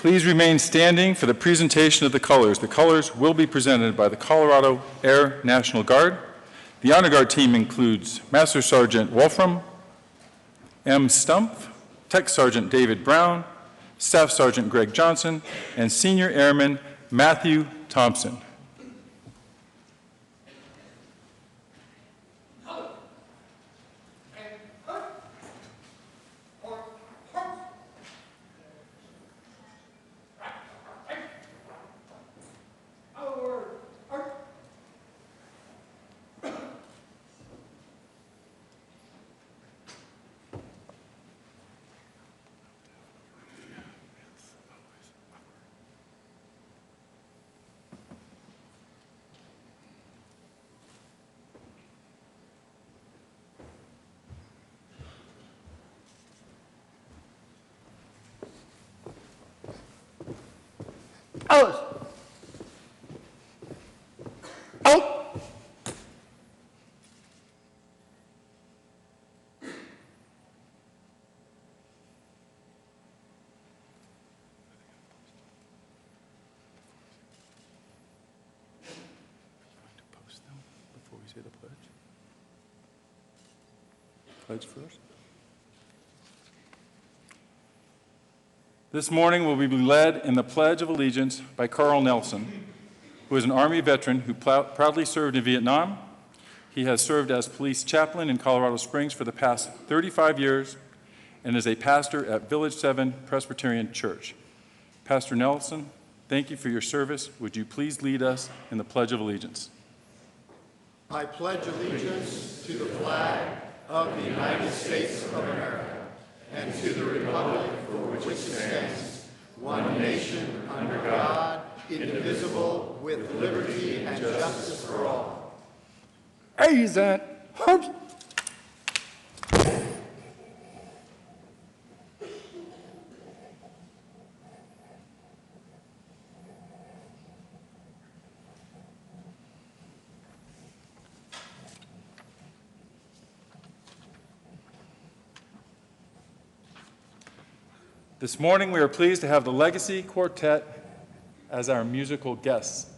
Please remain standing for the presentation of the colors. The colors will be presented by the Colorado Air National Guard. The Honor Guard team includes Master Sergeant Wolfram M. Stumpf, Tech Sergeant David Brown, Staff Sergeant Greg Johnson, and Senior Airman Matthew Thompson. Alice. Out. say the pledge? Pledge first. This morning will be led in the Pledge of Allegiance by Carl Nelson, who is an Army veteran who proudly served in Vietnam. He has served as police chaplain in Colorado Springs for the past 35 years and is a pastor at Village 7 Presbyterian Church. Pastor Nelson, thank you for your service. Would you please lead us in the Pledge of Allegiance? I pledge allegiance to the flag of the United States of America and to the republic for which it stands, one nation under God, indivisible, with liberty and justice for all. Present. This morning, we are pleased to have the Legacy Quartet as our musical guests.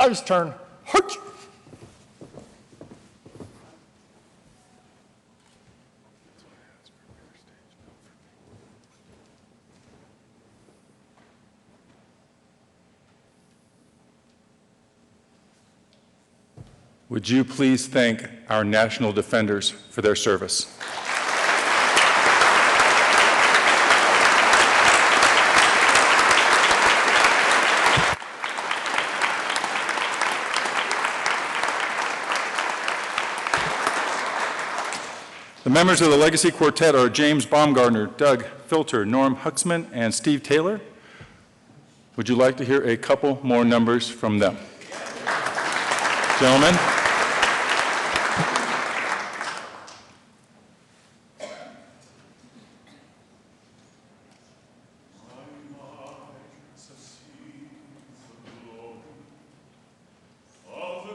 Colors turn. Hurt. Would you please thank our national defenders for their service? The members of the Legacy Quartet are James Baumgartner, Doug Filter, Norm Huxman, and Steve Taylor. Would you like to hear a couple more numbers from them? Gentlemen. Of the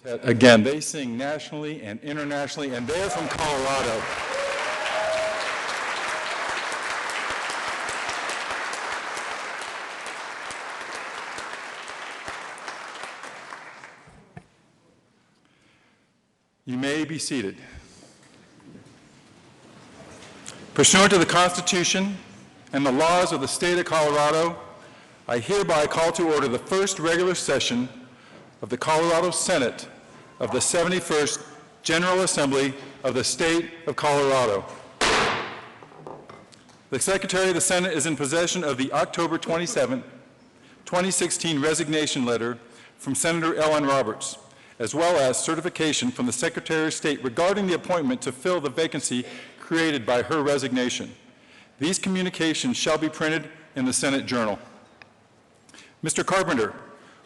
Again, they sing nationally and internationally, and they're from Colorado. You may be seated. Pursuant to the Constitution and the laws of the state of Colorado, I hereby call to order the first regular session of the Colorado Senate of the 71st General Assembly of the State of Colorado. The Secretary of the Senate is in possession of the October 27, 2016 resignation letter from Senator Ellen Roberts, as well as certification from the Secretary of State regarding the appointment to fill the vacancy created by her resignation. These communications shall be printed in the Senate Journal. Mr. Carpenter,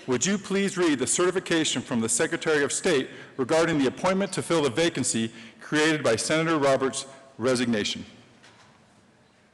would you please read the certification from the Secretary of State regarding the appointment to fill the vacancy created by Senator Roberts' resignation?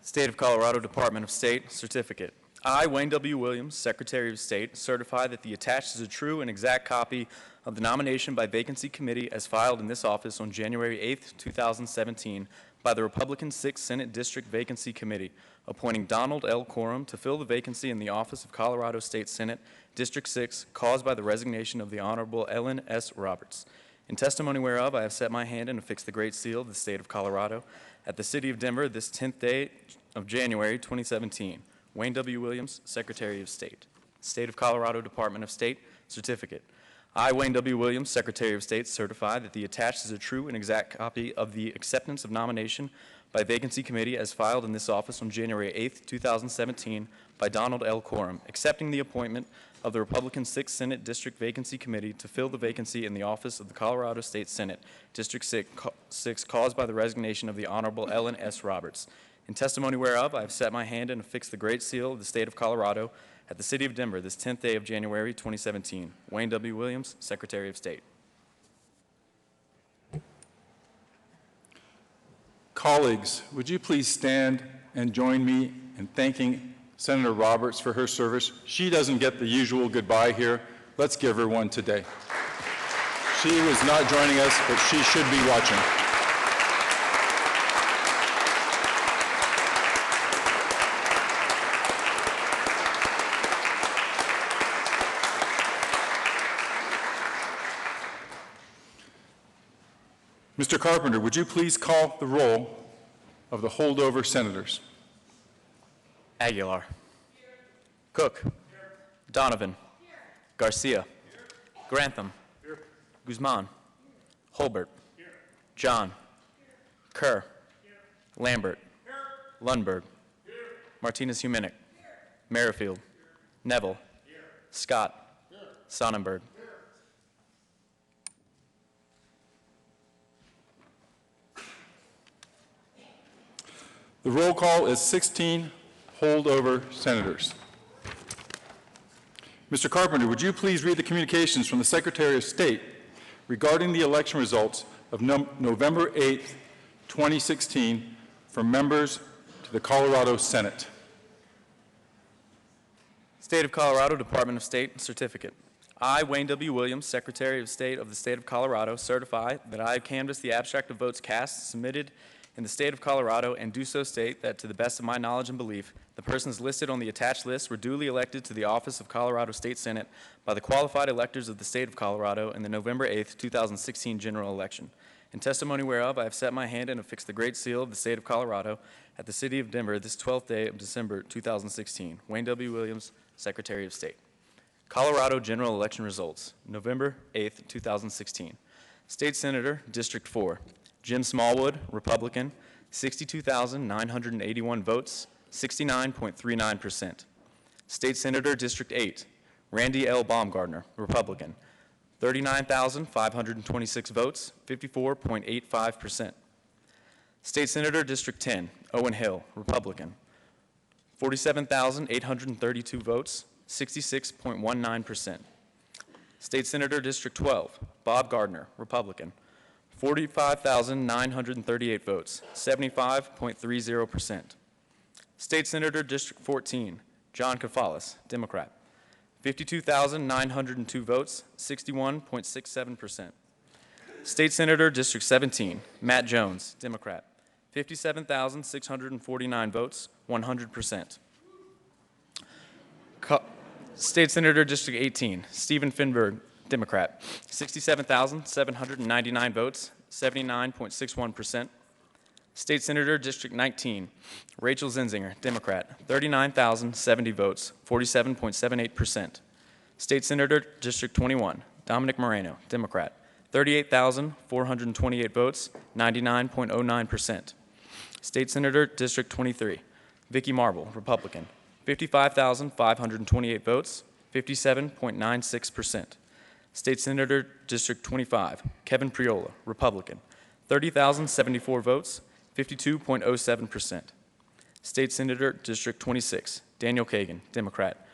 State of Colorado Department of State Certificate. I, Wayne W. Williams, Secretary of State, certify that the attached is a true and exact copy of the nomination by vacancy committee as filed in this office on January 8, 2017 by the Republican 6th Senate District Vacancy Committee, appointing Donald L. Coram to fill the vacancy in the office of Colorado State Senate, District 6, caused by the resignation of the Honorable Ellen S. Roberts. In testimony whereof, I have set my hand and affixed the Great Seal of the State of Colorado at the City of Denver this 10th day of January 2017. Wayne W. Williams, Secretary of State. State of Colorado Department of State Certificate. I, Wayne W. Williams, Secretary of State, certify that the attached is a true and exact copy of the acceptance of nomination by vacancy committee as filed in this office on January 8, 2017 by Donald L. Coram, accepting the appointment of the Republican 6th Senate District Vacancy Committee to fill the vacancy in the office of the Colorado State Senate, District 6 caused by the resignation of the Honorable Ellen S. Roberts. In testimony whereof, I have set my hand and affixed the Great Seal of the State of Colorado at the City of Denver this 10th day of January 2017. Wayne W. Williams, Secretary of State. Colleagues, would you please stand and join me in thanking Senator Roberts for her service? She doesn't get the usual goodbye here. Let's give her one today. She was not joining us, but she should be watching. Mr. Carpenter, would you please call the roll of the holdover senators? Aguilar. Cook. Donovan. Garcia. Grantham. Guzman. Holbert. John. Kerr. Lambert. Lundberg. Martinez-Humenick. Merrifield. Neville. Scott. Sonnenberg. The roll call is 16 holdover senators. Mr. Carpenter, would you please read the communications from the Secretary of State regarding the election results of November 8th, 2016 for members to the Colorado Senate? State of Colorado Department of State Certificate. I, Wayne W. Williams, Secretary of State of the State of Colorado, certify that I have canvassed the abstract of votes cast submitted in the State of Colorado and do so state that, to the best of my knowledge and belief, the persons listed on the attached list were duly elected to the office of Colorado State Senate by the qualified electors of the State of Colorado in the November 8, 2016 general election. In testimony whereof, I have set my hand and affixed the Great Seal of the State of Colorado at the City of Denver this 12th day of December 2016. Wayne W. Williams, Secretary of State. Colorado general election results, November 8, 2016. State Senator, District 4. Jim Smallwood, Republican, 62,981 votes, 69.39%. State Senator, District 8, Randy L. Baumgardner, Republican, 39,526 votes, 54.85%. State Senator, District 10, Owen Hill, Republican, 47,832 votes, 66.19%. State Senator, District 12, Bob Gardner, Republican, 45,938 votes, 75.30%. State Senator, District 14, John Kafalis, Democrat, 52,902 votes, 61.67%. State Senator, District 17, Matt Jones, Democrat, 57,649 votes, 100%. State Senator, District 18, Stephen Finberg, Democrat, 67,799 votes, 79.61%. State Senator, District 19, Rachel Zinzinger, Democrat, 39,070 votes, 47.78%. State Senator, District 21, Dominic Moreno, Democrat, 38,428 votes, 99.09%. State Senator, District 23, Vicky Marble, Republican, 55,528 votes, 57.96%. State Senator, District 25, Kevin Priola, Republican, 30,074 votes, 52.07%. State Senator, District 26, Daniel Kagan, Democrat,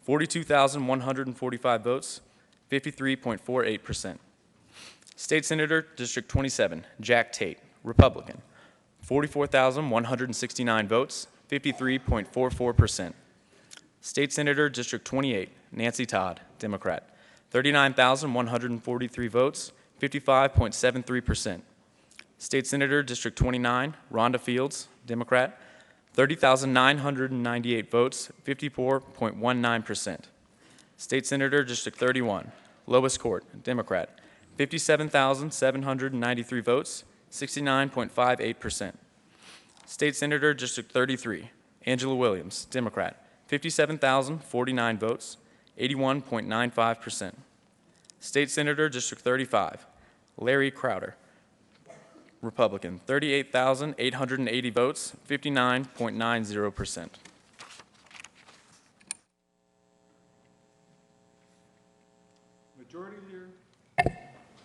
42,145 votes, 53.48%. State Senator, District 27, Jack Tate, Republican, 44,169 votes, 53.44%. State Senator, District 28, Nancy Todd, Democrat, 39,143 votes, 55.73%. State Senator, District 29, Rhonda Fields, Democrat, 30,998 votes, 54.19%. State Senator, District 31, Lois Court, Democrat, 57,793 votes, 69.58%. State Senator, District 33, Angela Williams, Democrat, 57,049 votes, 81.95%. State Senator, District 35, Larry Crowder, Republican, 38,880 votes, 59.90%.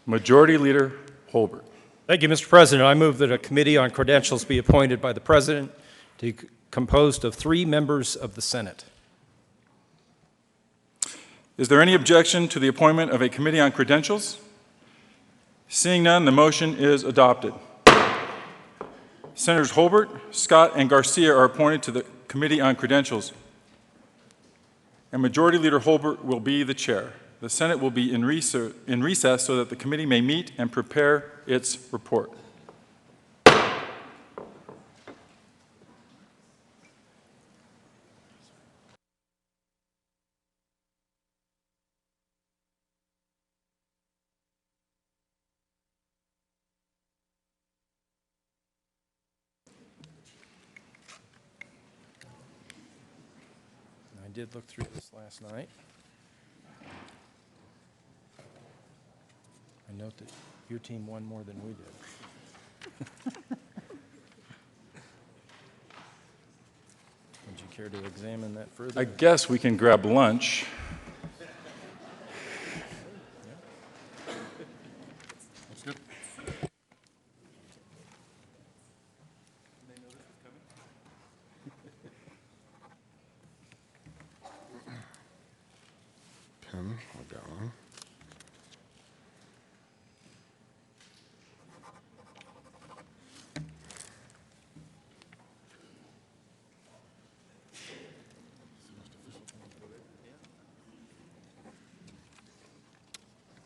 Majority Leader Holbert. Thank you, Mr. President. I move that a committee on credentials be appointed by the President to be composed of 3 members of the Senate. Is there any objection to the appointment of a committee on credentials? Seeing none, the motion is adopted. Senators Holbert, Scott, and Garcia are appointed to the Committee on Credentials, and Majority Leader Holbert will be the chair. The Senate will be in recess so that the committee may meet and prepare its report. I did look through this last night. I note that your team won more than we did. Would you care to examine that further? I guess we can grab lunch. That's good. Pen, I've got one.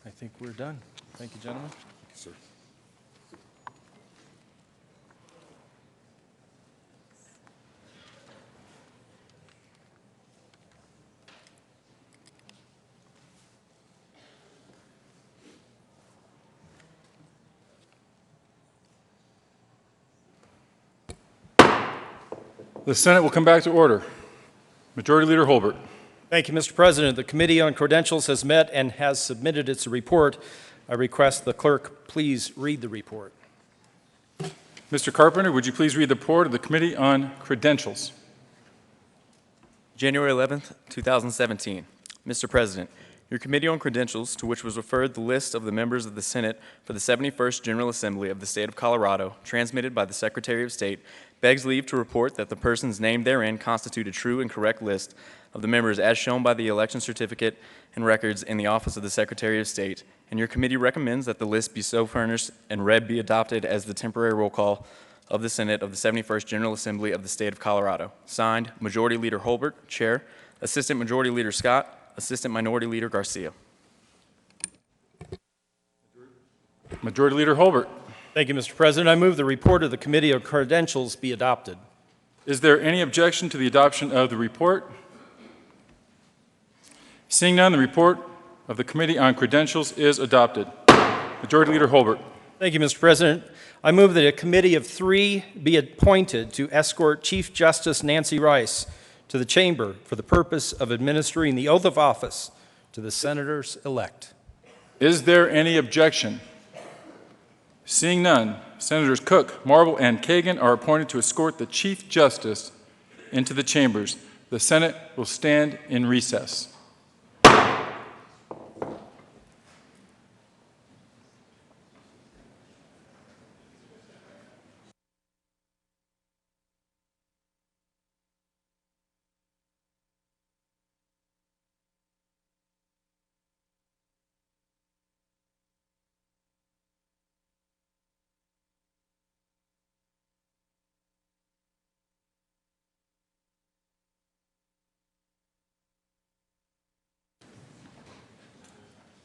I think we're done. Thank you, gentlemen. Sir. The Senate will come back to order. Majority Leader Holbert. Thank you, Mr. President. The Committee on Credentials has met and has submitted its report. I request the clerk please read the report. Mr. Carpenter, would you please read the report of the Committee on Credentials? January 11th, 2017. Mr. President, your Committee on Credentials, to which was referred the list of the members of the Senate for the 71st General Assembly of the State of Colorado, transmitted by the Secretary of State, begs leave to report that the persons named therein constitute a true and correct list of the members as shown by the election certificate and records in the office of the Secretary of State, and your committee recommends that the list be so furnished and read be adopted as the temporary roll call of the Senate of the 71st General Assembly of the State of Colorado. Signed, Majority Leader Holbert, Chair, Assistant Majority Leader Scott, Assistant Minority Leader Garcia. Majority Leader Holbert. Thank you, Mr. President. I move the report of the Committee on Credentials be adopted. Is there any objection to the adoption of the report? Seeing none, the report of the Committee on Credentials is adopted. Majority Leader Holbert. Thank you, Mr. President. I move that a committee of 3 be appointed to escort Chief Justice Nancy Rice to the chamber for the purpose of administering the oath of office to the senators-elect. Is there any objection? Seeing none, Senators Cook, Marble, and Kagan are appointed to escort the Chief Justice into the chambers. The Senate will stand in recess.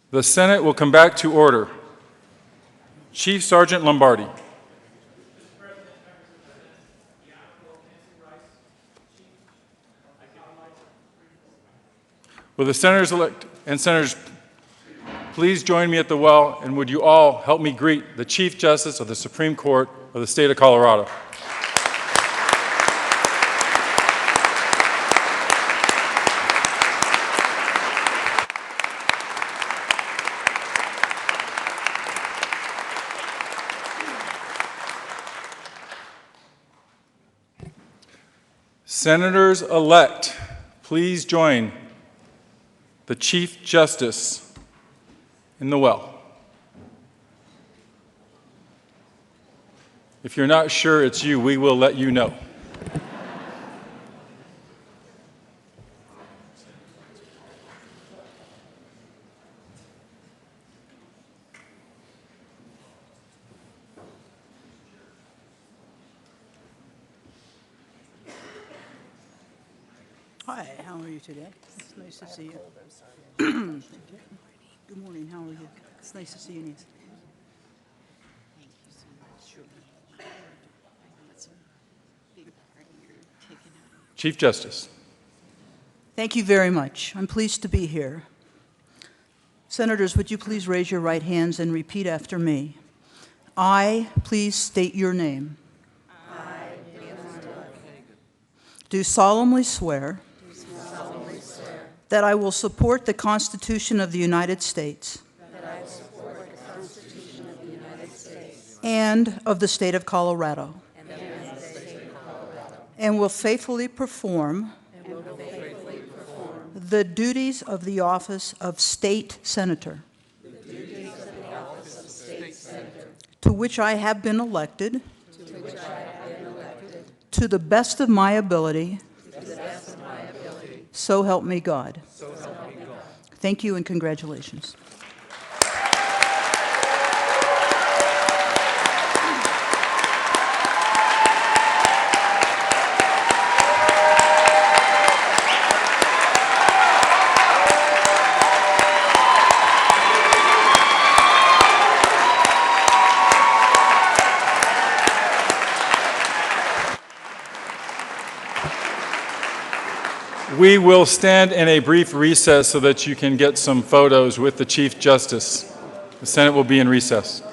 The Senate will come back to order. Chief Sergeant Lombardi. Will the senators-elect and senators please join me at the well, and would you all help me greet the Chief Justice of the Supreme Court of the State of Colorado. Senators-elect, please join the Chief Justice in the well. If you're not sure it's you, we will let you know. Hi, how are you today? It's nice to see you. Good morning, how are you? It's nice to see you, Nancy. Thank you so much. I know it's a big part you're taking out. Chief Justice. Thank you very much. I'm pleased to be here. Senators, would you please raise your right hands and repeat after me? I, please state your name. Do solemnly swear that I will support the Constitution of the United States and of the State of Colorado, and will faithfully perform the duties of the office of State Senator, to which I have been elected, to the best of my ability, so help me God. Thank you and congratulations. We will stand in a brief recess so that you can get some photos with the Chief Justice. The Senate will be in recess.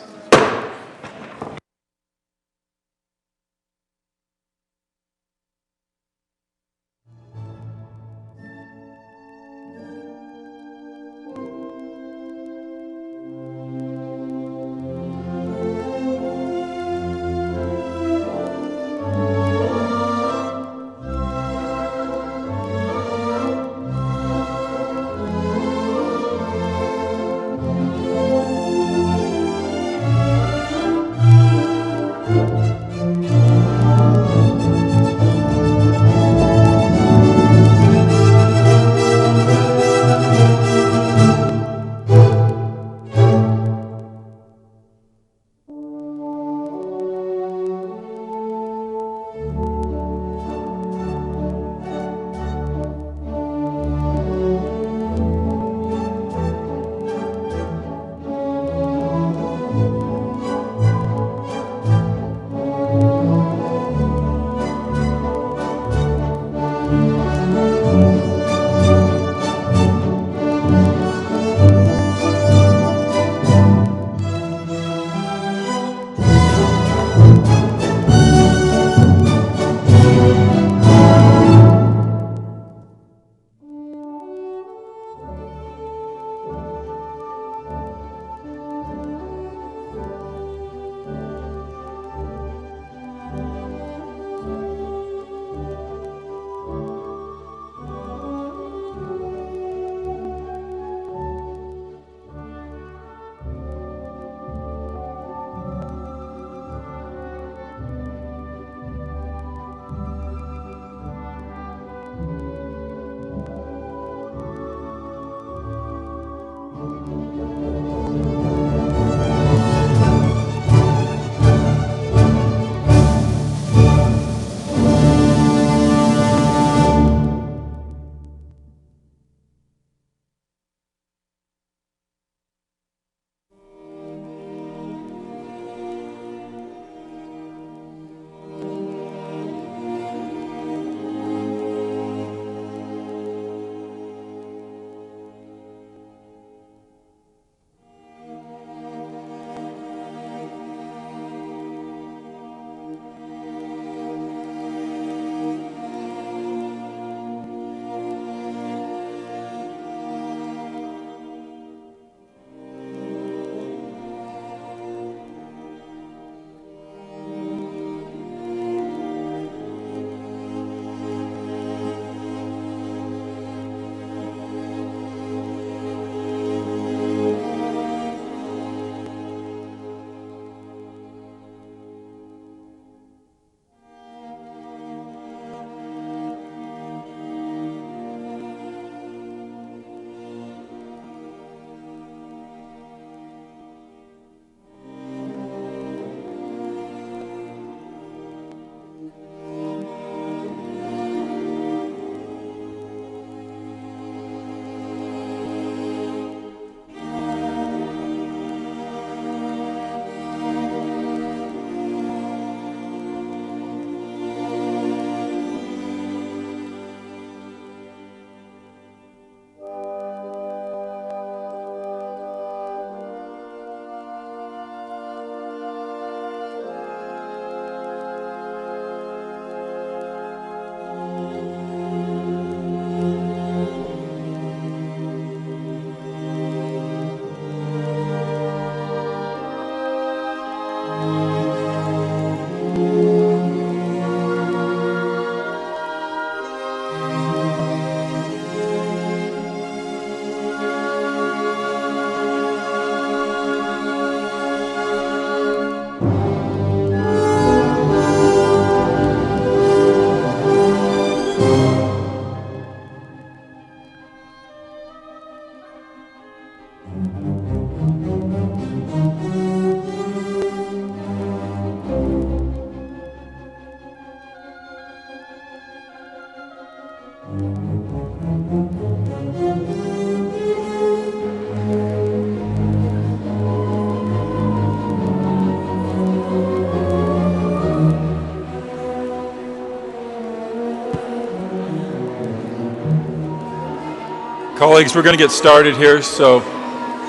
Colleagues, we're going to get started here, so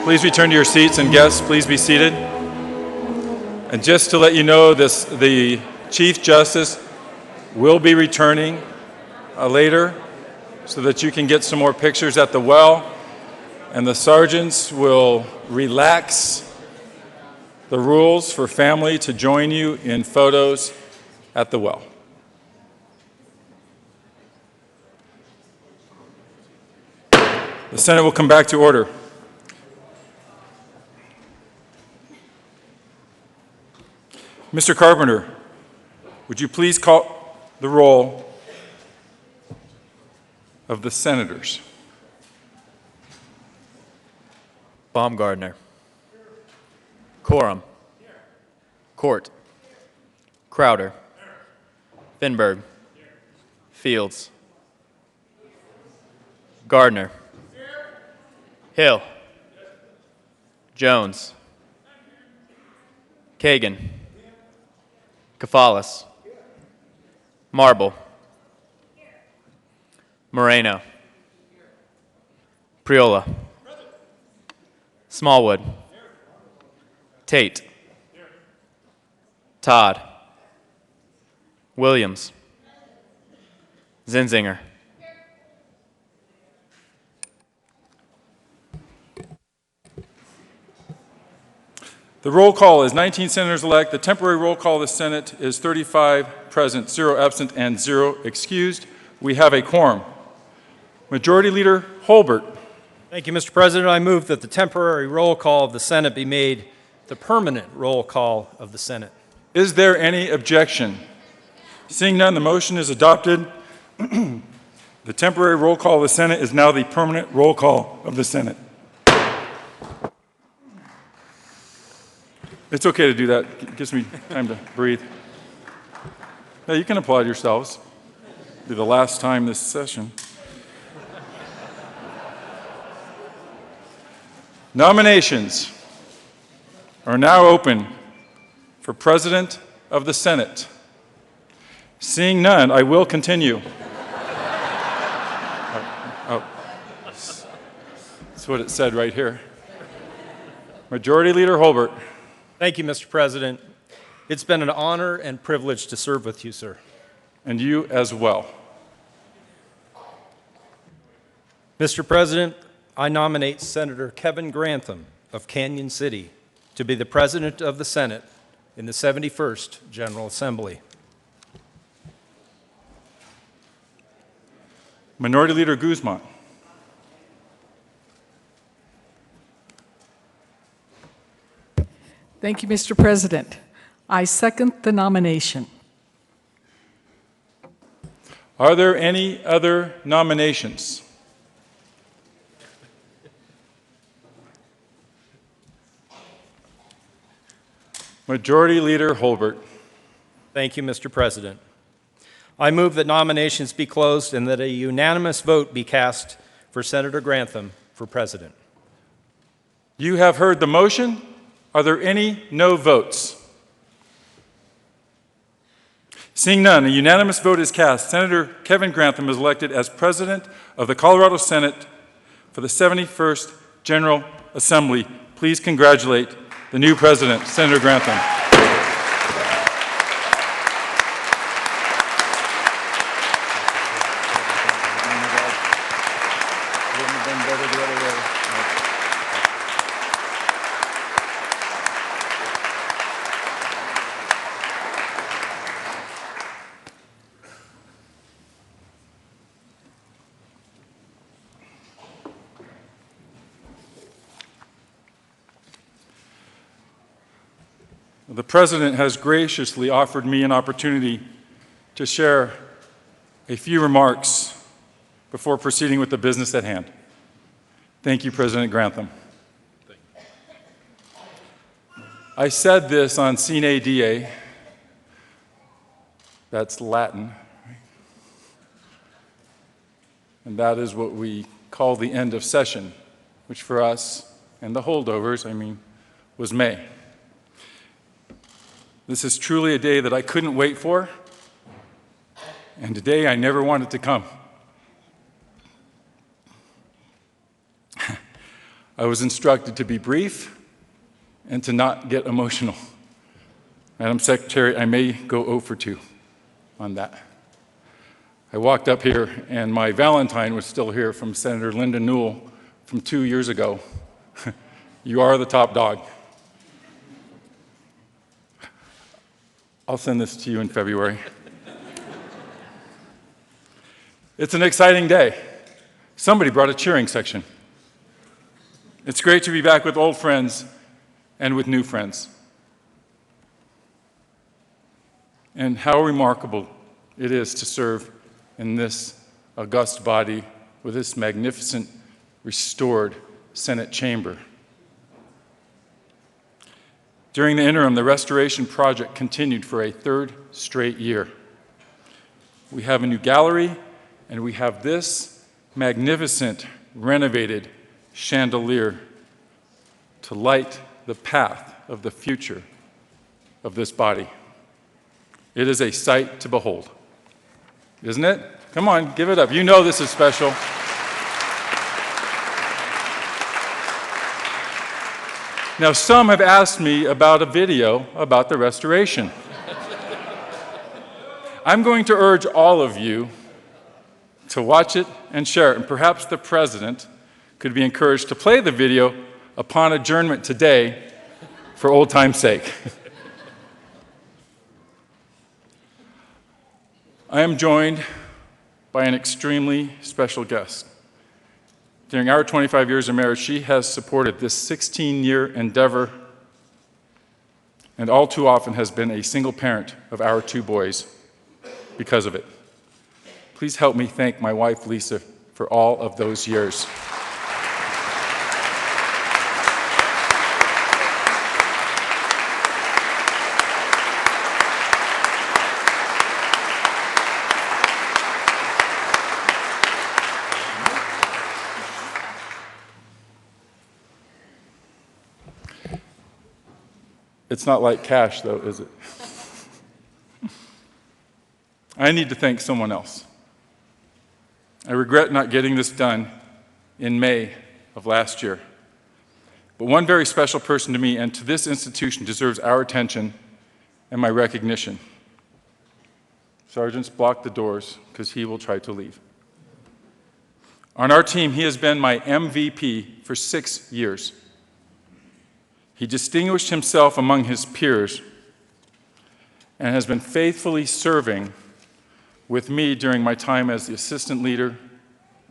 please return to your seats, and guests, please be seated. And just to let you know, the Chief Justice will be returning later so that you can get some more pictures at the well, and the sergeants will relax the rules for family to join you in photos at the well. The Senate will come back to order. Mr. Carpenter, would you please call the roll of the senators? Baumgardner. Quorum. Court. Crowder. Finberg. Fields. Gardner. Hill. Jones. Kagan. Kafalis. Marble. Moreno. Priola. Smallwood. Tate. Todd. Williams. Zinzinger. The roll call is 19 senators-elect. The temporary roll call of the Senate is 35 present, 0 absent, and 0 excused. We have a quorum. Majority Leader Holbert. Thank you, Mr. President. I move that the temporary roll call of the Senate be made the permanent roll call of the Senate. Is there any objection? Seeing none, the motion is adopted. The temporary roll call of the Senate is now the permanent roll call of the Senate. It's okay to do that. It gives me time to breathe. Now, you can applaud yourselves. It'll be the last time this session. Nominations are now open for President of the Senate. Seeing none, I will continue. That's what it said right here. Majority Leader Holbert. Thank you, Mr. President. It's been an honor and privilege to serve with you, sir. And you as well. Mr. President, I nominate Senator Kevin Grantham of Canyon City to be the President of the Senate in the 71st General Assembly. Minority Leader Guzman. Thank you, Mr. President. I second the nomination. Are there any other nominations? Majority Leader Holbert. Thank you, Mr. President. I move that nominations be closed and that a unanimous vote be cast for Senator Grantham for President. You have heard the motion. Are there any no votes? Seeing none, a unanimous vote is cast. Senator Kevin Grantham is elected as President of the Colorado Senate for the 71st General Assembly. Please congratulate the new President, Senator Grantham. The President has graciously offered me an opportunity to share a few remarks before proceeding with the business at hand. Thank you, President Grantham. I said this on Sine Die, that's Latin, and that is what we call the end of session, which for us and the holdovers, was May. This is truly a day that I couldn't wait for, and a day I never wanted to come. I was instructed to be brief and to not get emotional. Madam Secretary, I may go 0 for 2 on that. I walked up here and my Valentine was still here from Senator Linda Newell from 2 years ago. You are the top dog. I'll send this to you in February. It's an exciting day. Somebody brought a cheering section. It's great to be back with old friends and with new friends. And how remarkable it is to serve in this august body with this magnificent, restored Senate chamber. During the interim, the restoration project continued for a 3rd straight year. We have a new gallery, and we have this magnificent, renovated chandelier to light the path of the future of this body. It is a sight to behold, isn't it? Come on, give it up. You know this is special. Now, some have asked me about a video about the restoration. I'm going to urge all of you to watch it and share it, and perhaps the president could be encouraged to play the video upon adjournment today for old time's sake. I am joined by an extremely special guest. During our 25 years of marriage, she has supported this 16-year endeavor and all too often has been a single parent of our 2 boys because of it. Please help me thank my wife, Lisa, for all of those years. It's not like cash, though, is it? I need to thank someone else. I regret not getting this done in May of last year. But one very special person to me and to this institution deserves our attention and my recognition. Sergeants, block the doors, because he will try to leave. On our team, he has been my MVP for 6 years. He distinguished himself among his peers and has been faithfully serving with me during my time as the assistant leader,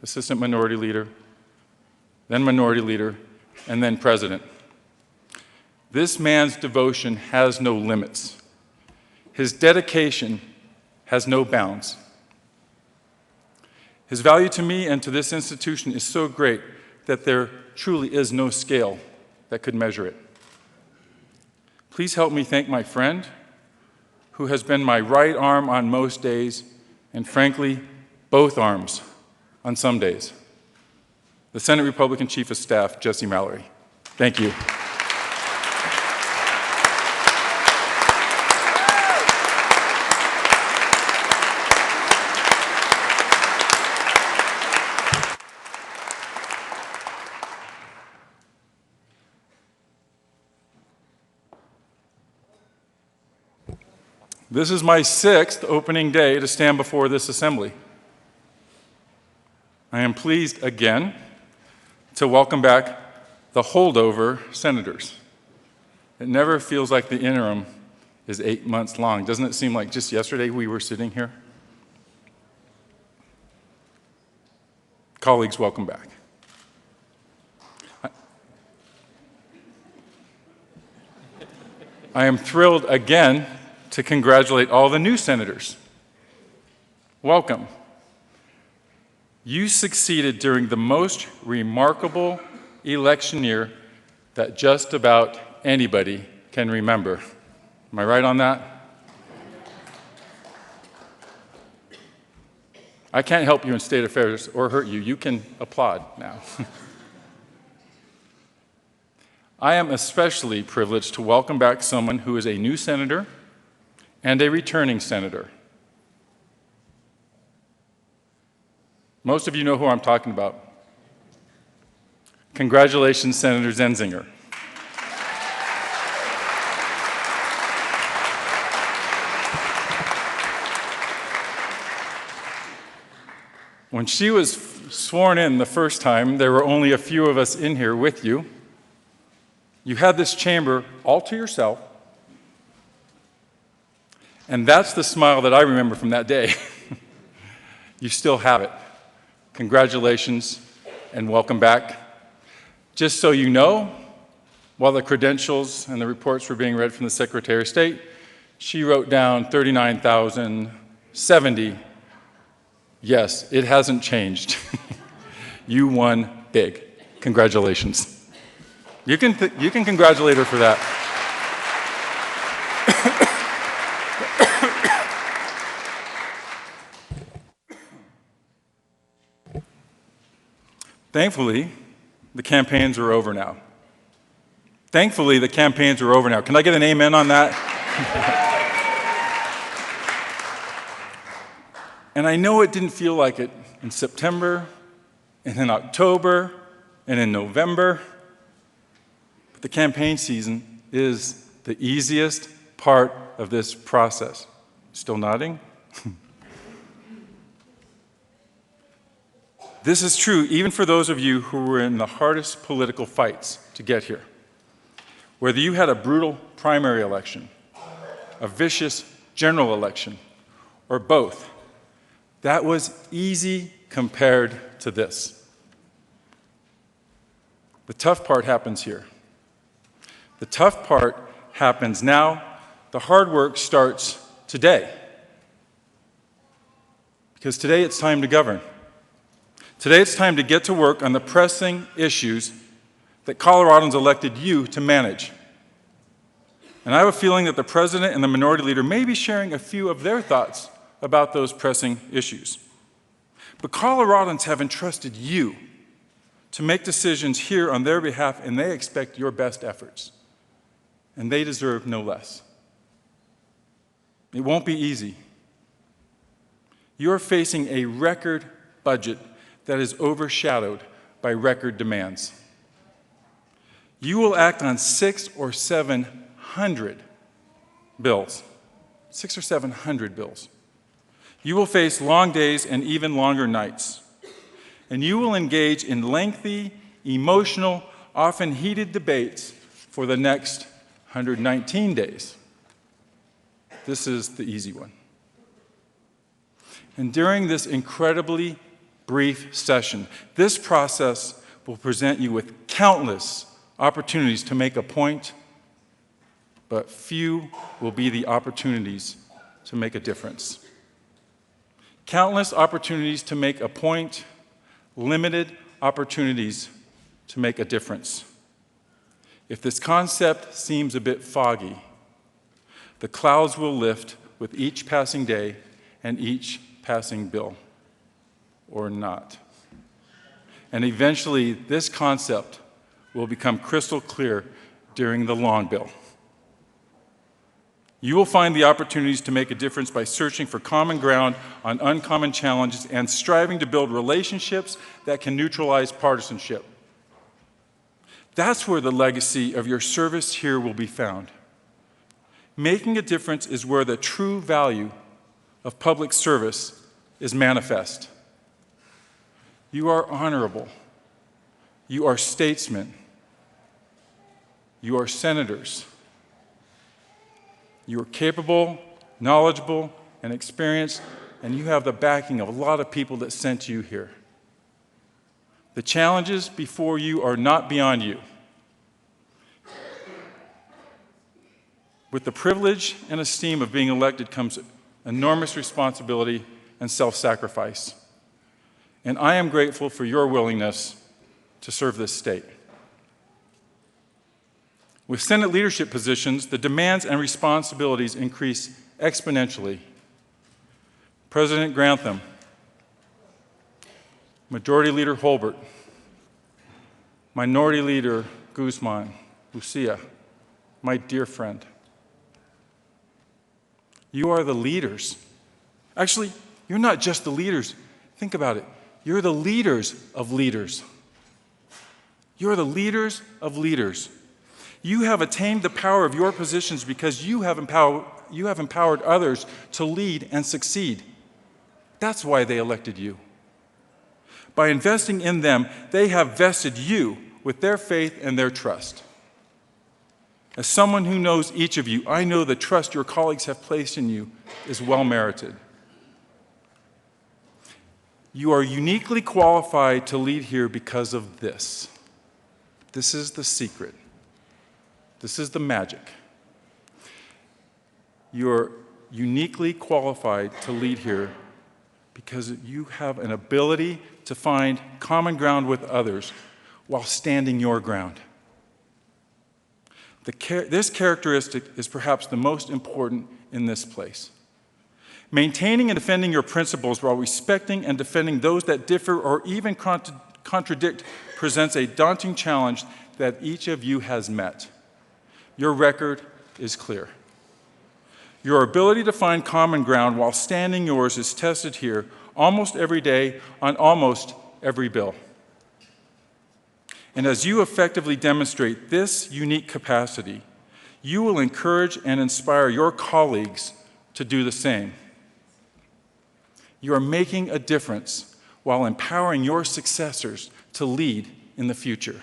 assistant minority leader, then minority leader, and then president. This man's devotion has no limits. His dedication has no bounds. His value to me and to this institution is so great that there truly is no scale that could measure it. Please help me thank my friend, who has been my right arm on most days, and frankly, both arms on some days. The Senate Republican Chief of Staff, Jesse Mallory. Thank you. This is my 6th opening day to stand before this assembly. I am pleased again to welcome back the holdover senators. It never feels like the interim is 8 months long. Doesn't it seem like just yesterday we were sitting here? Colleagues, welcome back. I am thrilled again to congratulate all the new senators. Welcome. You succeeded during the most remarkable election year that just about anybody can remember. Am I right on that? I can't help you in state affairs or hurt you. You can applaud now. I am especially privileged to welcome back someone who is a new senator and a returning senator. Most of you know who I'm talking about. Congratulations, Senator Zenzinger. When she was sworn in the first time, there were only a few of us in here with you. You had this chamber all to yourself, and that's the smile that I remember from that day. You still have it. Congratulations and welcome back. Just so you know, while the credentials and the reports were being read from the Secretary of State, she wrote down 39,070. Yes, it hasn't changed. You won big. Congratulations. You can congratulate her for that. Thankfully, the campaigns are over now. Thankfully, the campaigns are over now. Can I get an amen on that? And I know it didn't feel like it in September, and in October, and in November, but the campaign season is the easiest part of this process. Still nodding? This is true even for those of you who were in the hardest political fights to get here. Whether you had a brutal primary election, a vicious general election, or both, that was easy compared to this. The tough part happens here. The tough part happens now. The hard work starts today. Because today it's time to govern. Today it's time to get to work on the pressing issues that Coloradans elected you to manage. And I have a feeling that the President and the Minority Leader may be sharing a few of their thoughts about those pressing issues. But Coloradans have entrusted you to make decisions here on their behalf, and they expect your best efforts. And they deserve no less. It won't be easy. You're facing a record budget that is overshadowed by record demands. You will act on 600 or 700 bills. 600 or 700 bills. You will face long days and even longer nights. And you will engage in lengthy, emotional, often heated debates for the next 119 days. This is the easy one. And during this incredibly brief session, this process will present you with countless opportunities to make a point, but few will be the opportunities to make a difference. Countless opportunities to make a point, limited opportunities to make a difference. If this concept seems a bit foggy, the clouds will lift with each passing day and each passing bill, or not. And eventually, this concept will become crystal clear during the long bill. You will find the opportunities to make a difference by searching for common ground on uncommon challenges and striving to build relationships that can neutralize partisanship. That's where the legacy of your service here will be found. Making a difference is where the true value of public service is manifest. You are honorable. You are statesmen. You are senators. You are capable, knowledgeable, and experienced, and you have the backing of a lot of people that sent you here. The challenges before you are not beyond you. With the privilege and esteem of being elected comes enormous responsibility and self-sacrifice. And I am grateful for your willingness to serve this state. With Senate leadership positions, the demands and responsibilities increase exponentially. President Grantham, Majority Leader Holbert, Minority Leader Guzman, Lucia, my dear friend, you are the leaders. Actually, you're not just the leaders. Think about it. You're the leaders of leaders. You're the leaders of leaders. You have attained the power of your positions because you have empowered others to lead and succeed. That's why they elected you. By investing in them, they have vested you with their faith and their trust. As someone who knows each of you, I know the trust your colleagues have placed in you is well merited. You are uniquely qualified to lead here because of this. This is the secret. This is the magic. You're uniquely qualified to lead here because you have an ability to find common ground with others while standing your ground. This characteristic is perhaps the most important in this place. Maintaining and defending your principles while respecting and defending those that differ or even contradict presents a daunting challenge that each of you has met. Your record is clear. Your ability to find common ground while standing yours is tested here almost every day on almost every bill. And as you effectively demonstrate this unique capacity, you will encourage and inspire your colleagues to do the same. You are making a difference while empowering your successors to lead in the future.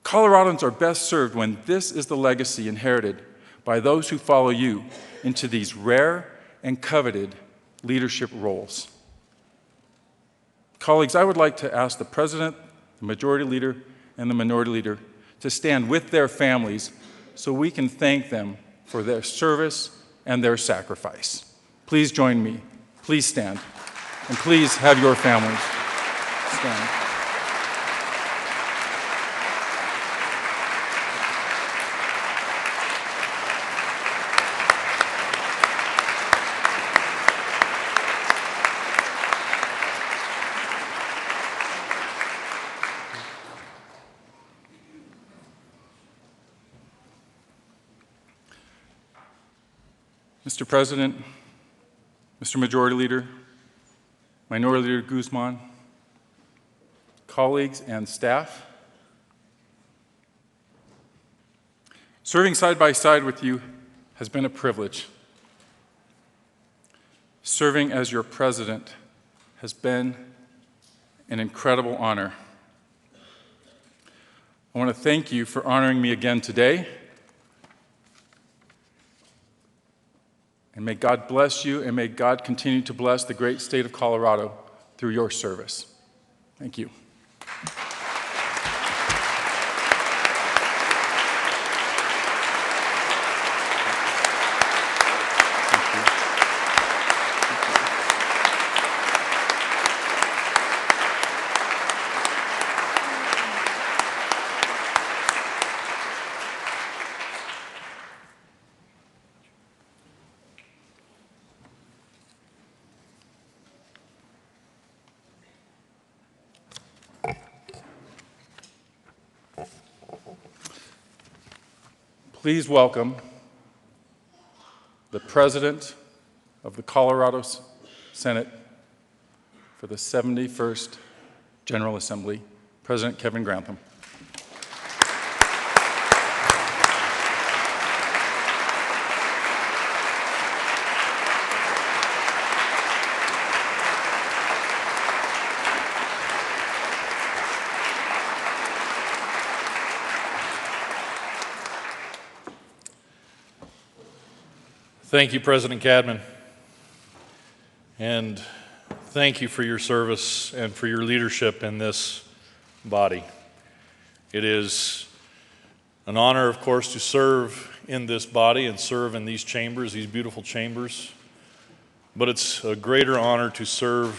Coloradans are best served when this is the legacy inherited by those who follow you into these rare and coveted leadership roles. Colleagues, I would like to ask the President, the Majority Leader, and the Minority Leader to stand with their families so we can thank them for their service and their sacrifice. Please join me. Please stand. And please have your families stand. Mr. President, Mr. Majority Leader, Minority Leader Guzman, colleagues and staff, serving side by side with you has been a privilege. Serving as your president has been an incredible honor. I want to thank you for honoring me again today. And may God bless you, and may God continue to bless the great state of Colorado through your service. Thank you. Please welcome the President of the Colorado Senate for the 71st General Assembly, President Kevin Grantham. Thank you, President Cadman, and thank you for your service and for your leadership in this body. It is an honor, of course, to serve in this body and serve in these chambers, these beautiful chambers, but it's a greater honor to serve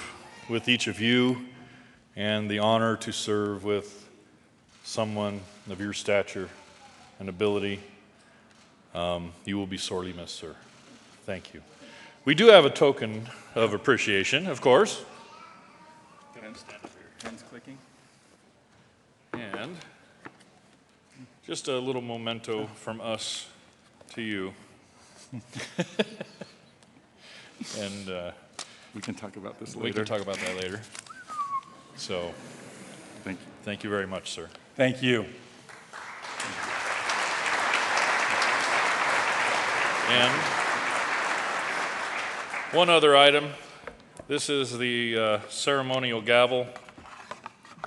with each of you and the honor to serve with someone of your stature and ability. You will be sorely missed, sir. Thank you. We do have a token of appreciation, of course. Hands clicking. And just a little memento from us to you. And we can talk about this later. we can talk about that later. So Thank you. Thank you very much, sir. Thank you. And one other item. This is the ceremonial gavel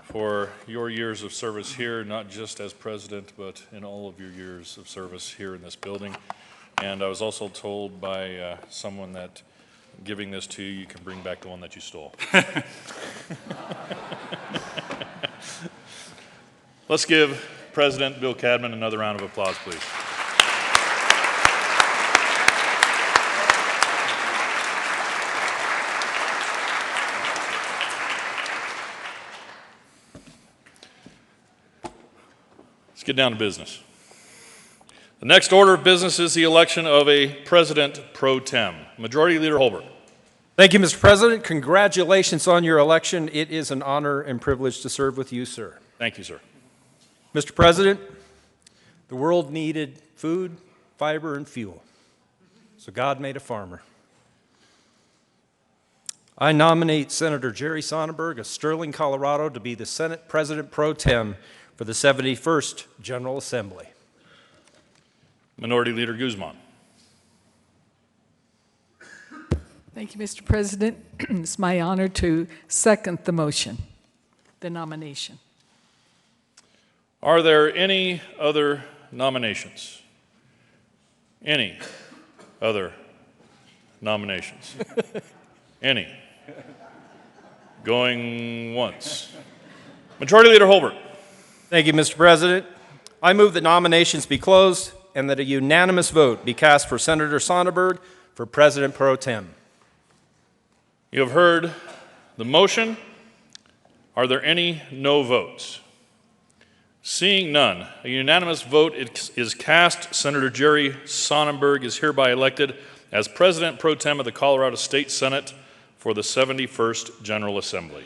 for your years of service here, not just as president, but in all of your years of service here in this building. And I was also told by someone that giving this to you, you can bring back the one that you stole. Let's give President Bill Cadman another round of applause, please. Let's get down to business. The next order of business is the election of a president pro tem. Majority Leader Holbert. Thank you, Mr. President. Congratulations on your election. It is an honor and privilege to serve with you, sir. Thank you, sir. Mr. President, the world needed food, fiber, and fuel. So God made a farmer. I nominate Senator Jerry Sonnenberg of Sterling, Colorado, to be the Senate President pro tem for the 71st General Assembly. Minority Leader Guzman. Thank you, Mr. President. It's my honor to second the motion, the nomination. Are there any other nominations? Any other nominations? Any? Going once. Majority Leader Holbert. Thank you, Mr. President. I move that nominations be closed and that a unanimous vote be cast for Senator Sonnenberg for President pro tem. You have heard the motion. Are there any no votes? Seeing none, a unanimous vote is cast. Senator Jerry Sonnenberg is hereby elected as President pro tem of the Colorado State Senate for the 71st General Assembly.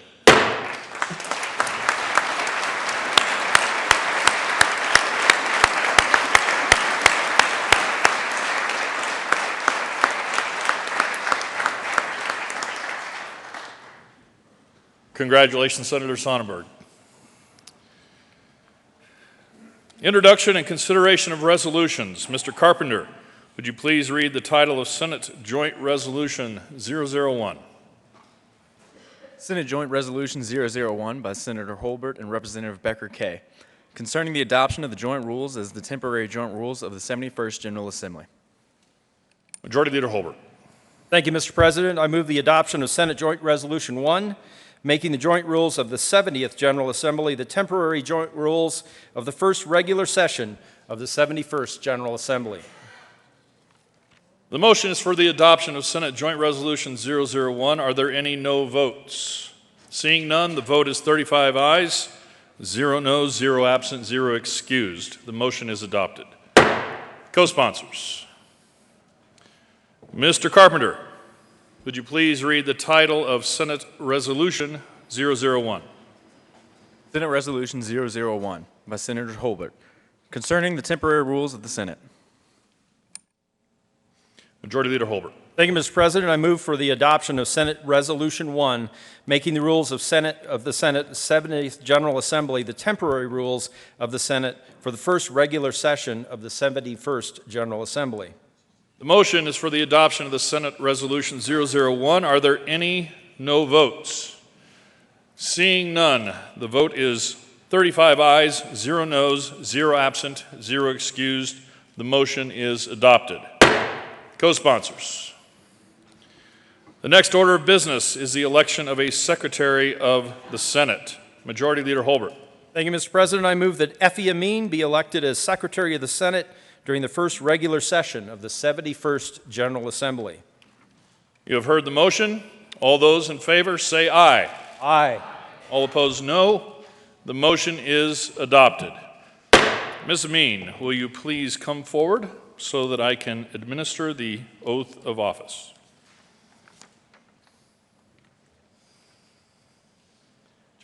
Congratulations, Senator Sonnenberg. Introduction and consideration of resolutions. Mr. Carpenter, would you please read the title of Senate Joint Resolution 001? Senate Joint Resolution 001 by Senator Holbert and Representative Becker Kay, concerning the adoption of the joint rules as the temporary joint rules of the 71st General Assembly. Majority Leader Holbert. Thank you, Mr. President. I move the adoption of Senate Joint Resolution 1, making the joint rules of the 70th General Assembly the temporary joint rules of the first regular session of the 71st General Assembly. The motion is for the adoption of Senate Joint Resolution 001. Are there any no votes? Seeing none, the vote is 35 ayes, 0 noes, 0 absent, 0 excused. The motion is adopted. Co-sponsors. Mr. Carpenter, would you please read the title of Senate Resolution 001? Senate Resolution 001 by Senator Holbert, concerning the temporary rules of the Senate. Majority Leader Holbert. Thank you, Mr. President. I move for the adoption of Senate Resolution 1, making the rules of the Senate 70th General Assembly the temporary rules of the Senate for the first regular session of the 71st General Assembly. The motion is for the adoption of the Senate Resolution 001. Are there any no votes? Seeing none, the vote is 35 ayes, 0 noes, 0 absent, 0 excused. The motion is adopted. Co-sponsors. The next order of business is the election of a Secretary of the Senate. Majority Leader Holbert. Thank you, Mr. President. I move that Effie Amin be elected as Secretary of the Senate during the first regular session of the 71st General Assembly. You have heard the motion. All those in favor say aye. Aye. All opposed, no. The motion is adopted. Ms. Amin, will you please come forward so that I can administer the oath of office?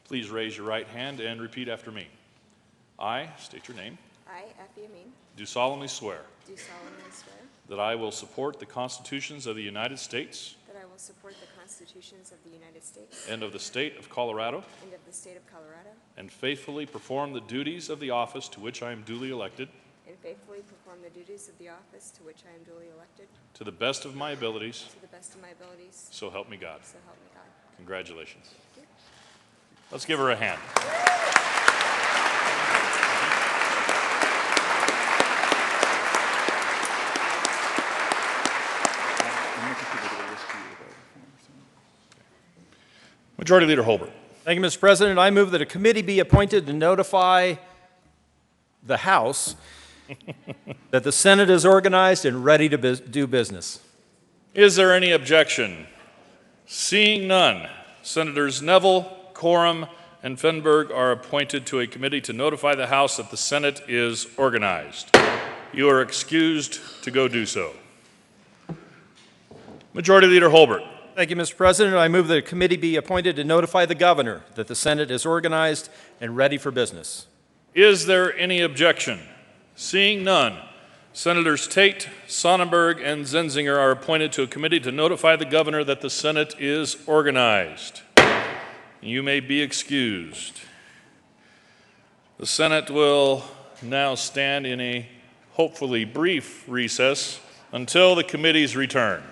Please raise your right hand and repeat after me. I state your name. I, Effie Amin, Do solemnly swear do solemnly swear that I will support the constitutions of the United States that I will support the constitutions of the United States and of the state of Colorado, and of the state of Colorado, and faithfully perform the duties of the office to which I am duly elected and faithfully perform the duties of the office to which I am duly elected to the best of my abilities, to the best of my abilities, so help me God. so help me God. Congratulations. Thank you. Let's give her a hand. Majority Leader Holbert. Thank you, Mr. President. I move that a committee be appointed to notify the House that the Senate is organized and ready to do business. Is there any objection? Seeing none, Senators Neville, Coram, and Fenberg are appointed to a committee to notify the House that the Senate is organized. You are excused to go do so. Majority Leader Holbert. Thank you, Mr. President. I move that a committee be appointed to notify the governor that the Senate is organized and ready for business. Is there any objection? Seeing none, Senators Tate, Sonnenberg, and Zenzinger are appointed to a committee to notify the governor that the Senate is organized. You may be excused. The Senate will now stand in a hopefully brief recess until the committees return.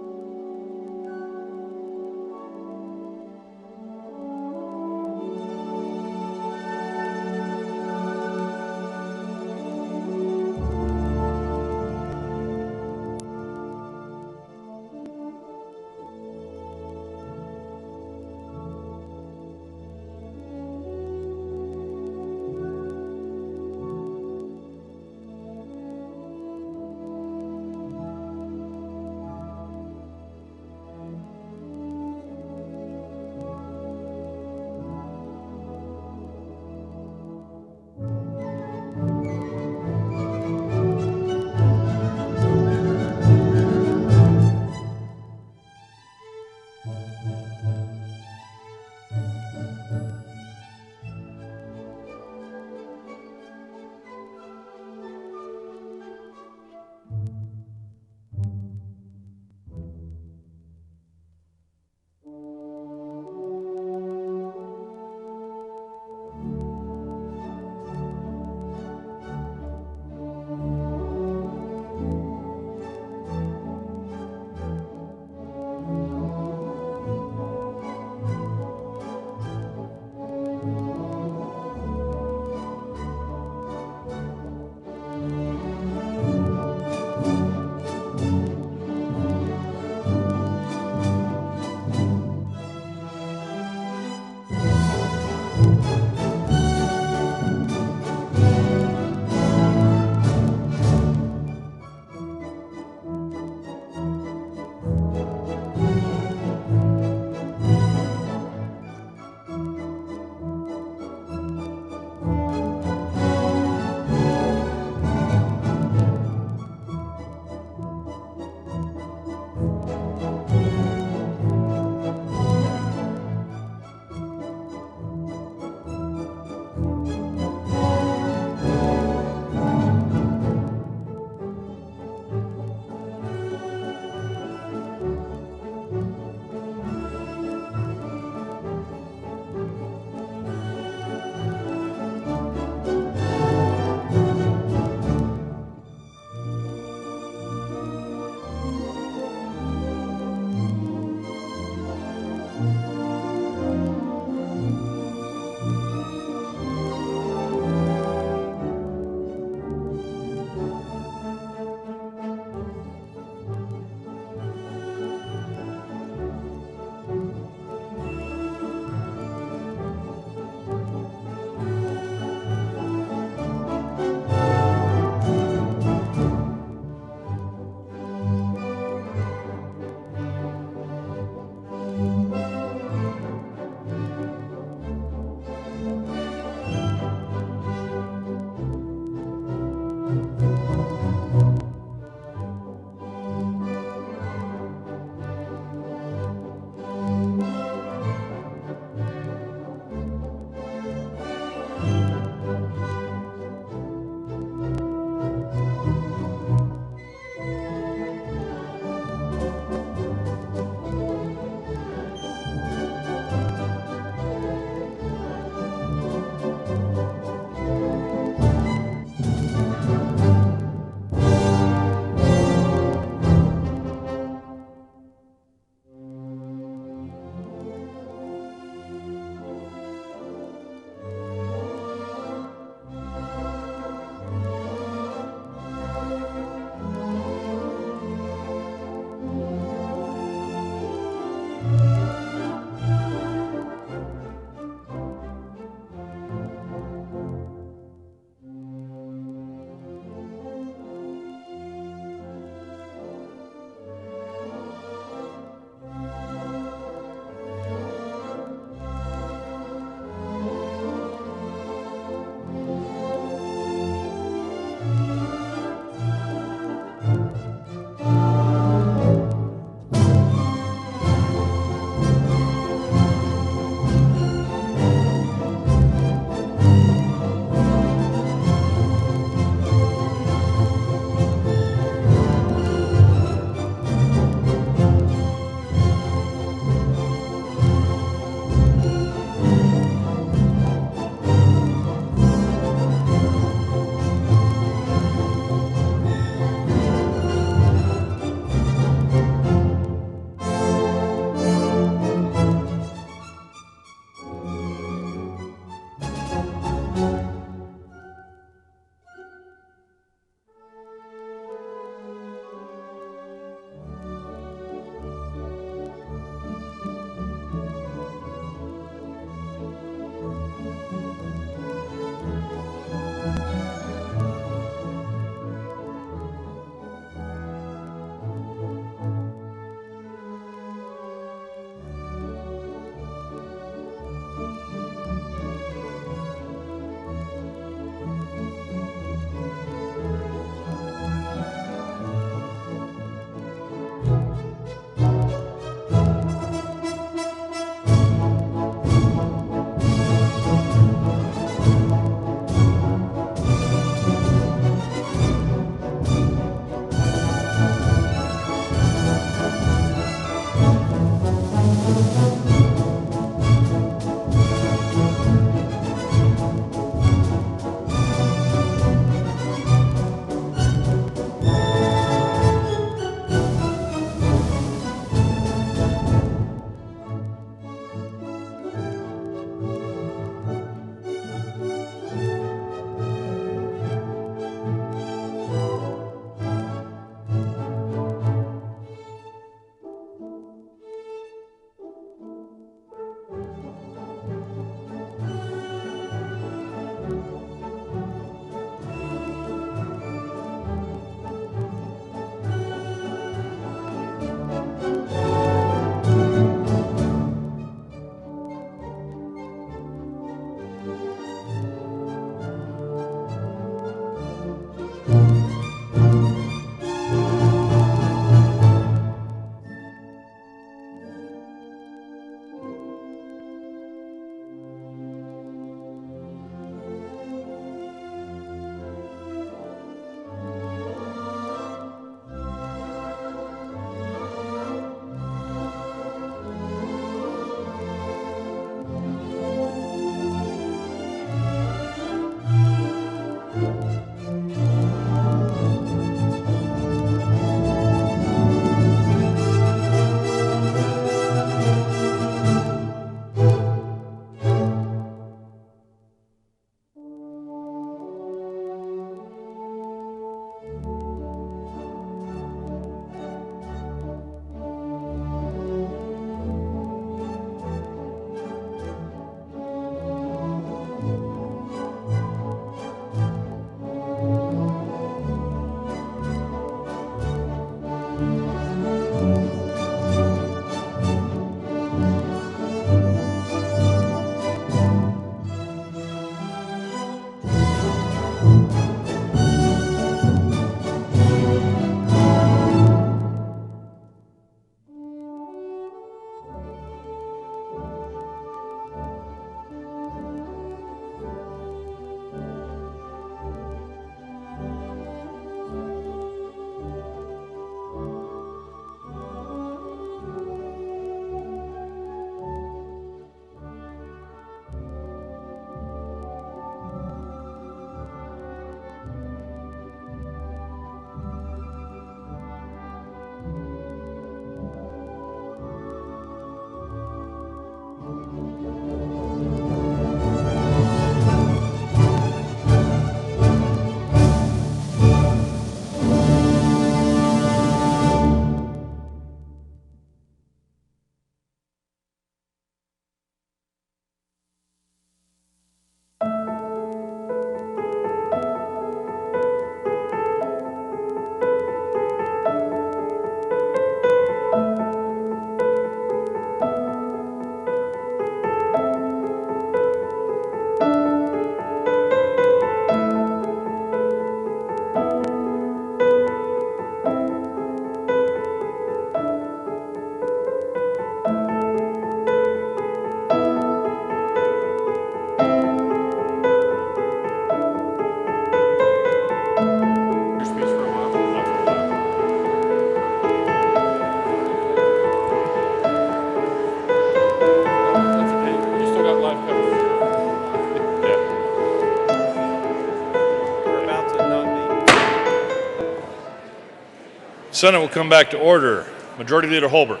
Senate will come back to order. Majority Leader Holbert.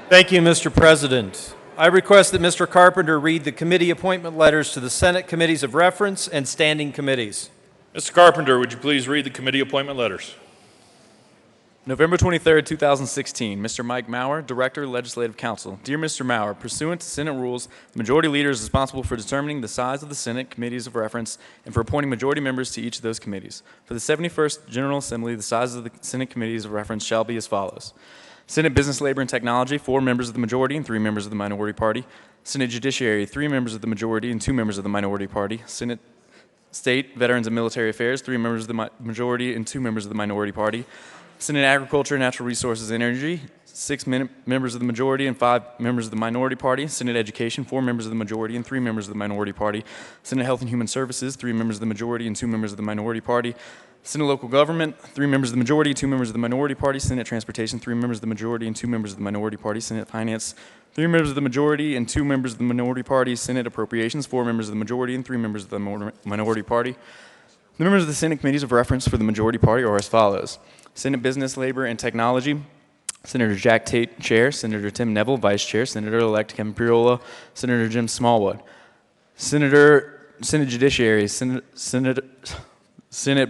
Thank you, Mr. President. I request that Mr. Carpenter read the committee appointment letters to the Senate committees of reference and standing committees. Mr. Carpenter, would you please read the committee appointment letters? November 23, 2016, Mr. Mike Maurer, Director, Legislative Council. Dear Mr. Maurer, pursuant to Senate rules, the majority leader is responsible for determining the size of the Senate committees of reference and for appointing majority members to each of those committees. For the 71st General Assembly, the size of the Senate committees of reference shall be as follows. Senate Business, Labor, and Technology, 4 members of the majority and 3 members of the minority party. Senate Judiciary, 3 members of the majority and 2 members of the minority party. Senate State, Veterans, and Military Affairs, 3 members of the majority and 2 members of the minority party. Senate Agriculture, Natural Resources, and Energy, 6 members of the majority and 5 members of the minority party. Senate Education, 4 members of the majority and 3 members of the minority party. Senate Health and Human Services, 3 members of the majority and 2 members of the minority party. Senate Local Government, 3 members of the majority, 2 members of the minority party. Senate Transportation, 3 members of the majority and 2 members of the minority party. Senate Finance, 3 members of the majority and 2 members of the minority party. Senate Appropriations, 4 members of the majority and 3 members of the minority party. The members of the Senate committees of reference for the majority party are as follows. Senate Business, Labor, and Technology, Senator Jack Tate, Chair. Senator Tim Neville, Vice Chair. Senator-elect Kevin Priola. Senator Jim Smallwood. Senate Judiciary, Senate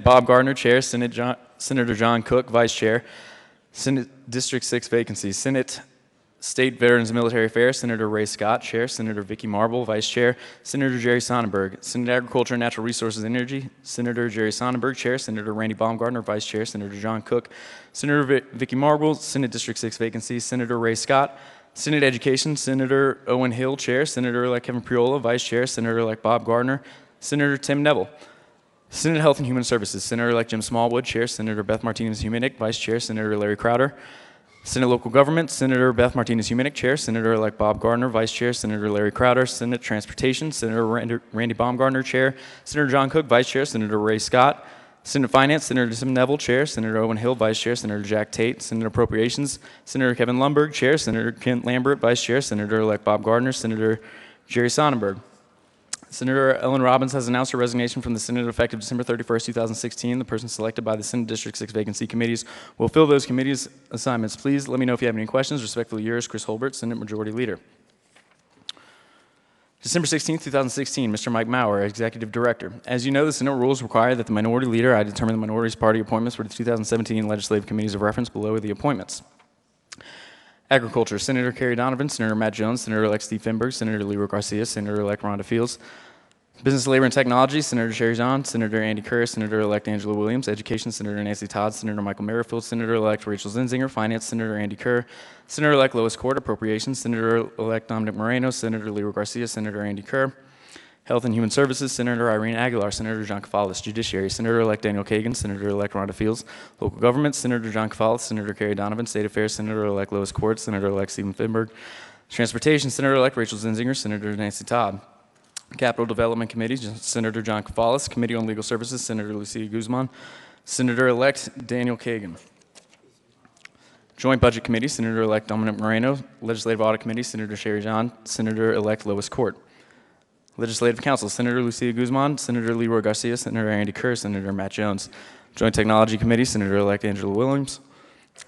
Bob Gardner, Chair. Senator John Cook, Vice Chair. Senate District 6 vacancies. Senate State Veterans and Military Affairs, Senator Ray Scott, Chair. Senator Vicky Marble, Vice Chair. Senator Jerry Sonnenberg. Senate Agriculture and Natural Resources and Energy, Senator Jerry Sonnenberg, Chair. Senator Randy Baumgartner, Vice Chair. Senator John Cook. Senator Vicky Marble, Senate District 6 vacancies. Senator Ray Scott. Senate Education, Senator Owen Hill, Chair. Senator-elect Kevin Priola, Vice Chair. Senator-elect Bob Gardner. Senator Tim Neville. Senate Health and Human Services, Senator-elect Jim Smallwood, Chair. Senator Beth Martinez-Huminick, Vice Chair. Senator Larry Crowder. Senate Local Government, Senator Beth Martinez-Huminick, Chair. Senator-elect Bob Gardner, Vice Chair. Senator Larry Crowder. Senate Transportation, Senator Randy Baumgartner, Chair. Senator John Cook, Vice Chair. Senator Ray Scott. Senate Finance, Senator Tim Neville, Chair. Senator Owen Hill, Vice Chair. Senator Jack Tate. Senate Appropriations, Senator Kevin Lumberg, Chair. Senator Kent Lambert, Vice Chair. Senator-elect Bob Gardner. Senator Jerry Sonnenberg. Senator Ellen Robbins has announced her resignation from the Senate effective December 31st, 2016. The person selected by the Senate District 6 vacancy committees will fill those committees' assignments. Please let me know if you have any questions. Respectfully yours, Chris Holbert, Senate Majority Leader. December 16th, 2016, Mr. Mike Maurer, Executive Director. As you know, the Senate rules require that the minority leader, I determine the minorities party appointments for the 2017 legislative committees of reference below the appointments. Agriculture, Senator Kerry Donovan, Senator Matt Jones, Senator-elect Steve Finberg, Senator Leroy Garcia, Senator-elect Rhonda Fields. Business, Labor, and Technology, Senator Sherry John, Senator Andy Kerr, Senator-elect Angela Williams. Education, Senator Nancy Todd, Senator Michael Merrifield, Senator-elect Rachel Zinzinger. Finance, Senator Andy Kerr, Senator-elect Lois Court. Appropriations, Senator-elect Dominic Moreno, Senator Leroy Garcia, Senator Andy Kerr. Health and Human Services, Senator Irene Aguilar, Senator John Cafalis. Judiciary, Senator-elect Daniel Kagan, Senator-elect Rhonda Fields. Local Government, Senator John Cafalis, Senator Kerry Donovan. State Affairs, Senator-elect Lois Court, Senator-elect Stephen Finberg. Transportation, Senator-elect Rachel Zinzinger, Senator Nancy Todd. Capital Development Committee, Senator John Cafalis. Committee on Legal Services, Senator Lucia Guzman. Senator-elect Daniel Kagan. Joint Budget Committee, Senator-elect Dominic Moreno. Legislative Audit Committee, Senator Sherry John. Senator-elect Lois Court. Legislative Council, Senator Lucia Guzman, Senator Leroy Garcia, Senator Andy Kerr, Senator Matt Jones. Joint Technology Committee, Senator-elect Angela Williams.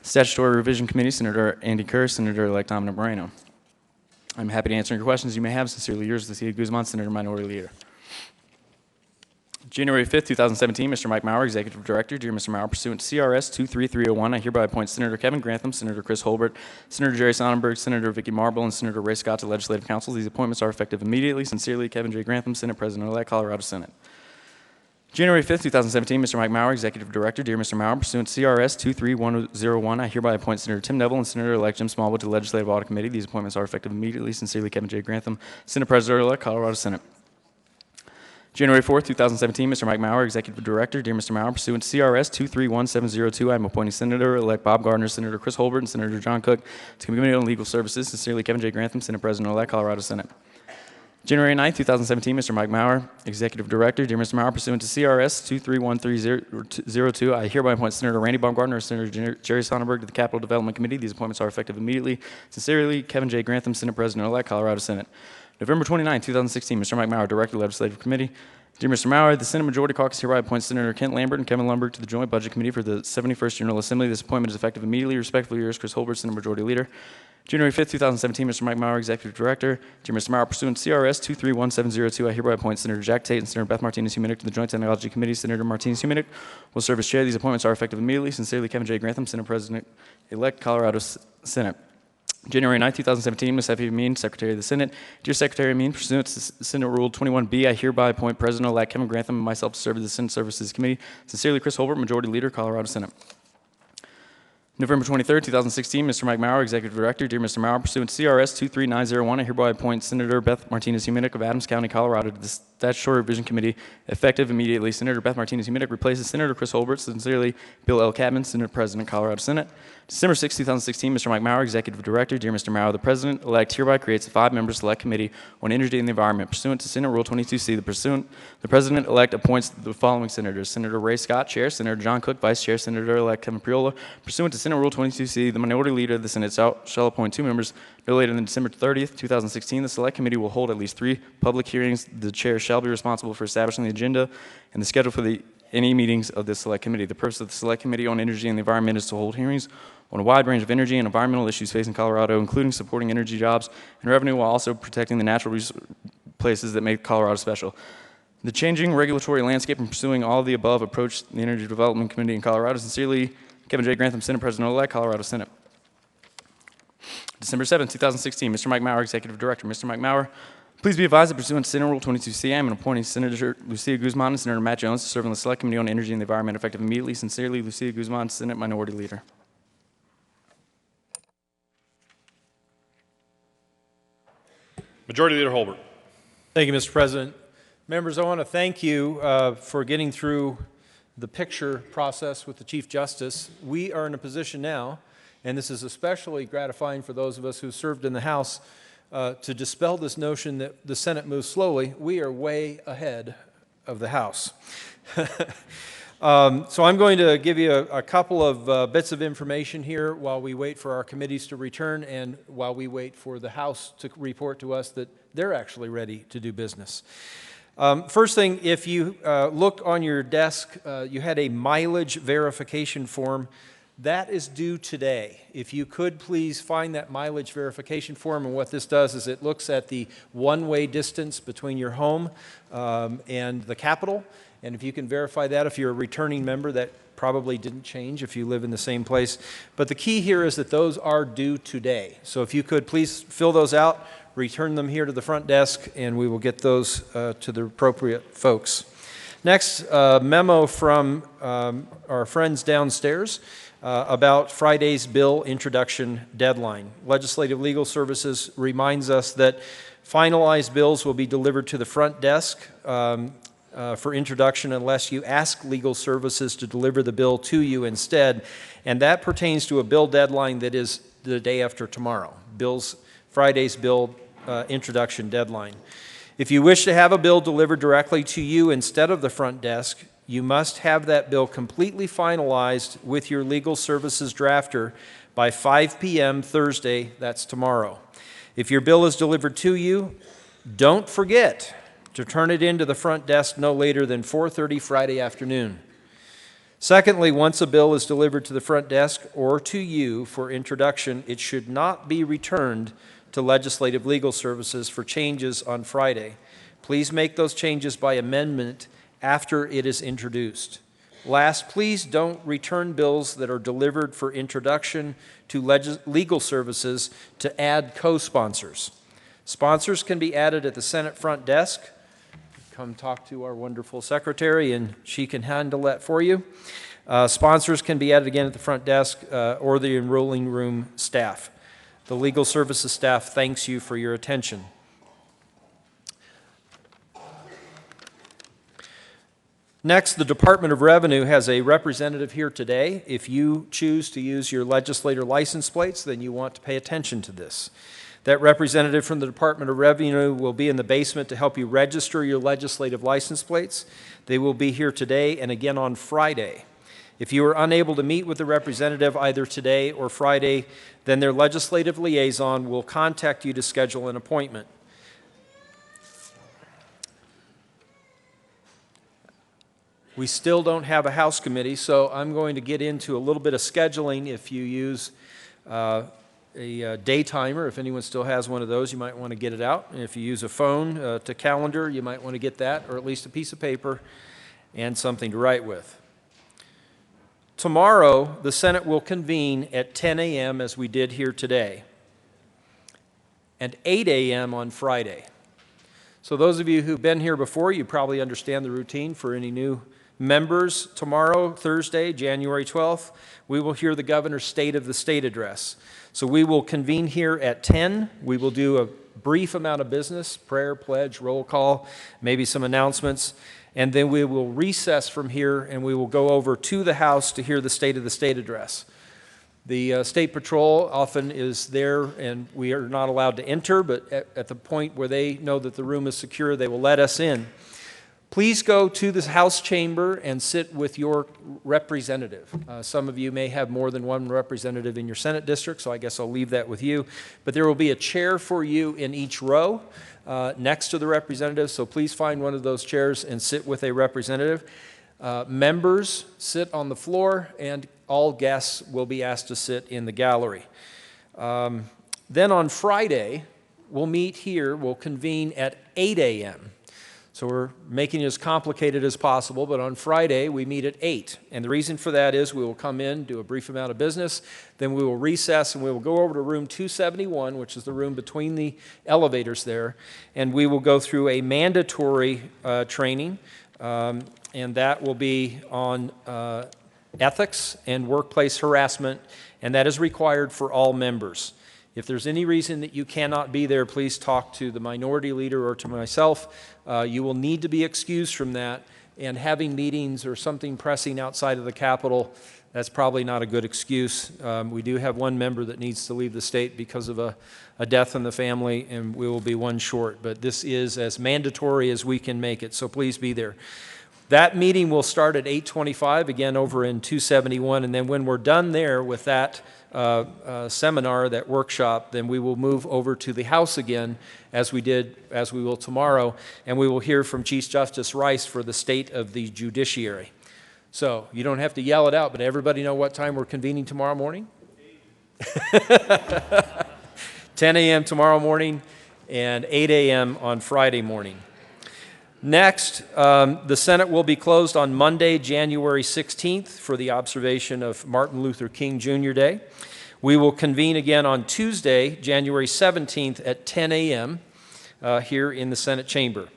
Statutory Revision Committee, Senator Andy Kerr, Senator-elect Dominic Moreno. I'm happy to answer your questions you may have. Sincerely yours, Lucia Guzman, Senator Minority Leader. January 5th, 2017, Mr. Mike Maurer, Executive Director. Dear Mr. Maurer, pursuant to CRS 23301, I hereby appoint Senator Kevin Grantham, Senator Chris Holbert, Senator Jerry Sonnenberg, Senator Vicky Marble, and Senator Ray Scott to Legislative Council. These appointments are effective immediately. Sincerely, Kevin J. Grantham, Senate President-elect, Colorado Senate. January 5th, 2017, Mr. Mike Maurer, Executive Director. Dear Mr. Maurer, pursuant to CRS 23101, I hereby appoint Senator Tim Neville and Senator-elect Jim Smallwood to the Legislative Audit Committee. These appointments are effective immediately. Sincerely, Kevin J. Grantham, Senate President-elect, Colorado Senate. January 4th, 2017, Mr. Mike Maurer, Executive Director. Dear Mr. Maurer, pursuant to CRS 231702, I am appointing Senator-elect Bob Gardner, Senator Chris Holbert, and Senator John Cook to the Committee on Legal Services. Sincerely, Kevin J. Grantham, Senate President-elect, Colorado Senate. January 9th, 2017, Mr. Mike Maurer, Executive Director. Dear Mr. Maurer, pursuant to CRS 231302, I hereby appoint Senator Randy Baumgartner and Senator Jerry Sonnenberg to the Capital Development Committee. These appointments are effective immediately. Sincerely, Kevin J. Grantham, Senate President-elect, Colorado Senate. November 29th, 2016, Mr. Mike Maurer, Director, Legislative Committee. Dear Mr. Maurer, the Senate Majority Caucus hereby appoints Senator Kent Lambert and Kevin Lumberg to the Joint Budget Committee for the 71st General Assembly. This appointment is effective immediately. Respectfully yours, Chris Holbert, Senate Majority Leader. January 5th, 2017, Mr. Mike Maurer, Executive Director. Dear Mr. Maurer, pursuant to CRS 231702, I hereby appoint Senator Jack Tate and Senator Beth Martinez-Huminick to the Joint Technology Committee. Senator Martinez-Huminick will serve as chair. These appointments are effective immediately. Sincerely, Kevin J. Grantham, Senate President-elect, Colorado Senate. January 9, 2017, Ms. Effie Amin, Secretary of the Senate. Dear Secretary Amin, pursuant to Senate Rule 21B, I hereby appoint President-elect Kevin Grantham and myself to serve as the Senate Services Committee. Sincerely, Chris Holbert, Majority Leader, Colorado Senate. November 23, 2016, Mr. Mike Maurer, Executive Director. Dear Mr. Maurer, pursuant to CRS 23901, I hereby appoint Senator Beth Martinez-Huminick of Adams County, Colorado to the Statutory Revision Committee, effective immediately. Senator Beth Martinez-Huminick replaces Senator Chris Holbert. Sincerely, Bill L. Cadman, Senate President, Colorado Senate. December 6, 2016, Mr. Mike Maurer, Executive Director. Dear Mr. Maurer, the President-elect hereby creates a 5-member Select Committee on Energy and the Environment. Pursuant to Senate Rule 22C, the President-elect appoints the following senators: Senator Ray Scott, Chair; Senator John Cook, Vice Chair; Senator-elect Kevin Priola. Pursuant to Senate Rule 22C, the Minority Leader of the Senate shall appoint 2 members no later than December 30th, 2016. The Select Committee will hold at least 3 public hearings. The Chair shall be responsible for establishing the agenda and the schedule for any meetings of this Select Committee. The purpose of the Select Committee on Energy and the Environment is to hold hearings on a wide range of energy and environmental issues facing Colorado, including supporting energy jobs and revenue while also protecting the natural places that make Colorado special. The changing regulatory landscape and pursuing all of the above approach the Energy Development Committee in Colorado. Sincerely, Kevin J. Grantham, Senate President-elect, Colorado Senate. December 7, 2016, Mr. Mike Maurer, Executive Director. Mr. Mike Maurer, please be advised that pursuant to Senate Rule 22C, I am appointing Senator Lucia Guzman and Senator Matt Jones to serve on the Select Committee on Energy and the Environment, effective immediately. Sincerely, Lucia Guzman, Senate Minority Leader. Majority Leader Holbert. Thank you, Mr. President. Members, I want to thank you for getting through the picture process with the Chief Justice. We are in a position now, and this is especially gratifying for those of us who served in the House, to dispel this notion that the Senate moves slowly. We are way ahead of the House. So I'm going to give you a couple of bits of information here while we wait for our committees to return and while we wait for the House to report to us that they're actually ready to do business. First thing, if you look on your desk, you had a mileage verification form. That is due today. If you could please find that mileage verification form, and what this does is it looks at the one-way distance between your home and the Capitol, and if you can verify that, if you're a returning member, that probably didn't change if you live in the same place. But the key here is that those are due today. So if you could please fill those out, return them here to the front desk, and we will get those to the appropriate folks. Next, a memo from our friends downstairs about Friday's bill introduction deadline. Legislative Legal Services reminds us that finalized bills will be delivered to the front desk for introduction unless you ask Legal Services to deliver the bill to you instead, and that pertains to a bill deadline that is the day after tomorrow. Friday's bill introduction deadline. If you wish to have a bill delivered directly to you instead of the front desk, you must have that bill completely finalized with your Legal Services drafter by 5 p.m. Thursday, that's tomorrow. If your bill is delivered to you, don't forget to turn it into the front desk no later than 4:30 Friday afternoon. Secondly, once a bill is delivered to the front desk or to you for introduction, it should not be returned to Legislative Legal Services for changes on Friday. Please make those changes by amendment after it is introduced. Last, please don't return bills that are delivered for introduction to Legal Services to add co-sponsors. Sponsors can be added at the Senate front desk. Come talk to our wonderful secretary and she can handle that for you. Sponsors can be added again at the front desk or the enrolling room staff. The Legal Services staff thanks you for your attention. Next, the Department of Revenue has a representative here today. If you choose to use your legislator license plates, then you want to pay attention to this. That representative from the Department of Revenue will be in the basement to help you register your legislative license plates. They will be here today and again on Friday. If you are unable to meet with the representative either today or Friday, then their legislative liaison will contact you to schedule an appointment. We still don't have a House committee, so I'm going to get into a little bit of scheduling. If you use a day timer, if anyone still has one of those, you might want to get it out. And if you use a phone to calendar, you might want to get that, or at least a piece of paper and something to write with. Tomorrow, the Senate will convene at 10 a.m. as we did here today, and 8 a.m. on Friday. So those of you who've been here before, you probably understand the routine. For any new members, tomorrow, Thursday, January 12th, we will hear the governor's State of the State address. So we will convene here at 10. We will do a brief amount of business, prayer, pledge, roll call, maybe some announcements, and then we will recess from here and we will go over to the House to hear the State of the State address. The State Patrol often is there, and we are not allowed to enter, but at the point where they know that the room is secure, they will let us in. Please go to the House chamber and sit with your representative. Some of you may have more than one representative in your Senate district, so I guess I'll leave that with you. But there will be a chair for you in each row next to the representative, so please find one of those chairs and sit with a representative. Members sit on the floor, and all guests will be asked to sit in the gallery. Then on Friday, we'll meet here, we'll convene at 8 a.m. So we're making it as complicated as possible, but on Friday we meet at 8. And the reason for that is we will come in, do a brief amount of business, then we will recess and we will go over to room 271, which is the room between the elevators there, and we will go through a mandatory training, and that will be on ethics and workplace harassment, and that is required for all members. If there's any reason that you cannot be there, please talk to the minority leader or to myself. You will need to be excused from that, and having meetings or something pressing outside of the Capitol, that's probably not a good excuse. We do have one member that needs to leave the state because of a death in the family, and we will be one short. But this is as mandatory as we can make it, so please be there. That meeting will start at 8:25, again over in 271, and then when we're done there with that seminar, that workshop, then we will move over to the House again, as we will tomorrow, and we will hear from Chief Justice Rice for the state of the judiciary. So you don't have to yell it out, but everybody know what time we're convening tomorrow morning? 10 a.m. tomorrow morning and 8 a.m. on Friday morning. Next, the Senate will be closed on Monday, January 16th for the observation of Martin Luther King Jr. Day. We will convene again on Tuesday, January 17th at 10 a.m. Here in the Senate chamber.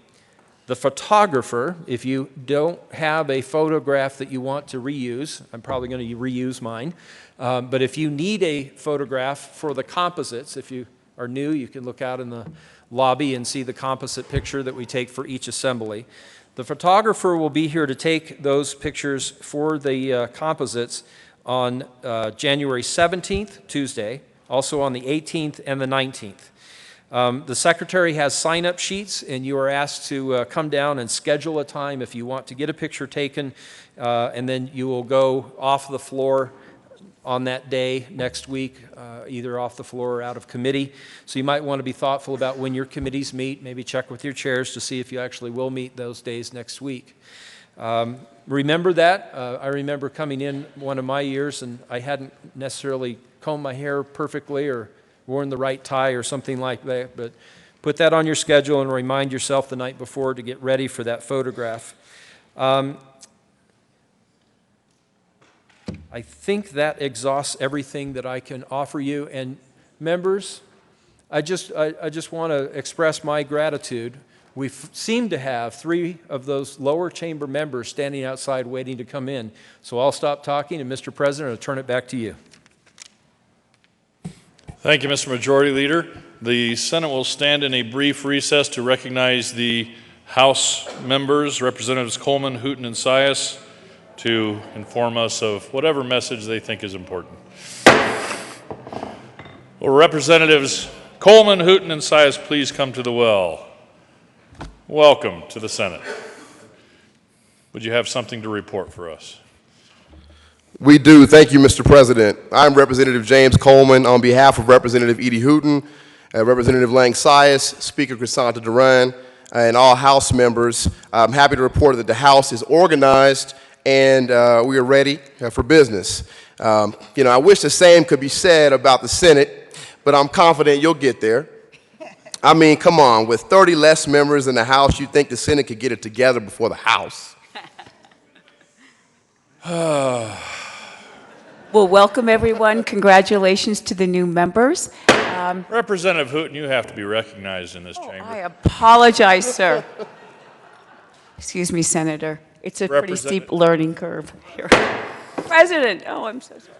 The photographer, if you don't have a photograph that you want to reuse, I'm probably going to reuse mine, but if you need a photograph for the composites, if you are new, you can look out in the lobby and see the composite picture that we take for each assembly. The photographer will be here to take those pictures for the composites on January 17th, Tuesday, also on the 18th and the 19th. The secretary has sign-up sheets, and you are asked to come down and schedule a time if you want to get a picture taken, and then you will go off the floor on that day next week, either off the floor or out of committee. So you might want to be thoughtful about when your committees meet, maybe check with your chairs to see if you actually will meet those days next week. Remember that. I remember coming in one of my years and I hadn't necessarily combed my hair perfectly or worn the right tie or something like that, but put that on your schedule and remind yourself the night before to get ready for that photograph. I think that exhausts everything that I can offer you. And members, I just want to express my gratitude. We seem to have 3 of those lower chamber members standing outside waiting to come in. So I'll stop talking, and Mr. President, I'll turn it back to you. Thank you, Mr. Majority Leader. The Senate will stand in a brief recess to recognize the House members, Representatives Coleman, Hooton, and Sias, to inform us of whatever message they think is important. Will Representatives Coleman, Hooton, and Sias please come to the well? Welcome to the Senate. Would you have something to report for us? We do. Thank you, Mr. President. I'm Representative James Coleman on behalf of Representative Edie Hooton, Representative Lang Sias, Speaker Crisanta Duran, and all House members. I'm happy to report that the House is organized and we are ready for business. I wish the same could be said about the Senate, but I'm confident you'll get there. I mean, come on, with 30 less members in the House, you'd think the Senate could get it together before the House. Well, welcome, everyone. Congratulations to the new members. Representative Hooten, you have to be recognized in this chamber. I apologize, sir. Excuse me, Senator. It's a pretty steep learning curve here. President, oh, I'm so sorry.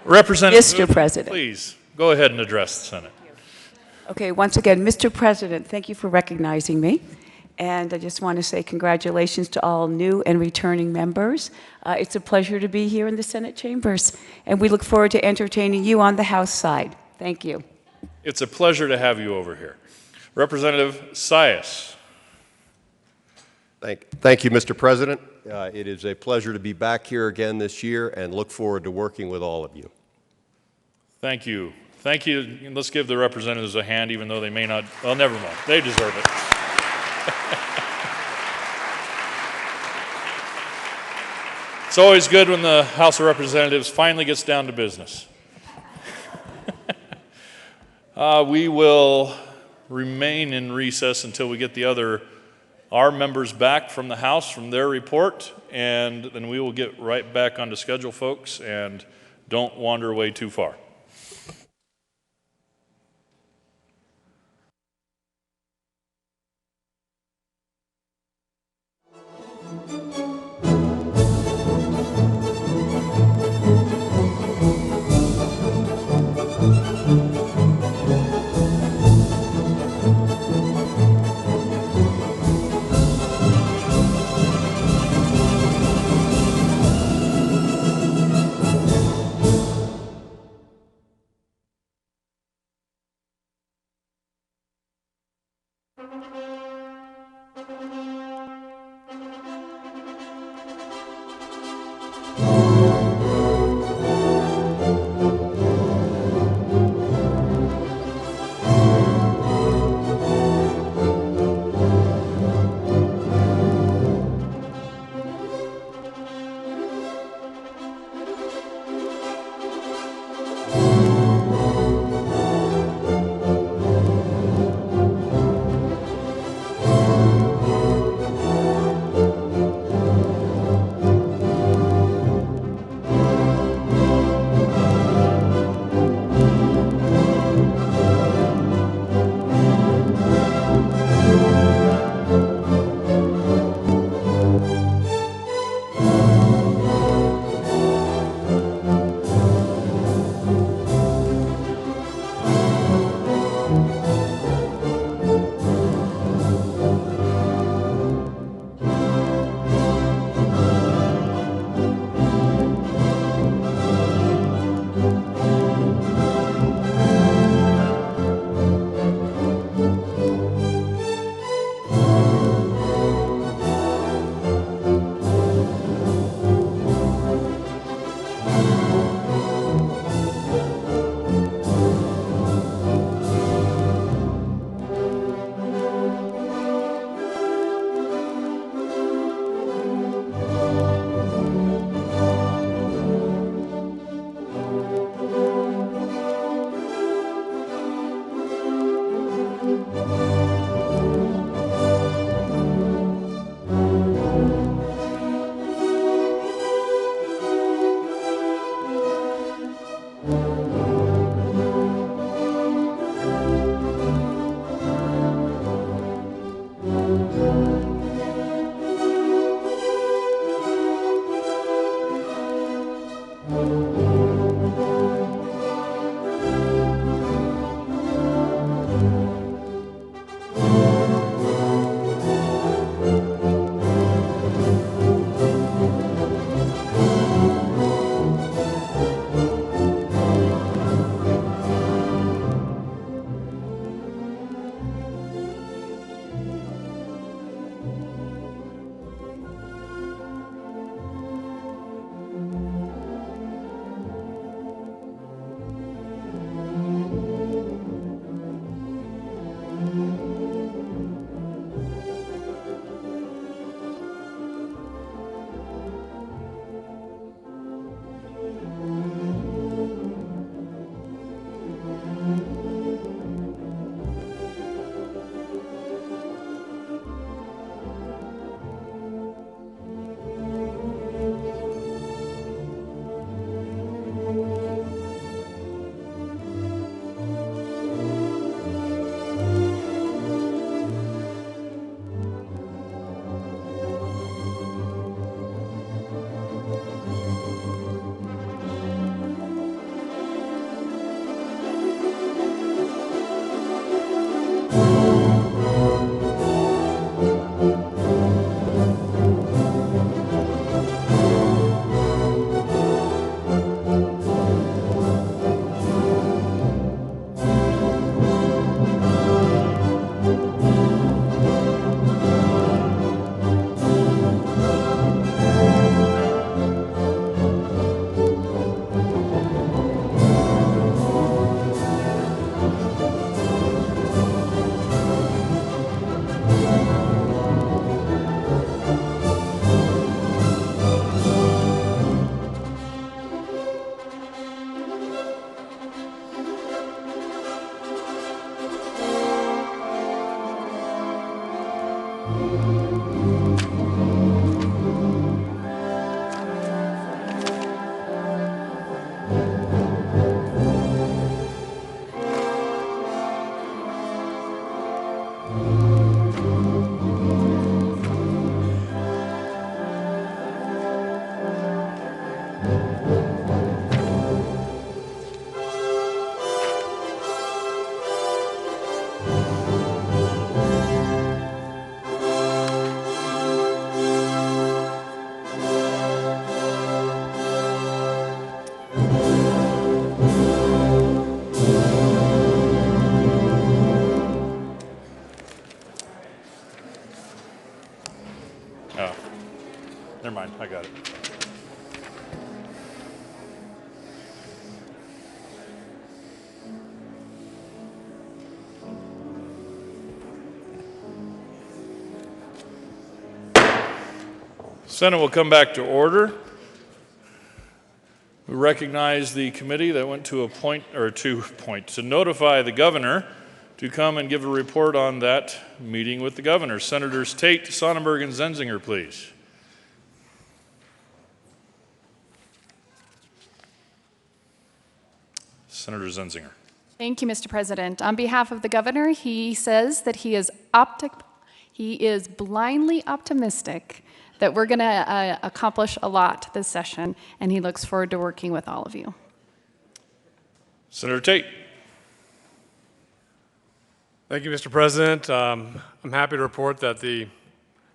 Representative Mr. Hooten, President. please go ahead and address the Senate. Okay, once again, Mr. President, thank you for recognizing me. And I just want to say congratulations to all new and returning members. It's a pleasure to be here in the Senate chambers, and we look forward to entertaining you on the House side. Thank you. It's a pleasure to have you over here. Representative Sias. Thank you, Mr. President. It is a pleasure to be back here again this year and look forward to working with all of you. Thank you. Thank you. And let's give the representatives a hand, even though they may not. Well, never mind. They deserve it. It's always good when the House of Representatives finally gets down to business. We will remain in recess until we get our members back from the House from their report, and then we will get right back onto schedule, folks, and don't wander away too far. Oh, never mind, I got it. Senate will come back to order. We recognize the committee that went to to notify the governor to come and give a report on that meeting with the governor. Senators Tate, Sonnenberg, and Zenzinger, please. Senator Zenzinger. Thank you, Mr. President. On behalf of the governor, he says that he is blindly optimistic that we're going to accomplish a lot this session, and he looks forward to working with all of you. Senator Tate. Thank you, Mr. President. I'm happy to report that the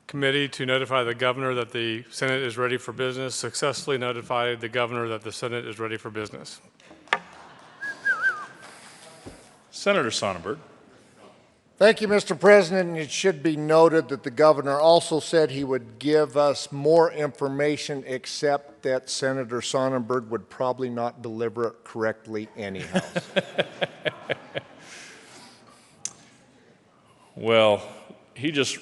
committee to notify the governor that the Senate is ready for business successfully notified the governor that the Senate is ready for business. Senator Sonnenberg. Thank you, Mr. President. It should be noted that the governor also said he would give us more information, except that Senator Sonnenberg would probably not deliver it correctly anyhow. Well, he just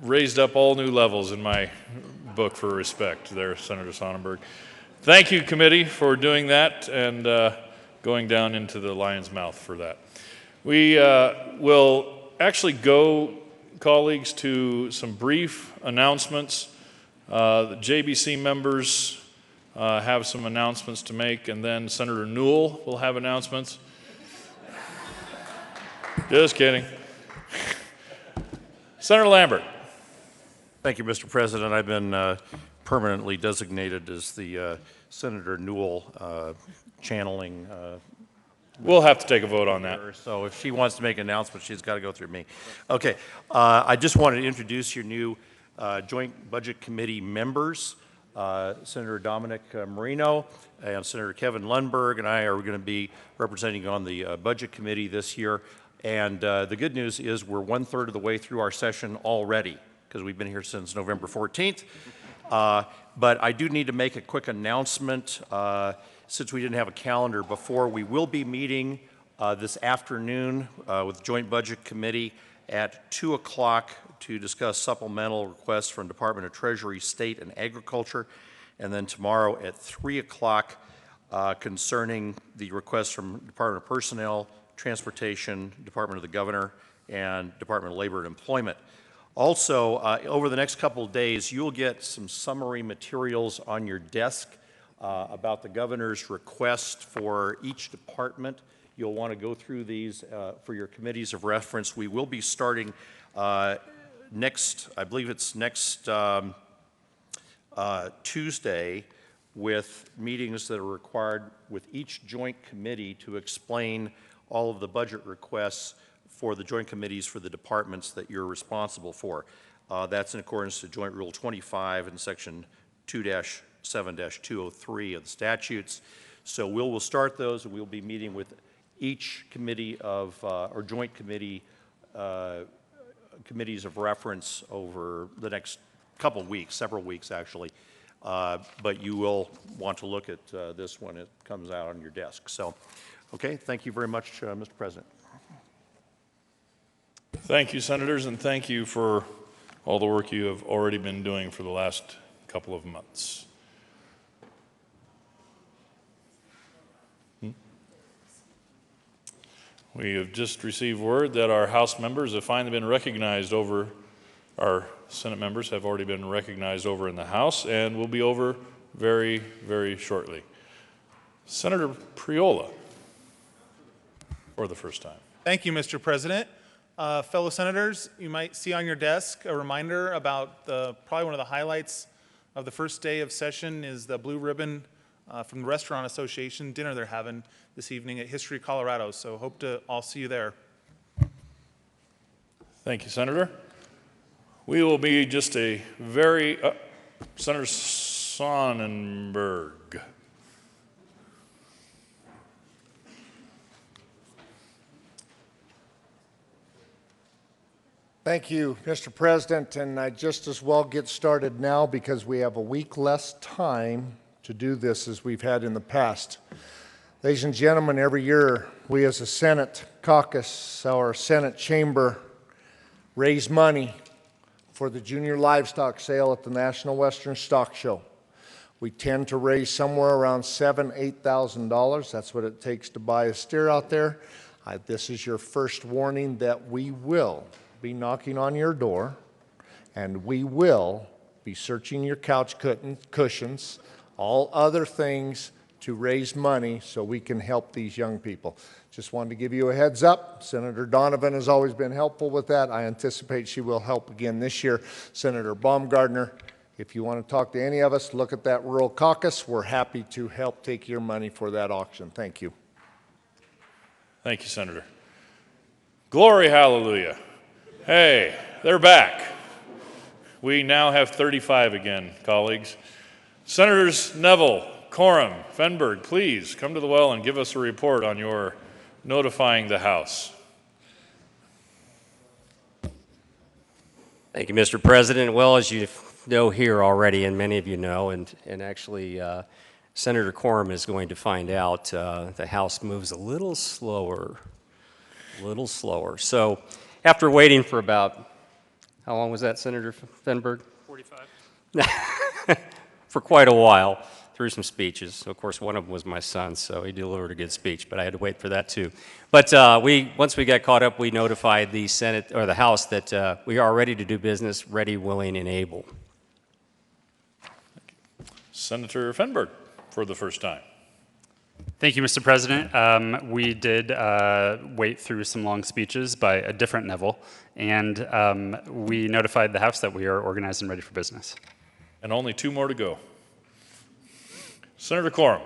raised up all new levels in my book for respect there, Senator Sonnenberg. Thank you, committee, for doing that and going down into the lion's mouth for that. We will actually go, colleagues, to some brief announcements. The JBC members have some announcements to make, and then Senator Newell will have announcements. Just kidding. Senator Lambert. Thank you, Mr. President. I've been permanently designated as the Senator Newell channeling. We'll have to take a vote on that. So if she wants to make an announcement, she's got to go through me. Okay. I just wanted to introduce your new Joint Budget Committee members. Senator Dominic Marino and Senator Kevin Lundberg and I are going to be representing on the Budget Committee this year. And the good news is we're 1/3 of the way through our session already, because we've been here since November 14th. But I do need to make a quick announcement. Since we didn't have a calendar before, we will be meeting this afternoon with the Joint Budget Committee at 2 o'clock to discuss supplemental requests from Department of Treasury, State, and Agriculture, and then tomorrow at 3 o'clock concerning the requests from Department of Personnel, Transportation, Department of the Governor, and Department of Labor and Employment. Also, over the next couple of days, you'll get some summary materials on your desk about the governor's request for each department. You'll want to go through these for your committees of reference. We will be starting next, I believe it's next Tuesday, with meetings that are required with each joint committee to explain all of the budget requests for the joint committees for the departments that you're responsible for. That's in accordance to Joint Rule 25 and Section 2-7-203 of the statutes. So we'll start those, and we'll be meeting with each committee of, or joint committee, committees of reference over the next couple of weeks, several weeks actually. But you will want to look at this when it comes out on your desk. So, okay, thank you very much, Mr. President. Thank you, Senators, and thank you for all the work you have already been doing for the last couple of months. We have just received word that our House members have finally been recognized over, our Senate members have already been recognized over in the House and will be over very, very shortly. Senator Priola, for the first time. Thank you, Mr. President. Fellow senators, you might see on your desk a reminder about probably one of the highlights of the first day of session is the blue ribbon from the Restaurant Association dinner they're having this evening at History Colorado. So hope to all see you there. Thank you, Senator. We will be just a very, Senator Sonnenberg. Thank you, Mr. President, and I just as well get started now because we have a week less time to do this as we've had in the past. Ladies and gentlemen, every year we as a Senate caucus, our Senate chamber, raise money for the junior livestock sale at the National Western Stock Show. We tend to raise somewhere around $7,000, $8,000. That's what it takes to buy a steer out there. This is your first warning that we will be knocking on your door, and we will be searching your couch cushions, all other things to raise money so we can help these young people. Just wanted to give you a heads up. Senator Donovan has always been helpful with that. I anticipate she will help again this year. Senator Baumgardner, if you want to talk to any of us, look at that rural caucus. We're happy to help take your money for that auction. Thank you. Thank you, Senator. Glory, hallelujah. Hey, they're back. We now have 35 again, colleagues. Senators Neville, Coram, Fenberg, please come to the well and give us a report on your notifying the House. Thank you, Mr. President. Well, as you know here already, and many of you know, and actually Senator Coram is going to find out, the House moves a little slower. So after waiting for about, how long was that, Senator Fenberg? 45. For quite a while, through some speeches. Of course, one of them was my son, so he delivered a good speech, but I had to wait for that too. But once we got caught up, we notified the Senate or the House that we are ready to do business, ready, willing, and able. Senator Fenberg, for the first time. Thank you, Mr. President. We did wait through some long speeches by a different Neville, and we notified the House that we are organized and ready for business. And only 2 more to go. Senator Coram.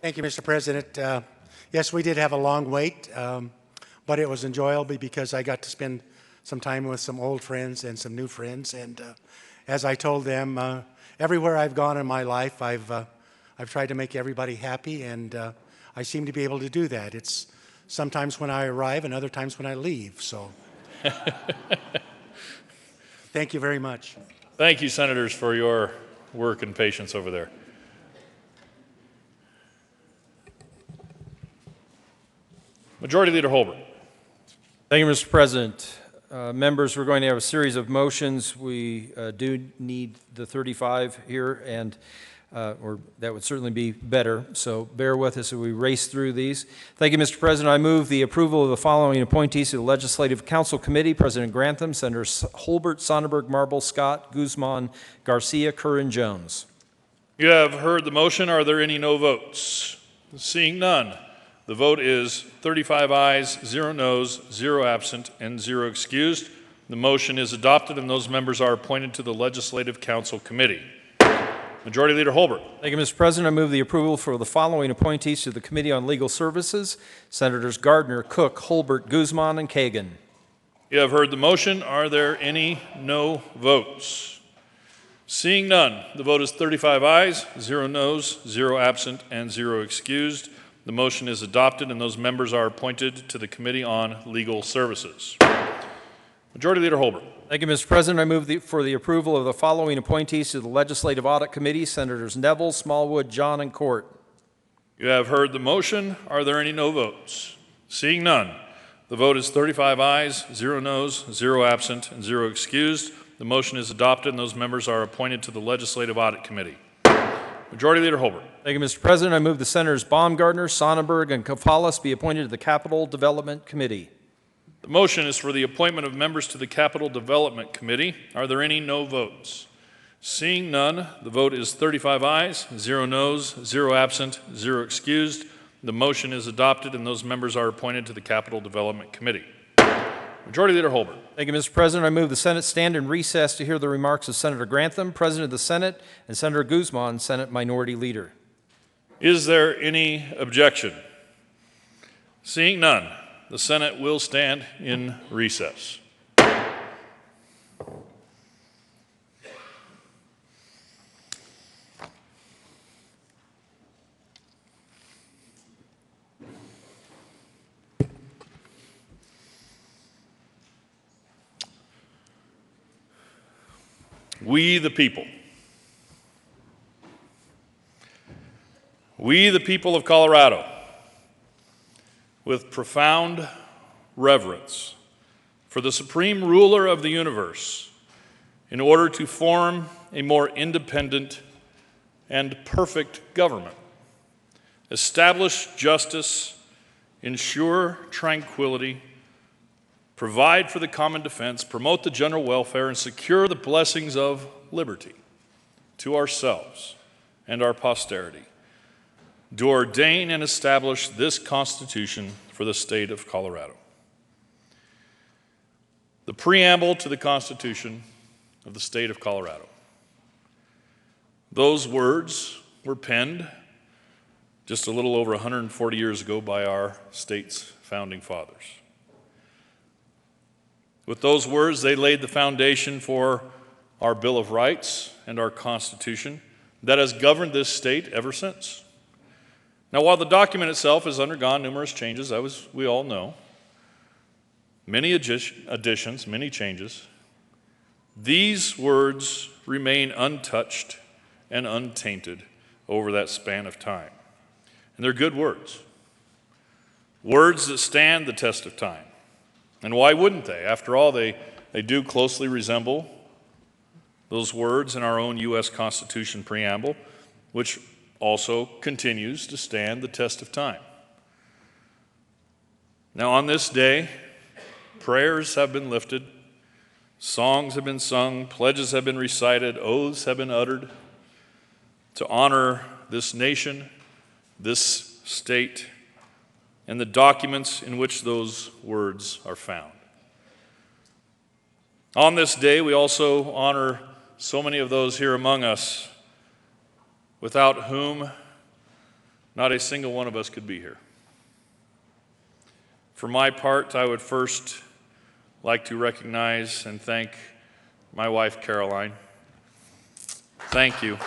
Thank you, Mr. President. Yes, we did have a long wait, but it was enjoyable because I got to spend some time with some old friends and some new friends. And as I told them, everywhere I've gone in my life, I've tried to make everybody happy, and I seem to be able to do that. It's sometimes when I arrive and other times when I leave. So thank you very much. Thank you, Senators, for your work and patience over there. Majority Leader Holbert. Thank you, Mr. President. Members, we're going to have a series of motions. We do need the 35 here, and or that would certainly be better, so bear with us as we race through these. Thank you, Mr. President. I move the approval of the following appointees to the Legislative Council Committee: President Grantham, Senators Holbert, Sonnenberg, Marble, Scott, Guzman, Garcia, Curran, Jones. You have heard the motion. Are there any no votes? Seeing none, the vote is 35 ayes, 0 noes, 0 absent, and 0 excused. The motion is adopted, and those members are appointed to the Legislative Council Committee. Majority Leader Holbert. Thank you, Mr. President. I move the approval for the following appointees to the Committee on Legal Services: Senators Gardner, Cook, Holbert, Guzman, and Kagan. You have heard the motion. Are there any no votes? Seeing none, the vote is 35 ayes, 0 noes, 0 absent, and 0 excused. The motion is adopted, and those members are appointed to the Committee on Legal Services. Majority Leader Holbert. Thank you, Mr. President. I move for the approval of the following appointees to the Legislative Audit Committee: Senators Neville, Smallwood, John, and Court. You have heard the motion. Are there any no votes? Seeing none, the vote is 35 ayes, 0 noes, 0 absent, and 0 excused. The motion is adopted, and those members are appointed to the Legislative Audit Committee. Majority Leader Holbert. Thank you, Mr. President. I move the Senators Baumgardner, Sonnenberg, and Kafalas be appointed to the Capital Development Committee. The motion is for the appointment of members to the Capital Development Committee. Are there any no votes? Seeing none, the vote is 35 ayes, 0 noes, 0 absent, 0 excused. The motion is adopted, and those members are appointed to the Capital Development Committee. Majority Leader Holbert. Thank you, Mr. President. I move the Senate stand in recess to hear the remarks of Senator Grantham, President of the Senate, and Senator Guzman, Senate Minority Leader. Is there any objection? Seeing none, the Senate will stand in recess. We the people. We the people of Colorado, with profound reverence for the supreme ruler of the universe, in order to form a more independent and perfect government, establish justice, ensure tranquility, provide for the common defense, promote the general welfare, and secure the blessings of liberty to ourselves and our posterity, do ordain and establish this Constitution for the state of Colorado. The preamble to the Constitution of the state of Colorado. Those words were penned just a little over 140 years ago by our state's founding fathers. With those words, they laid the foundation for our Bill of Rights and our Constitution that has governed this state ever since. Now, while the document itself has undergone numerous changes, as we all know, many additions, many changes, these words remain untouched and untainted over that span of time. And they're good words. Words that stand the test of time. And why wouldn't they? After all, they do closely resemble those words in our own U.S. Constitution preamble, which also continues to stand the test of time. Now, on this day, prayers have been lifted, songs have been sung, pledges have been recited, oaths have been uttered to honor this nation, this state, and the documents in which those words are found. On this day, we also honor so many of those here among us without whom not a single one of us could be here. For my part, I would first like to recognize and thank my wife, Caroline. Thank you.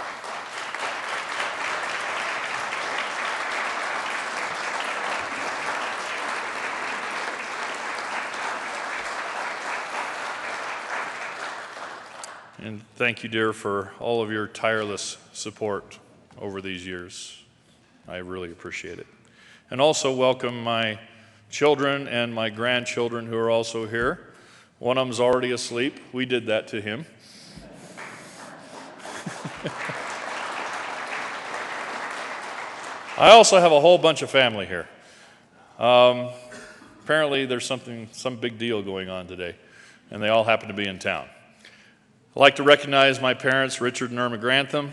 And thank you, dear, for all of your tireless support over these years. I really appreciate it. And also welcome my children and my grandchildren who are also here. One of them's already asleep. We did that to him. I also have a whole bunch of family here. Apparently there's some big deal going on today, and they all happen to be in town. I'd like to recognize my parents, Richard and Irma Grantham,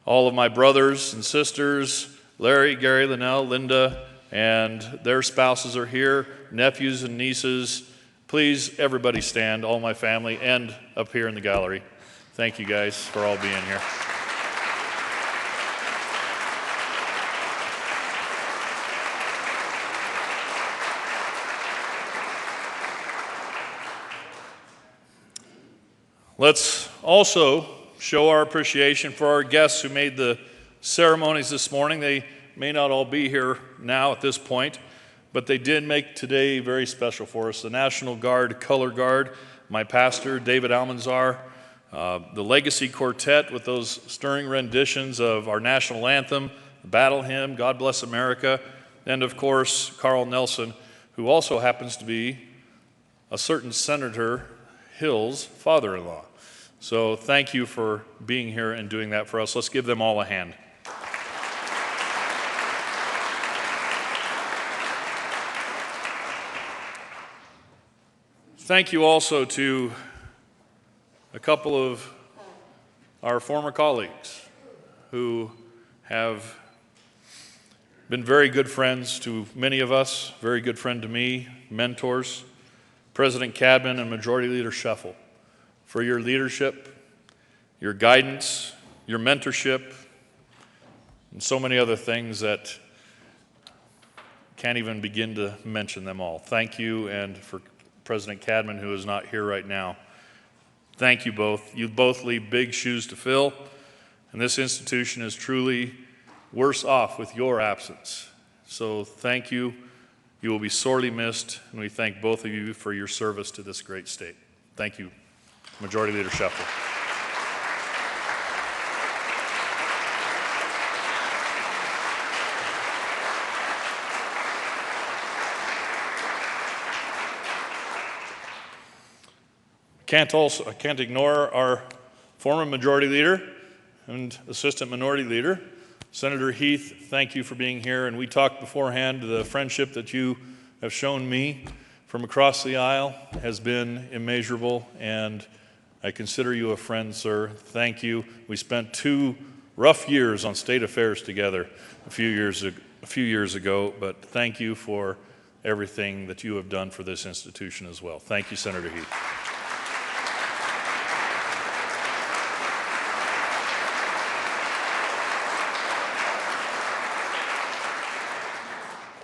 all of my brothers and sisters, Larry, Gary, Linnell, Linda, and their spouses are here, nephews and nieces. Please, everybody stand, all my family, and up here in the gallery. Thank you guys for all being here. Let's also show our appreciation for our guests who made the ceremonies this morning. They may not all be here now at this point, but they did make today very special for us. The National Guard Color Guard, my pastor, David Almanzar, the Legacy Quartet with those stirring renditions of our national anthem, the battle hymn, God Bless America, and of course, Carl Nelson, who also happens to be a certain Senator Hill's father-in-law. So thank you for being here and doing that for us. Let's give them all a hand. Thank you also to a couple of our former colleagues who have been very good friends to many of us, very good friend to me, mentors, President Cadman and Majority Leader Scheffel, for your leadership, your guidance, your mentorship, and so many other things that can't even begin to mention them all. Thank you, and for President Cadman, who is not here right now, thank you both. You both leave big shoes to fill, and this institution is truly worse off with your absence. So thank you. You will be sorely missed, and we thank both of you for your service to this great state. Thank you, Majority Leader Scheffel. I can't ignore our former Majority Leader and Assistant Minority Leader, Senator Heath. Thank you for being here. And we talked beforehand, the friendship that you have shown me from across the aisle has been immeasurable, and I consider you a friend, sir. Thank you. We spent 2 rough years on state affairs together a few years ago, but thank you for everything that you have done for this institution as well. Thank you, Senator Heath.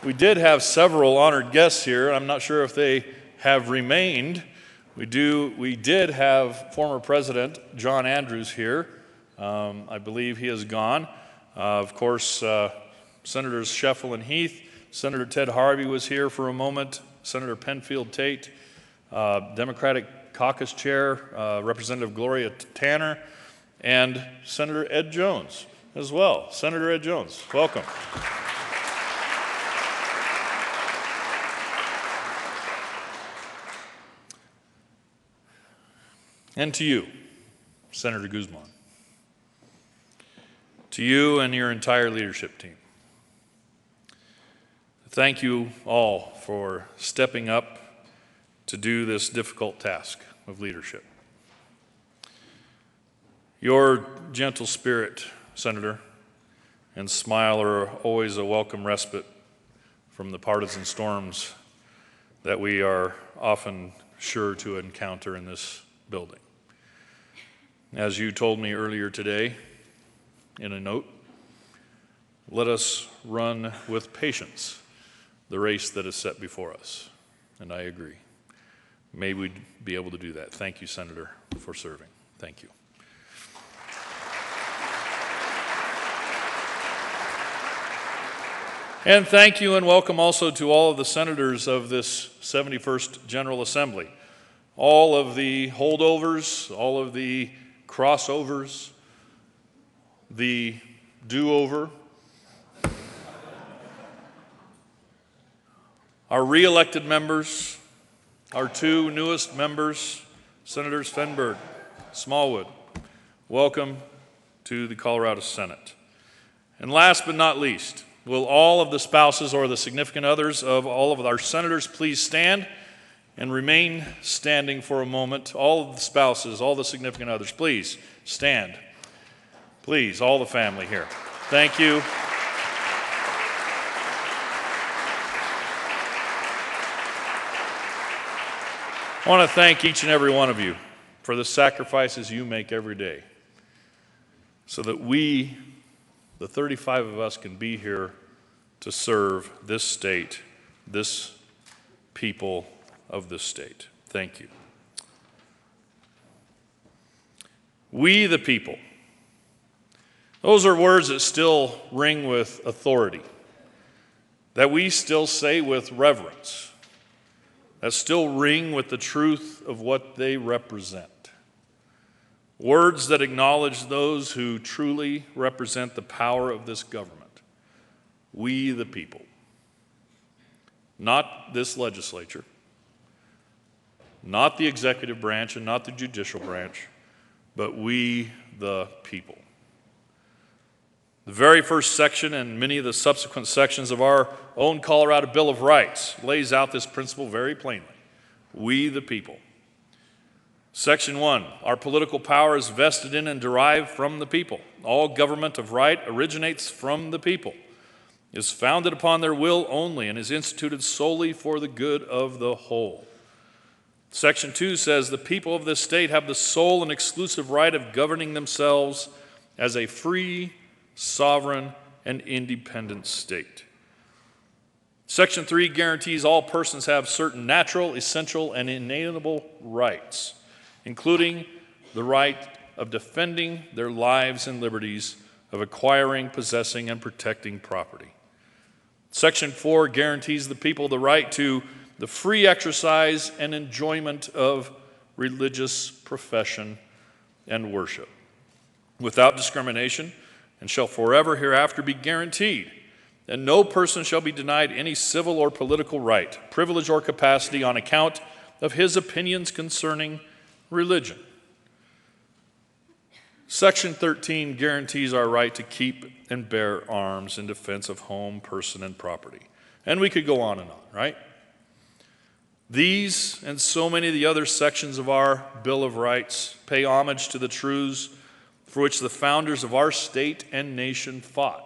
We did have several honored guests here. I'm not sure if they have remained. We did have former President John Andrews here. I believe he has gone. Of course, Senators Sheffel and Heath. Senator Ted Harvey was here for a moment. Senator Penfield Tate, Democratic Caucus Chair, Representative Gloria Tanner, and Senator Ed Jones as well. Senator Ed Jones, welcome. And to you, Senator Guzman. To you and your entire leadership team. Thank you all for stepping up to do this difficult task of leadership. Your gentle spirit, Senator, and smile are always a welcome respite from the partisan storms that we are often sure to encounter in this building. As you told me earlier today in a note, let us run with patience the race that is set before us. And I agree. May we be able to do that. Thank you, Senator, for serving. Thank you. And thank you and welcome also to all of the senators of this 71st General Assembly. All of the holdovers, all of the crossovers, the do-over, our re-elected members, our 2 newest members, Senators Fenberg, Smallwood, welcome to the Colorado Senate. And last but not least, will all of the spouses or the significant others of all of our senators please stand and remain standing for a moment. All of the spouses, all the significant others, please stand. Please, all the family here. Thank you. I want to thank each and every one of you for the sacrifices you make every day so that we, the 35 of us, can be here to serve this state, this people of this state. Thank you. We the people. Those are words that still ring with authority, that we still say with reverence, that still ring with the truth of what they represent. Words that acknowledge those who truly represent the power of this government. We the people. Not this legislature, not the executive branch and not the judicial branch, but we the people. The very first section and many of the subsequent sections of our own Colorado Bill of Rights lays out this principle very plainly. We the people. Section 1, our political power is vested in and derived from the people. All government of right originates from the people, is founded upon their will only, and is instituted solely for the good of the whole. Section 2 says the people of this state have the sole and exclusive right of governing themselves as a free, sovereign, and independent state. Section 3 guarantees all persons have certain natural, essential, and inalienable rights, including the right of defending their lives and liberties, of acquiring, possessing, and protecting property. Section 4 guarantees the people the right to the free exercise and enjoyment of religious profession and worship without discrimination, and shall forever hereafter be guaranteed that no person shall be denied any civil or political right, privilege, or capacity on account of his opinions concerning religion. Section 13 guarantees our right to keep and bear arms in defense of home, person, and property. And we could go on and on, right? These and so many of the other sections of our Bill of Rights pay homage to the truths for which the founders of our state and nation fought,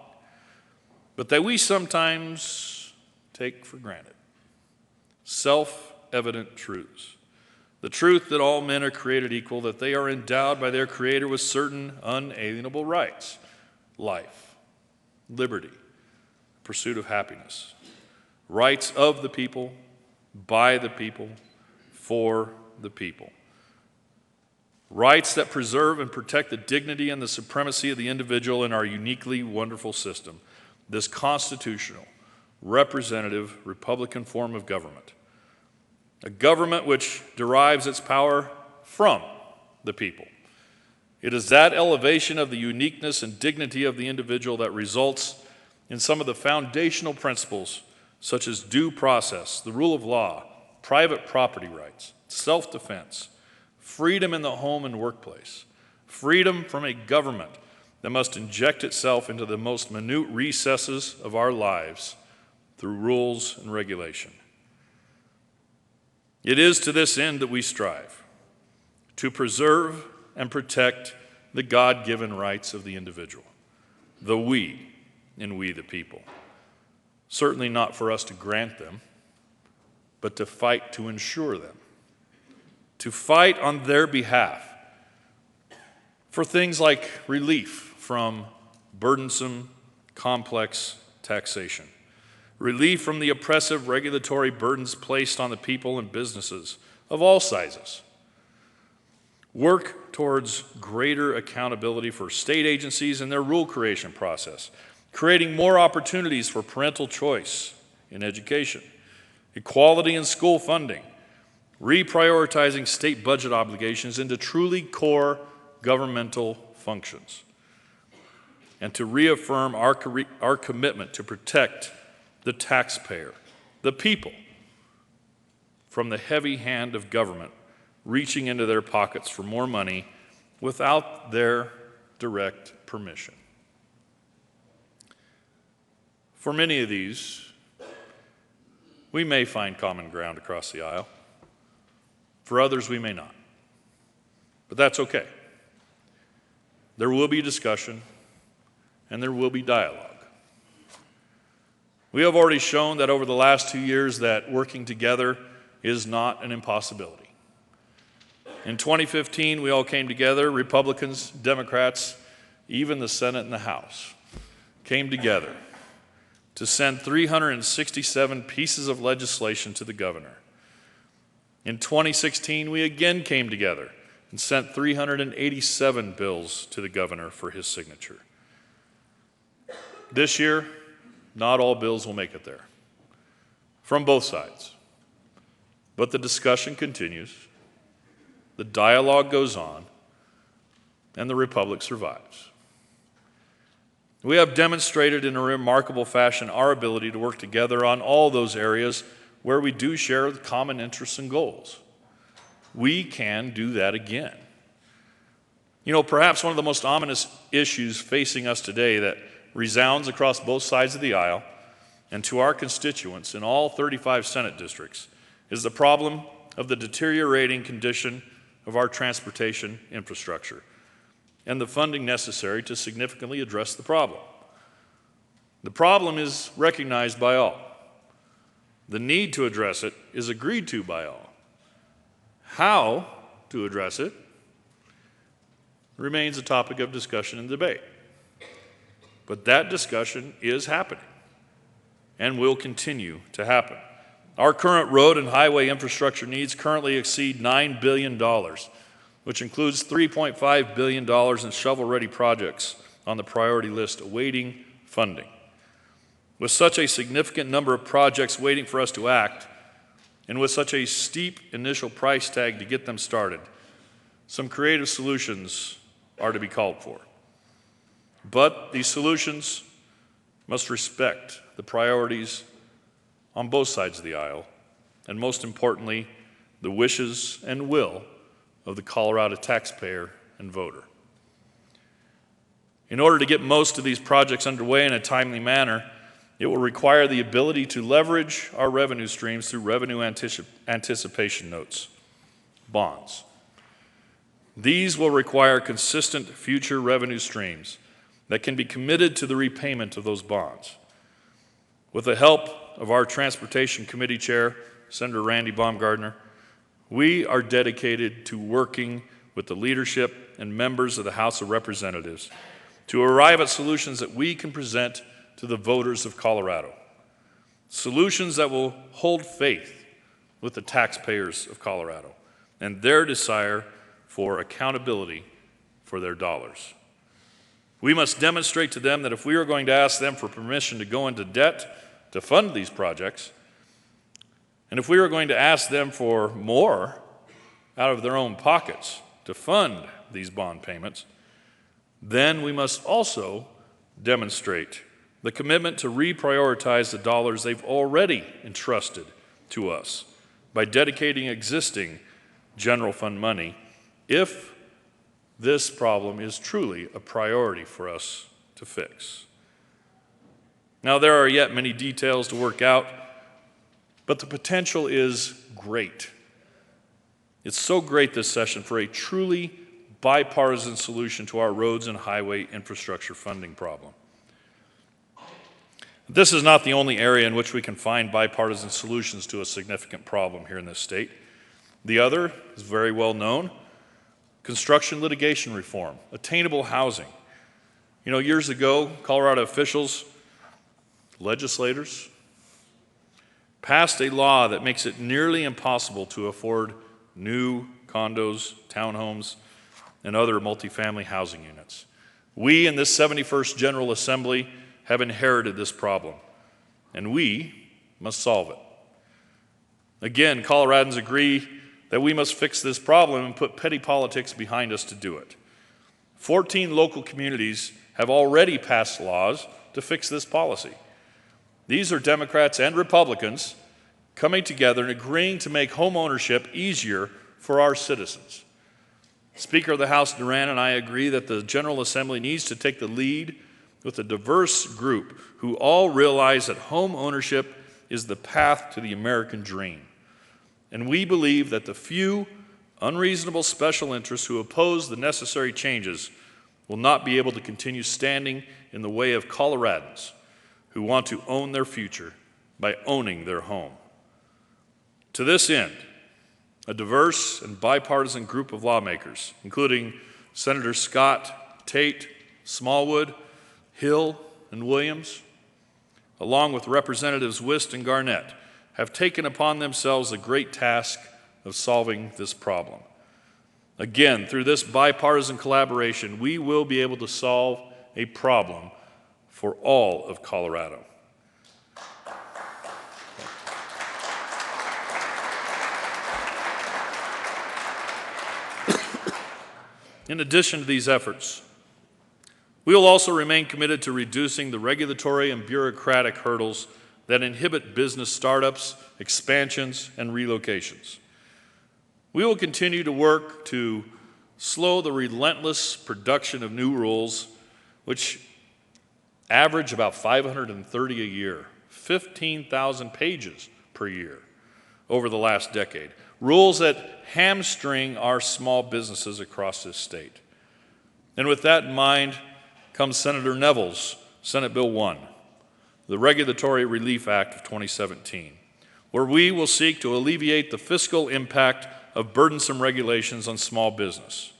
but that we sometimes take for granted. Self-evident truths. The truth that all men are created equal, that they are endowed by their Creator with certain unalienable rights: life, liberty, pursuit of happiness, rights of the people, by the people, for the people. Rights that preserve and protect the dignity and the supremacy of the individual in our uniquely wonderful system, this constitutional, representative, Republican form of government. A government which derives its power from the people. It is that elevation of the uniqueness and dignity of the individual that results in some of the foundational principles such as due process, the rule of law, private property rights, self-defense, freedom in the home and workplace, freedom from a government that must inject itself into the most minute recesses of our lives through rules and regulation. It is to this end that we strive, to preserve and protect the God-given rights of the individual, the we and we the people. Certainly not for us to grant them, but to fight to ensure them, to fight on their behalf for things like relief from burdensome, complex taxation, relief from the oppressive regulatory burdens placed on the people and businesses of all sizes, work towards greater accountability for state agencies and their rule creation process, creating more opportunities for parental choice in education, equality in school funding, reprioritizing state budget obligations into truly core governmental functions, and to reaffirm our commitment to protect the taxpayer, the people, from the heavy hand of government reaching into their pockets for more money without their direct permission. For many of these, we may find common ground across the aisle. For others, we may not. But that's okay. There will be discussion, and there will be dialogue. We have already shown that over the last 2 years that working together is not an impossibility. In 2015, we all came together, Republicans, Democrats, even the Senate and the House, came together to send 367 pieces of legislation to the governor. In 2016, we again came together and sent 387 bills to the governor for his signature. This year, not all bills will make it there, from both sides. But the discussion continues, the dialogue goes on, and the republic survives. We have demonstrated in a remarkable fashion our ability to work together on all those areas where we do share common interests and goals. We can do that again. You know, perhaps one of the most ominous issues facing us today that resounds across both sides of the aisle and to our constituents in all 35 Senate districts is the problem of the deteriorating condition of our transportation infrastructure and the funding necessary to significantly address the problem. The problem is recognized by all. The need to address it is agreed to by all. How to address it remains a topic of discussion and debate. But that discussion is happening and will continue to happen. Our current road and highway infrastructure needs currently exceed $9 billion, which includes $3.5 billion in shovel-ready projects on the priority list awaiting funding. With such a significant number of projects waiting for us to act, and with such a steep initial price tag to get them started, some creative solutions are to be called for. But these solutions must respect the priorities on both sides of the aisle, and most importantly, the wishes and will of the Colorado taxpayer and voter. In order to get most of these projects underway in a timely manner, it will require the ability to leverage our revenue streams through revenue anticipation notes, bonds. These will require consistent future revenue streams that can be committed to the repayment of those bonds. With the help of our Transportation Committee Chair, Senator Randy Baumgardner, we are dedicated to working with the leadership and members of the House of Representatives to arrive at solutions that we can present to the voters of Colorado. Solutions that will hold faith with the taxpayers of Colorado and their desire for accountability for their dollars. We must demonstrate to them that if we are going to ask them for permission to go into debt to fund these projects, and if we are going to ask them for more out of their own pockets to fund these bond payments, then we must also demonstrate the commitment to reprioritize the dollars they've already entrusted to us by dedicating existing general fund money if this problem is truly a priority for us to fix. Now, there are yet many details to work out, but the potential is great. It's so great this session for a truly bipartisan solution to our roads and highway infrastructure funding problem. This is not the only area in which we can find bipartisan solutions to a significant problem here in this state. The other is very well known: construction litigation reform, attainable housing. You know, years ago, Colorado officials, legislators, passed a law that makes it nearly impossible to afford new condos, townhomes, and other multifamily housing units. We in this 71st General Assembly have inherited this problem, and we must solve it. Again, Coloradans agree that we must fix this problem and put petty politics behind us to do it. 14 local communities have already passed laws to fix this policy. These are Democrats and Republicans coming together and agreeing to make home ownership easier for our citizens. Speaker of the House Duran and I agree that the General Assembly needs to take the lead with a diverse group who all realize that home ownership is the path to the American dream. And we believe that the few unreasonable special interests who oppose the necessary changes will not be able to continue standing in the way of Coloradans who want to own their future by owning their home. To this end, a diverse and bipartisan group of lawmakers, including Senators Scott, Tate, Smallwood, Hill, and Williams, along with Representatives Wist and Garnett, have taken upon themselves the great task of solving this problem. Again, through this bipartisan collaboration, we will be able to solve a problem for all of Colorado. In addition to these efforts, we will also remain committed to reducing the regulatory and bureaucratic hurdles that inhibit business startups, expansions, and relocations. We will continue to work to slow the relentless production of new rules, which average about 530 a year, 15,000 pages per year over the last decade. Rules that hamstring our small businesses across this state. And with that in mind comes Senator Neville's Senate Bill 1, the Regulatory Relief Act of 2017, where we will seek to alleviate the fiscal impact of burdensome regulations on small business.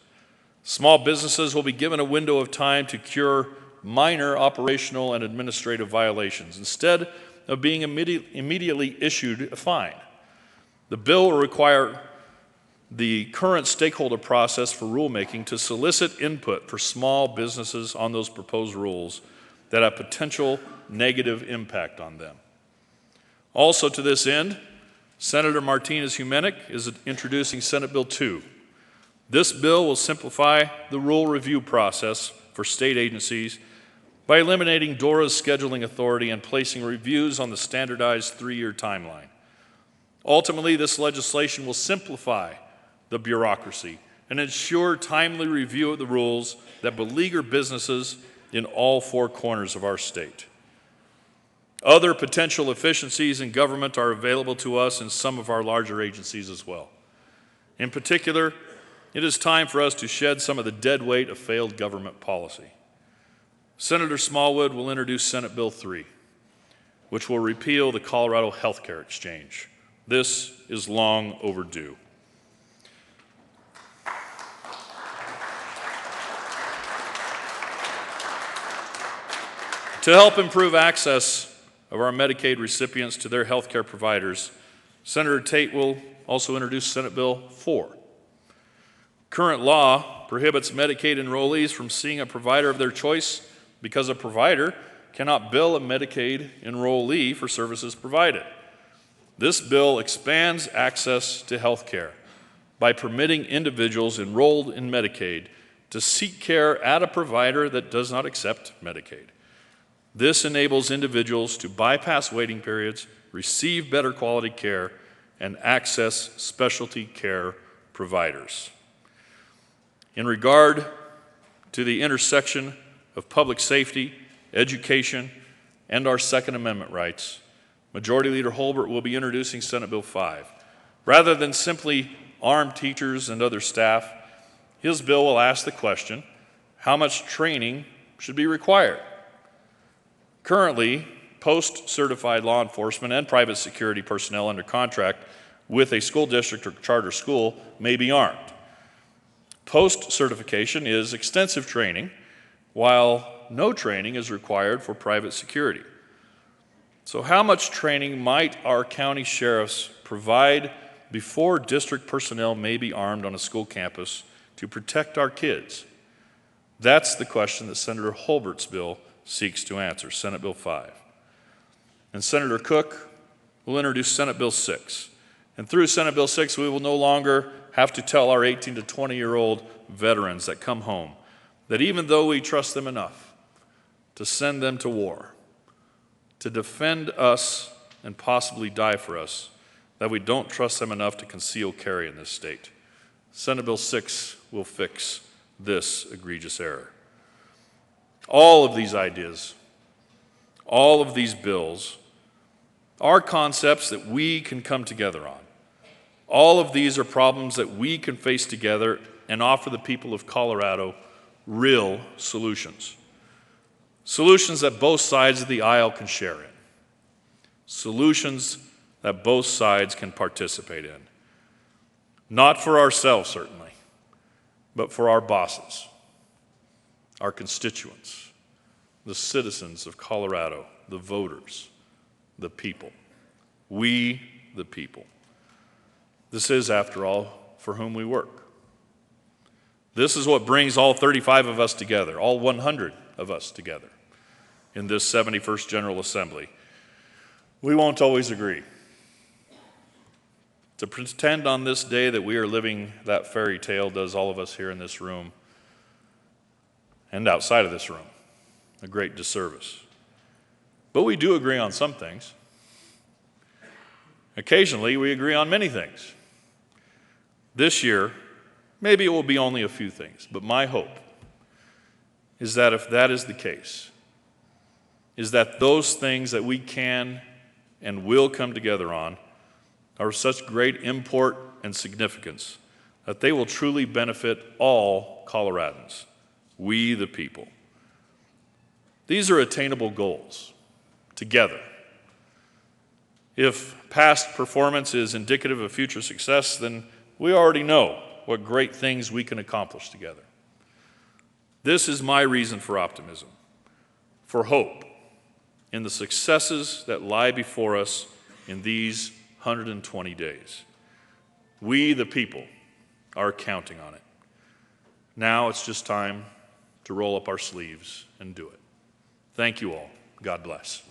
Small businesses will be given a window of time to cure minor operational and administrative violations instead of being immediately issued a fine. The bill will require the current stakeholder process for rulemaking to solicit input for small businesses on those proposed rules that have potential negative impact on them. Also to this end, Senator Martinez-Humenick is introducing Senate Bill 2. This bill will simplify the rule review process for state agencies by eliminating DORA's scheduling authority and placing reviews on the standardized 3-year timeline. Ultimately, this legislation will simplify the bureaucracy and ensure timely review of the rules that beleaguer businesses in all four corners of our state. Other potential efficiencies in government are available to us in some of our larger agencies as well. In particular, it is time for us to shed some of the dead weight of failed government policy. Senator Smallwood will introduce Senate Bill 3, which will repeal the Colorado Health Care Exchange. This is long overdue. To help improve access of our Medicaid recipients to their health care providers, Senator Tate will also introduce Senate Bill 4. Current law prohibits Medicaid enrollees from seeing a provider of their choice because a provider cannot bill a Medicaid enrollee for services provided. This bill expands access to health care by permitting individuals enrolled in Medicaid to seek care at a provider that does not accept Medicaid. This enables individuals to bypass waiting periods, receive better quality care, and access specialty care providers. In regard to the intersection of public safety, education, and our Second Amendment rights, Majority Leader Holbert will be introducing Senate Bill 5. Rather than simply arm teachers and other staff, his bill will ask the question, how much training should be required? Currently, post-certified law enforcement and private security personnel under contract with a school district or charter school may be armed. Post-certification is extensive training, while no training is required for private security. So how much training might our county sheriffs provide before district personnel may be armed on a school campus to protect our kids? That's the question that Senator Holbert's bill seeks to answer, Senate Bill 5. And Senator Cook will introduce Senate Bill 6. And through Senate Bill 6, we will no longer have to tell our 18 to 20-year-old veterans that come home that even though we trust them enough to send them to war, to defend us and possibly die for us, that we don't trust them enough to conceal carry in this state. Senate Bill 6 will fix this egregious error. All of these ideas, all of these bills are concepts that we can come together on. All of these are problems that we can face together and offer the people of Colorado real solutions. Solutions that both sides of the aisle can share in. Solutions that both sides can participate in. Not for ourselves, certainly, but for our bosses, our constituents, the citizens of Colorado, the voters, the people. We, the people. This is, after all, for whom we work. This is what brings all 35 of us together, all 100 of us together in this 71st General Assembly. We won't always agree. To pretend on this day that we are living that fairy tale does all of us here in this room and outside of this room a great disservice. But we do agree on some things. Occasionally, we agree on many things. This year, maybe it will be only a few things, but my hope is that if that is the case, is that those things that we can and will come together on are of such great import and significance that they will truly benefit all Coloradans, we the people. These are attainable goals, together. If past performance is indicative of future success, then we already know what great things we can accomplish together. This is my reason for optimism, for hope in the successes that lie before us in these 120 days. We, the people, are counting on it. Now it's just time to roll up our sleeves and do it. Thank you all. God bless.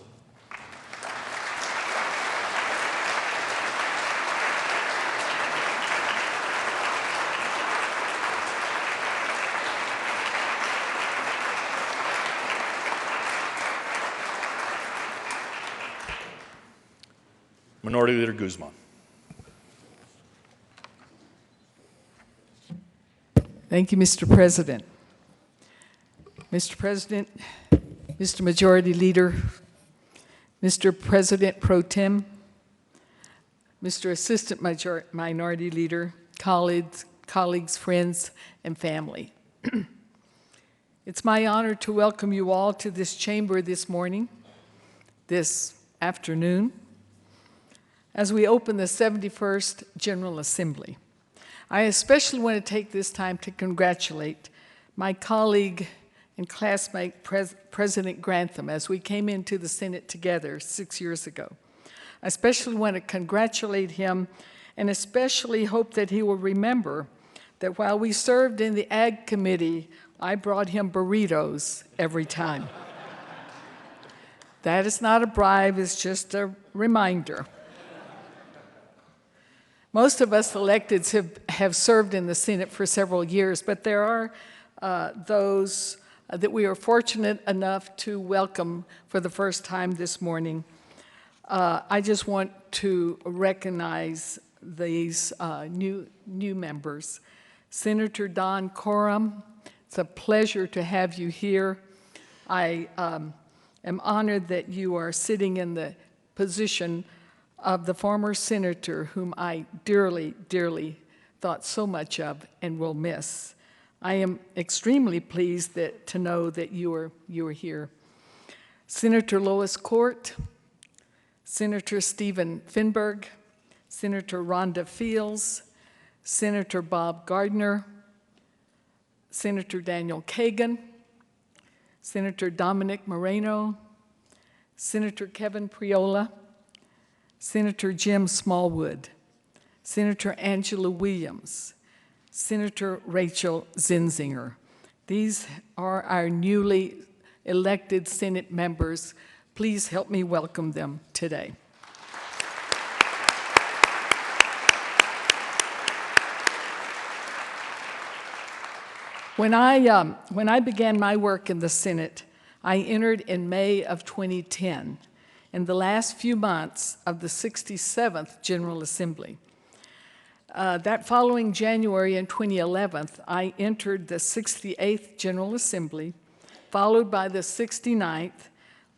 Minority Leader Guzman. Thank you, Mr. President. Mr. President, Mr. Majority Leader, Mr. President Pro Tem, Mr. Assistant Minority Leader, colleagues, friends, and family. It's my honor to welcome you all to this chamber this morning, this afternoon, as we open the 71st General Assembly. I especially want to take this time to congratulate my colleague and classmate, President Grantham, as we came into the Senate together 6 years ago. I especially want to congratulate him and especially hope that he will remember that while we served in the Ag Committee, I brought him burritos every time. That is not a bribe, it's just a reminder. Most of us electeds have served in the Senate for several years, but there are those that we are fortunate enough to welcome for the first time this morning. I just want to recognize these new members. Senator Don Coram, it's a pleasure to have you here. I am honored that you are sitting in the position of the former senator whom I dearly, dearly thought so much of and will miss. I am extremely pleased to know that you are here. Senator Lois Court, Senator Stephen Finberg, Senator Rhonda Fields, Senator Bob Gardner, Senator Daniel Kagan, Senator Dominic Moreno, Senator Kevin Priola, Senator Jim Smallwood, Senator Angela Williams, Senator Rachel Zinzinger. These are our newly elected Senate members. Please help me welcome them today. When I began my work in the Senate, I entered in May of 2010, in the last few months of the 67th General Assembly. That following January in 2011, I entered the 68th General Assembly, followed by the 69th,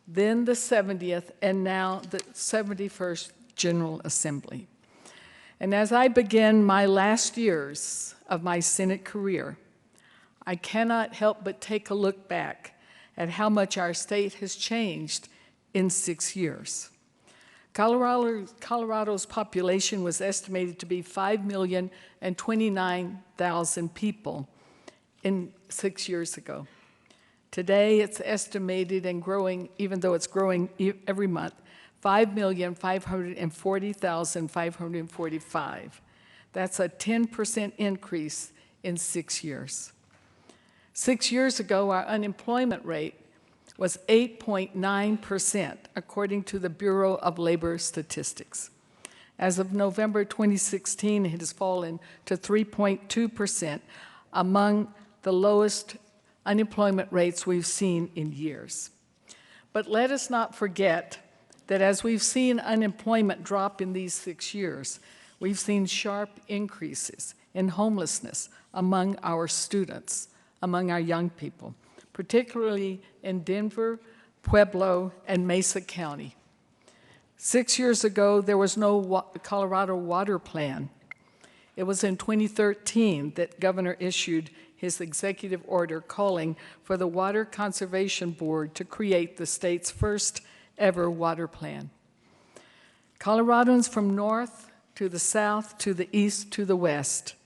then the 70th, and now the 71st General Assembly. And as I begin my last years of my Senate career, I cannot help but take a look back at how much our state has changed in 6 years. Colorado's population was estimated to be 5,029,000 people 6 years ago. Today, it's estimated and growing, even though it's growing every month, 5,540,545. That's a 10% increase in 6 years. 6 years ago, our unemployment rate was 8.9%, according to the Bureau of Labor Statistics. As of November 2016, it has fallen to 3.2%, among the lowest unemployment rates we've seen in years. But let us not forget that as we've seen unemployment drop in these 6 years, we've seen sharp increases in homelessness among our students, among our young people, particularly in Denver, Pueblo, and Mesa County. 6 years ago, there was no Colorado water plan. It was in 2013 that Governor issued his executive order calling for the Water Conservation Board to create the state's first ever water plan. Coloradans from north to the south to the east to the west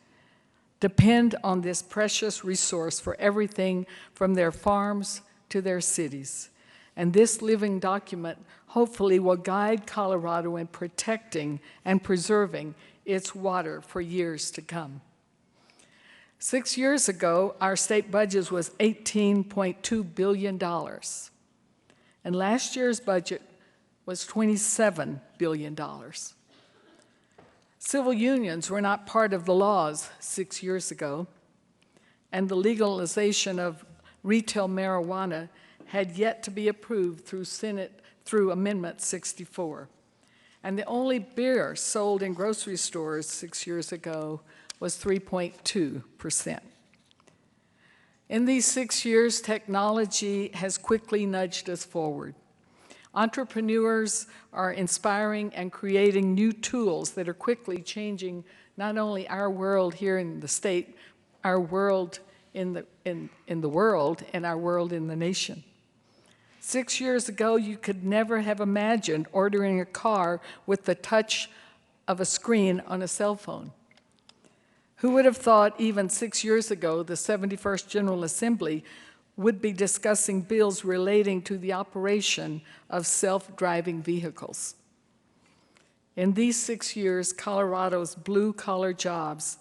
depend on this precious resource for everything from their farms to their cities. And this living document hopefully will guide Colorado in protecting and preserving its water for years to come. 6 years ago, our state budget was $18.2 billion. And last year's budget was $27 billion. Civil unions were not part of the laws 6 years ago, and the legalization of retail marijuana had yet to be approved through Amendment 64. And the only beer sold in grocery stores 6 years ago was 3.2%. In these 6 years, technology has quickly nudged us forward. Entrepreneurs are inspiring and creating new tools that are quickly changing not only our world here in the state, our world in the world, and our world in the nation. 6 years ago, you could never have imagined ordering a car with the touch of a screen on a cell phone. Who would have thought even 6 years ago the 71st General Assembly would be discussing bills relating to the operation of self-driving vehicles? In these 6 years, Colorado's blue-collar jobs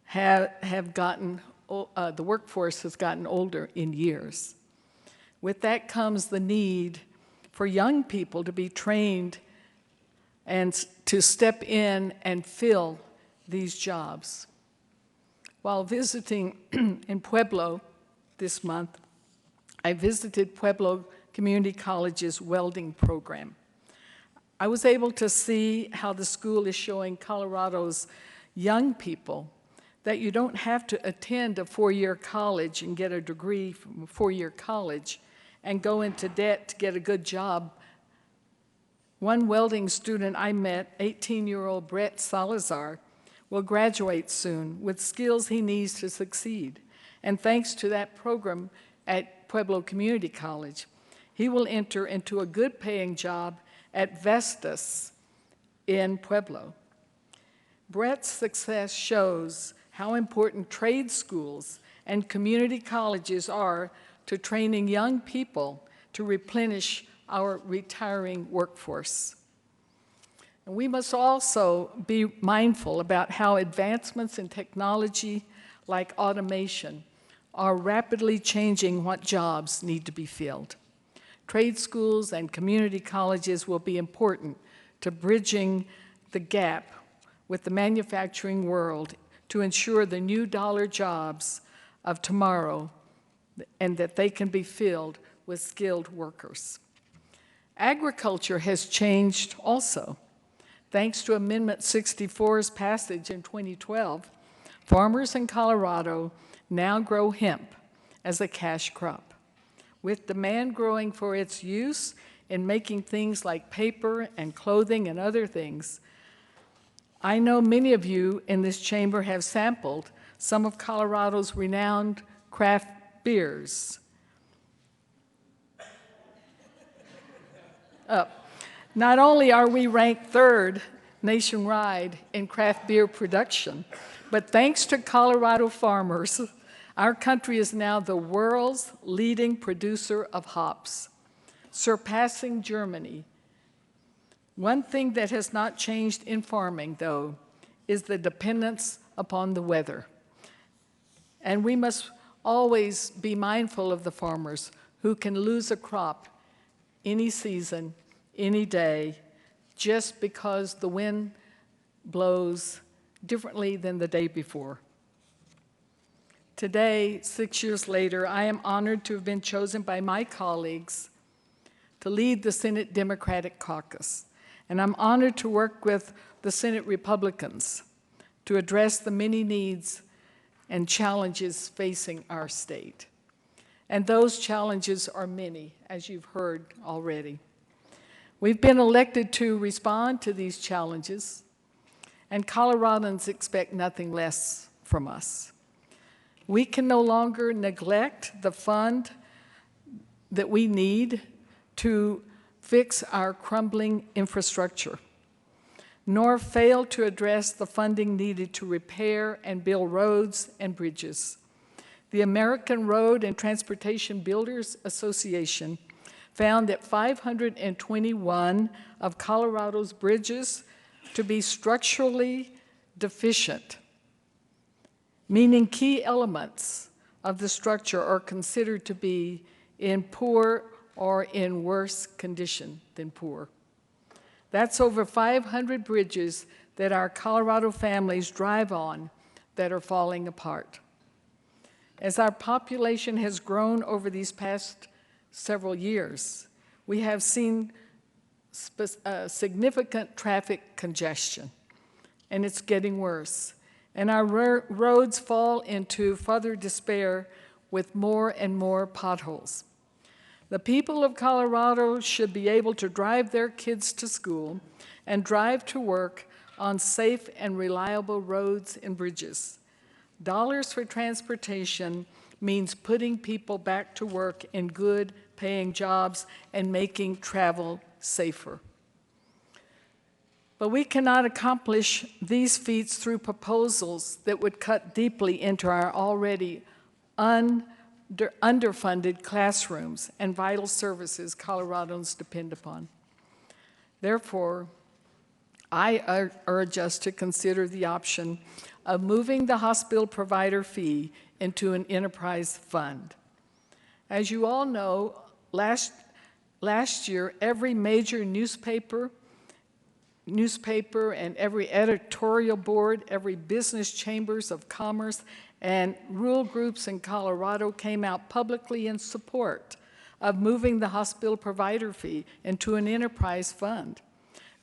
have gotten, the workforce has gotten older in years. With that comes the need for young people to be trained and to step in and fill these jobs. While visiting in Pueblo this month, I visited Pueblo Community College's welding program. I was able to see how the school is showing Colorado's young people that you don't have to attend a four-year college and get a degree from a four-year college and go into debt to get a good job. One welding student I met, 18-year-old Brett Salazar, will graduate soon with skills he needs to succeed. And thanks to that program at Pueblo Community College, he will enter into a good-paying job at Vestas in Pueblo. Brett's success shows how important trade schools and community colleges are to training young people to replenish our retiring workforce. And we must also be mindful about how advancements in technology like automation are rapidly changing what jobs need to be filled. Trade schools and community colleges will be important to bridging the gap with the manufacturing world to ensure the new dollar jobs of tomorrow and that they can be filled with skilled workers. Agriculture has changed also. Thanks to Amendment 64's passage in 2012, farmers in Colorado now grow hemp as a cash crop, with demand growing for its use in making things like paper and clothing and other things. I know many of you in this chamber have sampled some of Colorado's renowned craft beers. Not only are we ranked third nationwide in craft beer production, but thanks to Colorado farmers, our country is now the world's leading producer of hops, surpassing Germany. One thing that has not changed in farming, though, is the dependence upon the weather. And we must always be mindful of the farmers who can lose a crop any season, any day, just because the wind blows differently than the day before. Today, 6 years later, I am honored to have been chosen by my colleagues to lead the Senate Democratic Caucus. And I'm honored to work with the Senate Republicans to address the many needs and challenges facing our state. And those challenges are many, as you've heard already. We've been elected to respond to these challenges, and Coloradans expect nothing less from us. We can no longer neglect the fund that we need to fix our crumbling infrastructure, nor fail to address the funding needed to repair and build roads and bridges. The American Road and Transportation Builders Association found that 521 of Colorado's bridges to be structurally deficient, meaning key elements of the structure are considered to be in poor or in worse condition than poor. That's over 500 bridges that our Colorado families drive on that are falling apart. As our population has grown over these past several years, we have seen significant traffic congestion, and it's getting worse. And our roads fall into further despair with more and more potholes. The people of Colorado should be able to drive their kids to school and drive to work on safe and reliable roads and bridges. Dollars for transportation means putting people back to work in good paying jobs and making travel safer. But we cannot accomplish these feats through proposals that would cut deeply into our already underfunded classrooms and vital services Coloradans depend upon. Therefore, I urge us to consider the option of moving the hospital provider fee into an enterprise fund. As you all know, last year, every major newspaper and every editorial board, every business chambers of commerce, and rural groups in Colorado came out publicly in support of moving the hospital provider fee into an enterprise fund.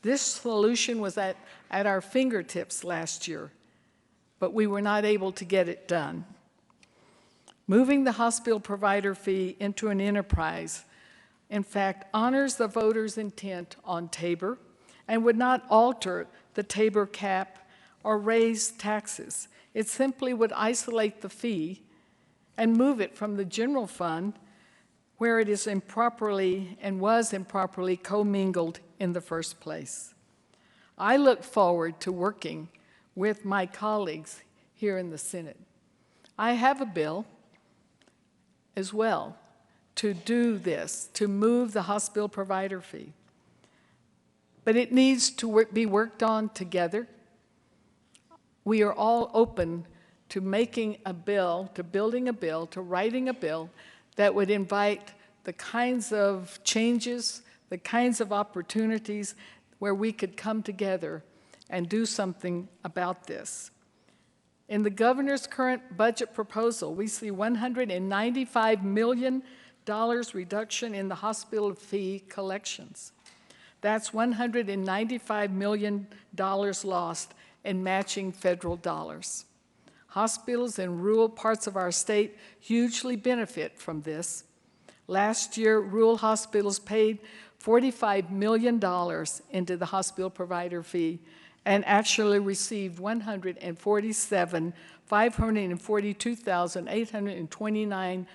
This solution was at our fingertips last year, but we were not able to get it done. Moving the hospital provider fee into an enterprise, in fact, honors the voters' intent on Tabor and would not alter the Tabor cap or raise taxes. It simply would isolate the fee and move it from the general fund where it is improperly and was improperly commingled in the first place. I look forward to working with my colleagues here in the Senate. I have a bill as well to do this, to move the hospital provider fee. But it needs to be worked on together. We are all open to making a bill, to building a bill, to writing a bill that would invite the kinds of changes, the kinds of opportunities where we could come together and do something about this. In the governor's current budget proposal, we see $195 million reduction in the hospital fee collections. That's $195 million lost in matching federal dollars. Hospitals in rural parts of our state hugely benefit from this. Last year, rural hospitals paid $45 million into the hospital provider fee and actually received $542,829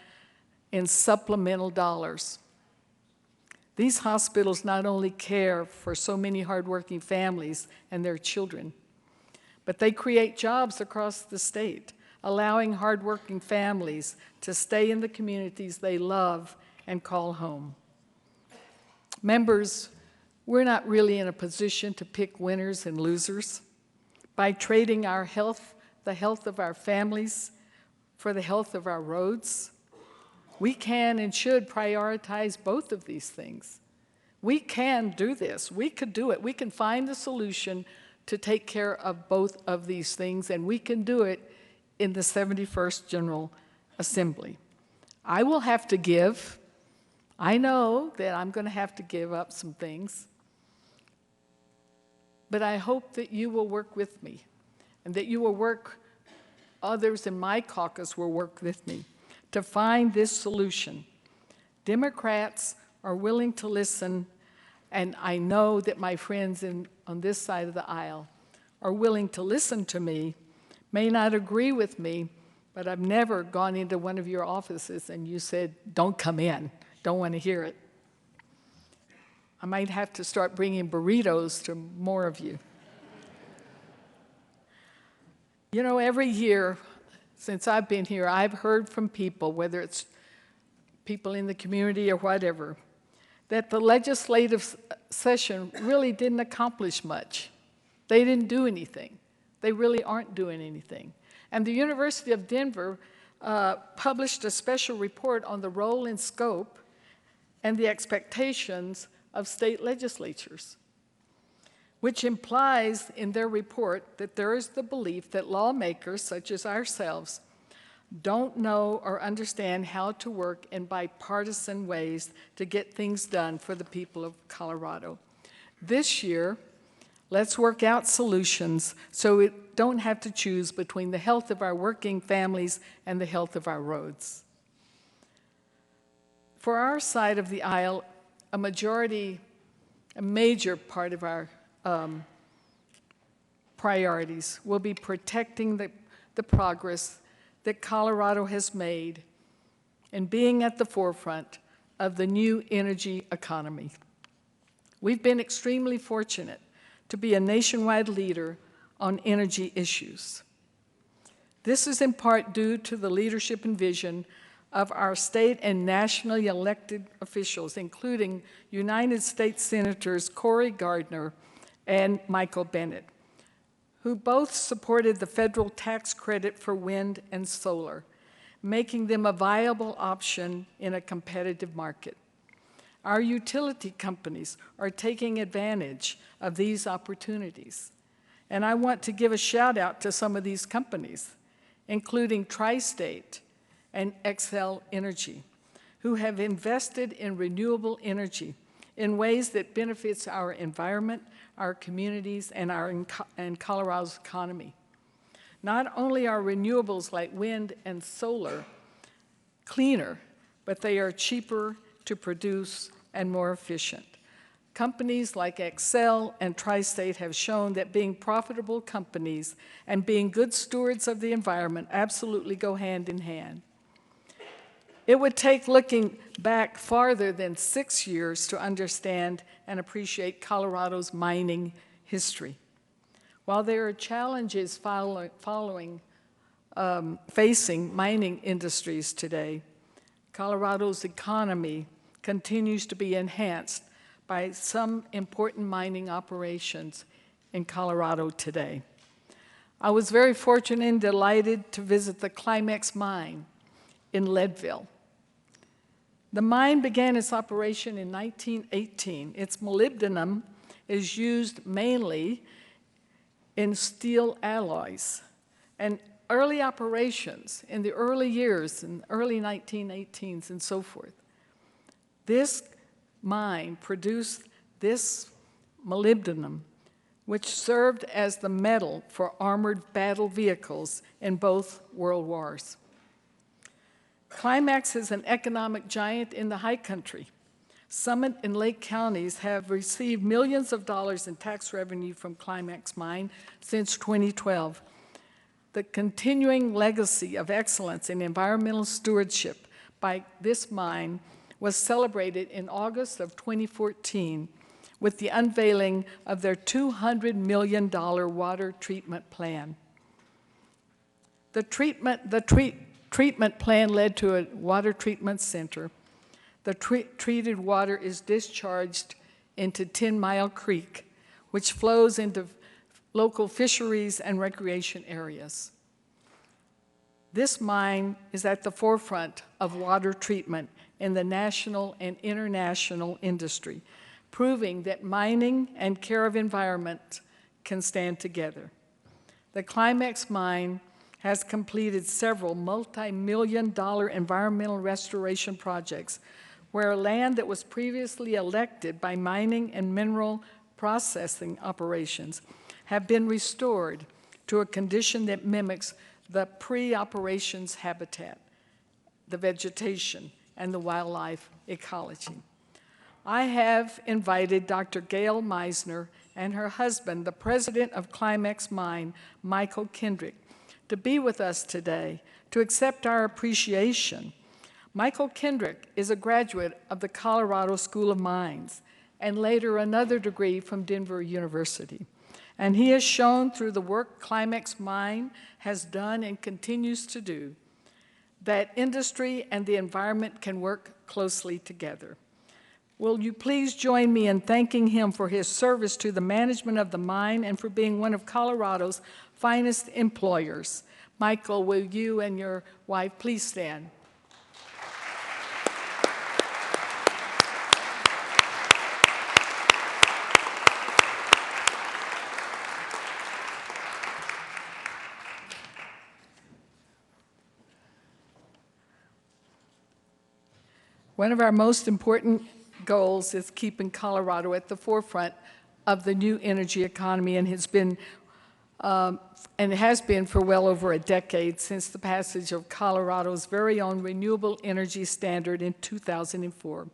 in supplemental dollars. These hospitals not only care for so many hardworking families and their children, but they create jobs across the state, allowing hardworking families to stay in the communities they love and call home. Members, we're not really in a position to pick winners and losers. By trading our health, the health of our families, for the health of our roads, we can and should prioritize both of these things. We can do this. We could do it. We can find a solution to take care of both of these things, and we can do it in the 71st General Assembly. I will have to give. I know that I'm going to have to give up some things, but I hope that you will work with me and that you will work, others in my caucus will work with me to find this solution. Democrats are willing to listen, and I know that my friends on this side of the aisle are willing to listen to me, may not agree with me, but I've never gone into one of your offices and you said, don't come in, don't want to hear it. I might have to start bringing burritos to more of you. You know, every year since I've been here, I've heard from people, whether it's people in the community or whatever, that the legislative session really didn't accomplish much. They didn't do anything. They really aren't doing anything. And the University of Denver published a special report on the role and scope and the expectations of state legislatures, which implies in their report that there is the belief that lawmakers, such as ourselves, don't know or understand how to work in bipartisan ways to get things done for the people of Colorado. This year, let's work out solutions so we don't have to choose between the health of our working families and the health of our roads. For our side of the aisle, a major part of our priorities will be protecting the progress that Colorado has made in being at the forefront of the new energy economy. We've been extremely fortunate to be a nationwide leader on energy issues. This is in part due to the leadership and vision of our state and nationally elected officials, including United States Senators Cory Gardner and Michael Bennet, who both supported the federal tax credit for wind and solar, making them a viable option in a competitive market. Our utility companies are taking advantage of these opportunities. And I want to give a shout out to some of these companies, including Tri-State and Xcel Energy, who have invested in renewable energy in ways that benefits our environment, our communities, and Colorado's economy. Not only are renewables like wind and solar cleaner, but they are cheaper to produce and more efficient. Companies like Xcel and Tri-State have shown that being profitable companies and being good stewards of the environment absolutely go hand in hand. It would take looking back farther than 6 years to understand and appreciate Colorado's mining history. While there are challenges facing mining industries today, Colorado's economy continues to be enhanced by some important mining operations in Colorado today. I was very fortunate and delighted to visit the Climax mine in Leadville. The mine began its operation in 1918. Its molybdenum is used mainly in steel alloys. And early operations in the early years, in the early 1918s and so forth, this mine produced this molybdenum, which served as the metal for armored battle vehicles in both world wars. Climax is an economic giant in the high country. Summit and Lake counties have received millions of dollars in tax revenue from Climax mine since 2012. The continuing legacy of excellence in environmental stewardship by this mine was celebrated in August of 2014 with the unveiling of their $200 million water treatment plan. The treatment plan led to a water treatment center. The treated water is discharged into 10 Mile Creek, which flows into local fisheries and recreation areas. This mine is at the forefront of water treatment in the national and international industry, proving that mining and care of environment can stand together. The Climax mine has completed several multi-million-dollar environmental restoration projects where land that was previously elected by mining and mineral processing operations have been restored to a condition that mimics the pre-operations habitat, the vegetation, and the wildlife ecology. I have invited Dr. Gail Meisner and her husband, the president of Climax Mine, Michael Kendrick, to be with us today to accept our appreciation. Michael Kendrick is a graduate of the Colorado School of Mines and later another degree from Denver University. And he has shown through the work Climax Mine has done and continues to do that industry and the environment can work closely together. Will you please join me in thanking him for his service to the management of the mine and for being one of Colorado's finest employers. Michael, will you and your wife please stand? One of our most important goals is keeping Colorado at the forefront of the new energy economy and has been and it has been for well over a decade since the passage of Colorado's very own renewable energy standard in 2004.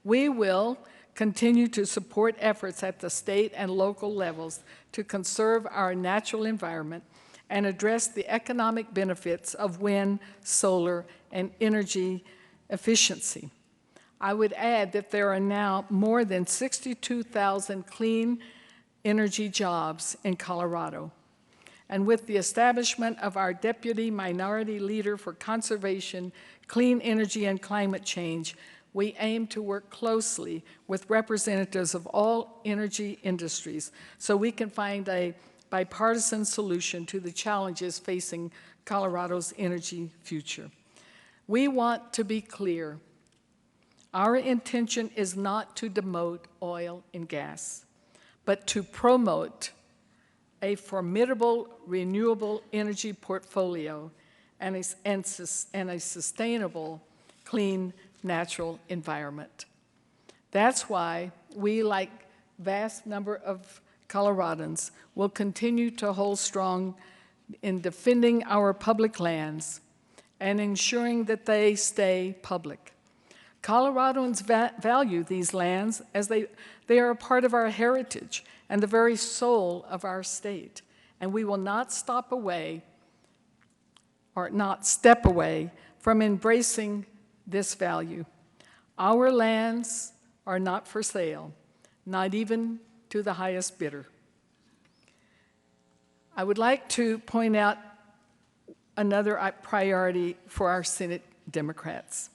We will continue to support efforts at the state and local levels to conserve our natural environment and address the economic benefits of wind, solar, and energy efficiency. I would add that there are now more than 62,000 clean energy jobs in Colorado. And with the establishment of our Deputy Minority Leader for Conservation, Clean Energy, and Climate Change, we aim to work closely with representatives of all energy industries so we can find a bipartisan solution to the challenges facing Colorado's energy future. We want to be clear. Our intention is not to demote oil and gas, but to promote a formidable renewable energy portfolio and a sustainable, clean, natural environment. That's why we, like vast number of Coloradans, will continue to hold strong in defending our public lands and ensuring that they stay public. Coloradans value these lands as they are a part of our heritage and the very soul of our state, and we will not stop away or not step away from embracing this value. Our lands are not for sale, not even to the highest bidder. I would like to point out another priority for our Senate Democrats,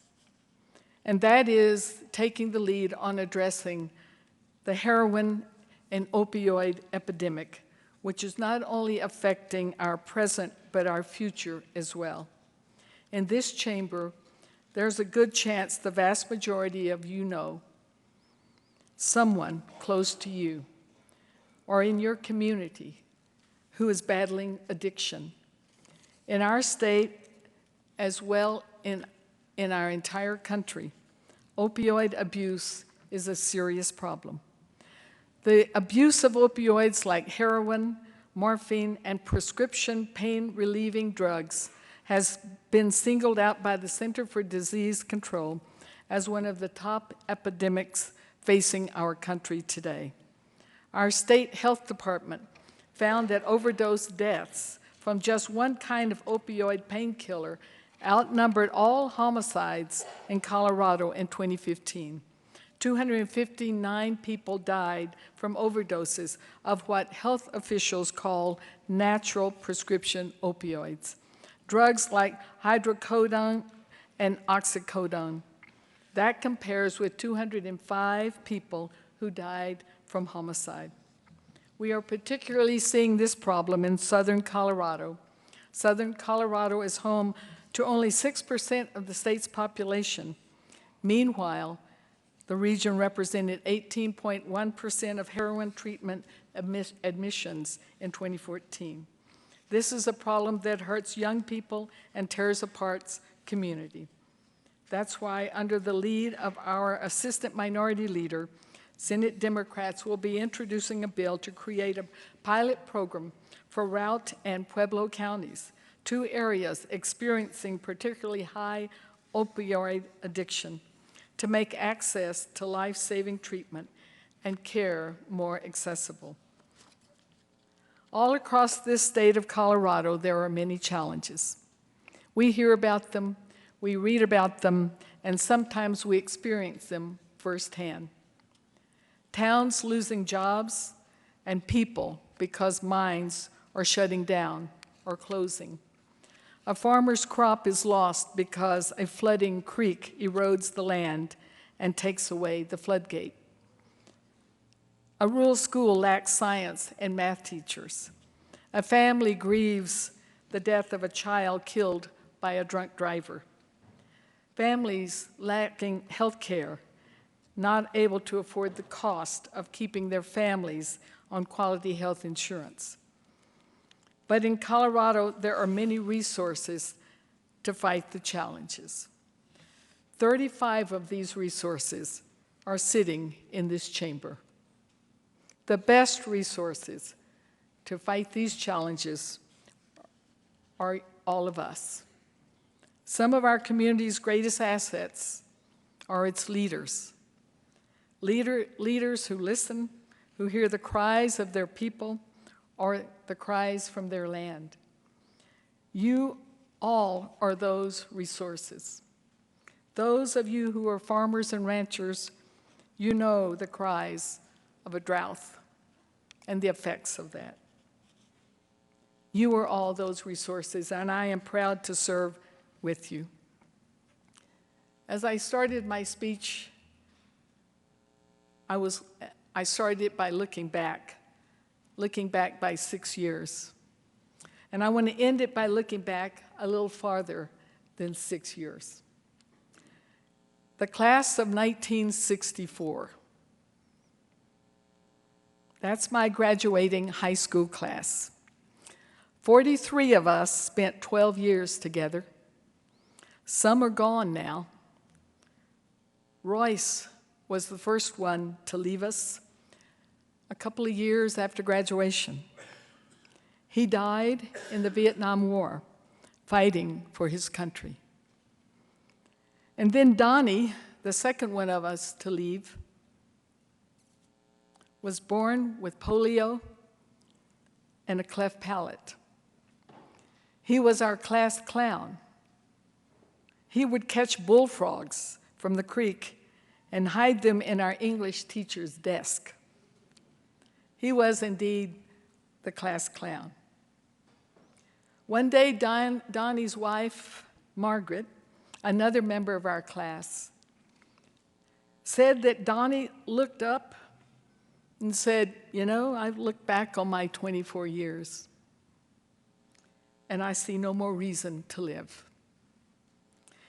and that is taking the lead on addressing the heroin and opioid epidemic, which is not only affecting our present but our future as well. In this chamber, there's a good chance the vast majority of you know someone close to you or in your community who is battling addiction. In our state, as well in our entire country, opioid abuse is a serious problem. The abuse of opioids like heroin, morphine, and prescription pain-relieving drugs has been singled out by the Center for Disease Control as one of the top epidemics facing our country today. Our state health department found that overdose deaths from just one kind of opioid painkiller outnumbered all homicides in Colorado in 2015. 259 people died from overdoses of what health officials call natural prescription opioids, drugs like hydrocodone and oxycodone. That compares with 205 people who died from homicide. We are particularly seeing this problem in southern Colorado. Southern Colorado is home to only 6% of the state's population. Meanwhile, the region represented 18.1% of heroin treatment admissions in 2014. This is a problem that hurts young people and tears apart community. That's why, under the lead of our Assistant Minority Leader, Senate Democrats will be introducing a bill to create a pilot program for Routt and Pueblo counties, two areas experiencing particularly high opioid addiction, to make access to life-saving treatment and care more accessible. All across this state of Colorado, there are many challenges. We hear about them, we read about them, and sometimes we experience them firsthand. Towns losing jobs and people because mines are shutting down or closing. A farmer's crop is lost because a flooding creek erodes the land and takes away the floodgate. A rural school lacks science and math teachers. A family grieves the death of a child killed by a drunk driver. Families lacking health care, not able to afford the cost of keeping their families on quality health insurance. But in Colorado, there are many resources to fight the challenges. 35 of these resources are sitting in this chamber. The best resources to fight these challenges are all of us. Some of our community's greatest assets are its leaders. Leaders who listen, who hear the cries of their people or the cries from their land. You all are those resources. Those of you who are farmers and ranchers, you know the cries of a drought and the effects of that. You are all those resources, and I am proud to serve with you. As I started my speech, I started it by looking back by 6 years. And I want to end it by looking back a little farther than 6 years. The class of 1964. That's my graduating high school class. 43 of us spent 12 years together. Some are gone now. Royce was the first one to leave us a couple of years after graduation. He died in the Vietnam War, fighting for his country. And then Donnie, the second one of us to leave, was born with polio and a cleft palate. He was our class clown. He would catch bullfrogs from the creek and hide them in our English teacher's desk. He was indeed the class clown. One day, Donnie's wife, Margaret, another member of our class, said that Donnie looked up and said, "You know, I've looked back on my 24 years, and I see no more reason to live."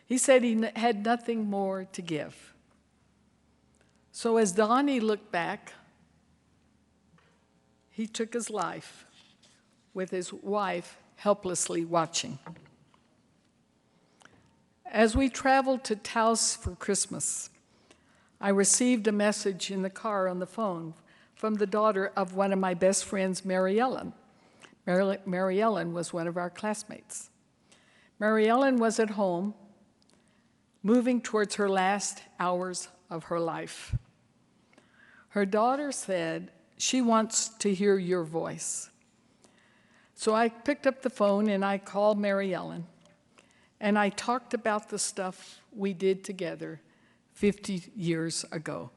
He said he had nothing more to give. So as Donnie looked back, he took his life with his wife helplessly watching. As we traveled to Taos for Christmas, I received a message in the car on the phone from the daughter of one of my best friends, Mary Ellen. Mary Ellen was one of our classmates. Mary Ellen was at home, moving towards her last hours of her life. Her daughter said, "She wants to hear your voice." So I picked up the phone and I called Mary Ellen, and I talked about the stuff we did together 50 years ago.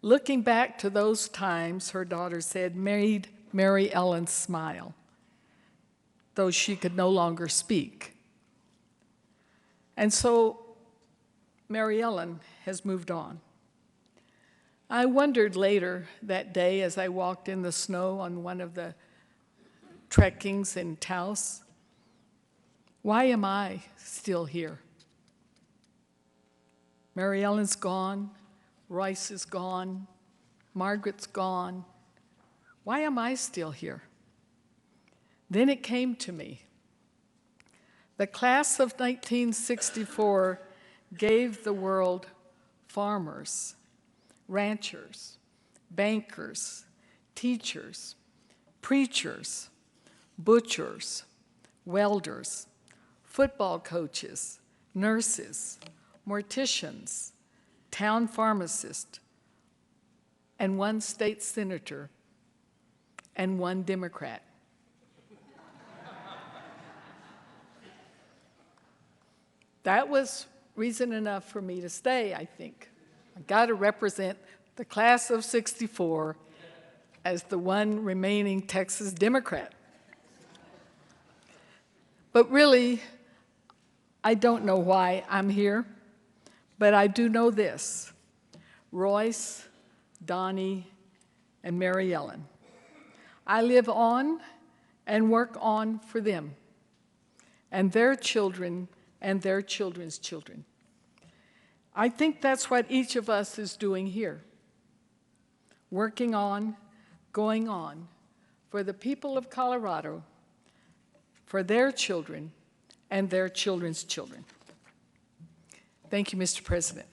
Looking back to those times, her daughter said, made Mary Ellen smile, though she could no longer speak. And so Mary Ellen has moved on. I wondered later that day as I walked in the snow on one of the trekkings in Taos, why am I still here? Mary Ellen's gone, Royce is gone, Margaret's gone. Why am I still here? Then it came to me. The class of 1964 gave the world farmers, ranchers, bankers, teachers, preachers, butchers, welders, football coaches, nurses, morticians, town pharmacists, and one state senator, and one Democrat. That was reason enough for me to stay, I think. I got to represent the class of 64 as the one remaining Texas Democrat. But really, I don't know why I'm here, but I do know this: Royce, Donnie, and Mary Ellen. I live on and work on for them and their children and their children's children. I think that's what each of us is doing here, working on, going on for the people of Colorado, for their children and their children's children. Thank you, Mr. President.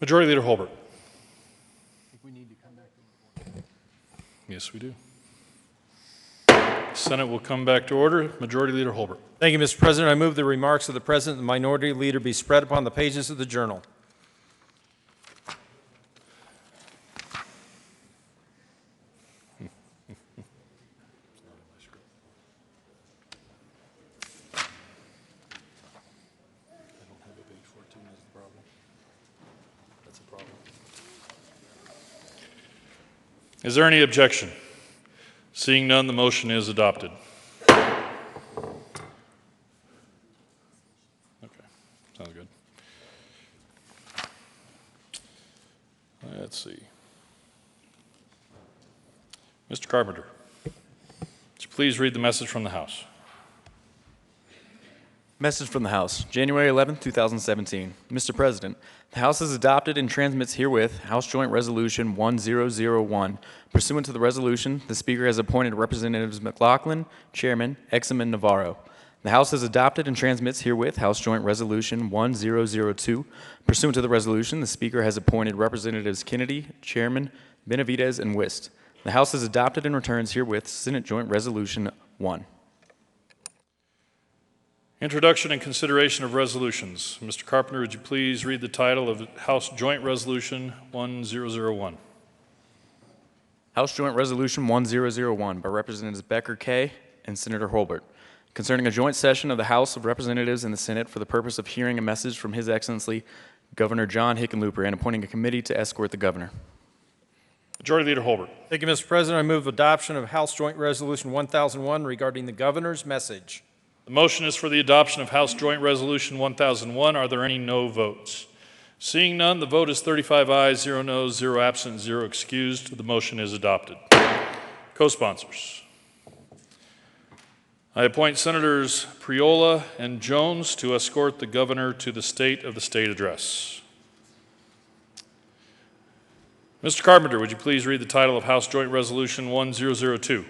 Majority Leader Holbert. Yes, we do. Senate will come back to order. Majority Leader Holbert. Thank you, Mr. President. I move the remarks of the President and the Minority Leader be spread upon the pages of the Journal. Is there any objection? Seeing none, the motion is adopted. Okay, sounds good. Let's see. Mr. Carpenter, would you please read the message from the House? Message from the House, January 11, 2017. Mr. President, the House has adopted and transmits herewith House Joint Resolution 1001. Pursuant to the resolution, the Speaker has appointed Representatives McLaughlin, Chairman, Exum, and Navarro. The House has adopted and transmits herewith House Joint Resolution 1002. Pursuant to the resolution, the Speaker has appointed Representatives Kennedy, Chairman, Benavidez, and Wist. The House has adopted and returns herewith Senate Joint Resolution 1. Introduction and consideration of resolutions. Mr. Carpenter, would you please read the title of House Joint Resolution 1001? House Joint Resolution 1001 by Representatives Becker K. and Senator Holbert, concerning a joint session of the House of Representatives and the Senate for the purpose of hearing a message from His Excellency Governor John Hickenlooper and appointing a committee to escort the governor. Majority Leader Holbert. Thank you, Mr. President. I move adoption of House Joint Resolution 1001 regarding the governor's message. The motion is for the adoption of House Joint Resolution 1001. Are there any no votes? Seeing none, the vote is 35 ayes, 0 noes, 0 absent, 0 excused. The motion is adopted. Co-sponsors. I appoint Senators Priola and Jones to escort the governor to the State of the State Address. Mr. Carpenter, would you please read the title of House Joint Resolution 1002?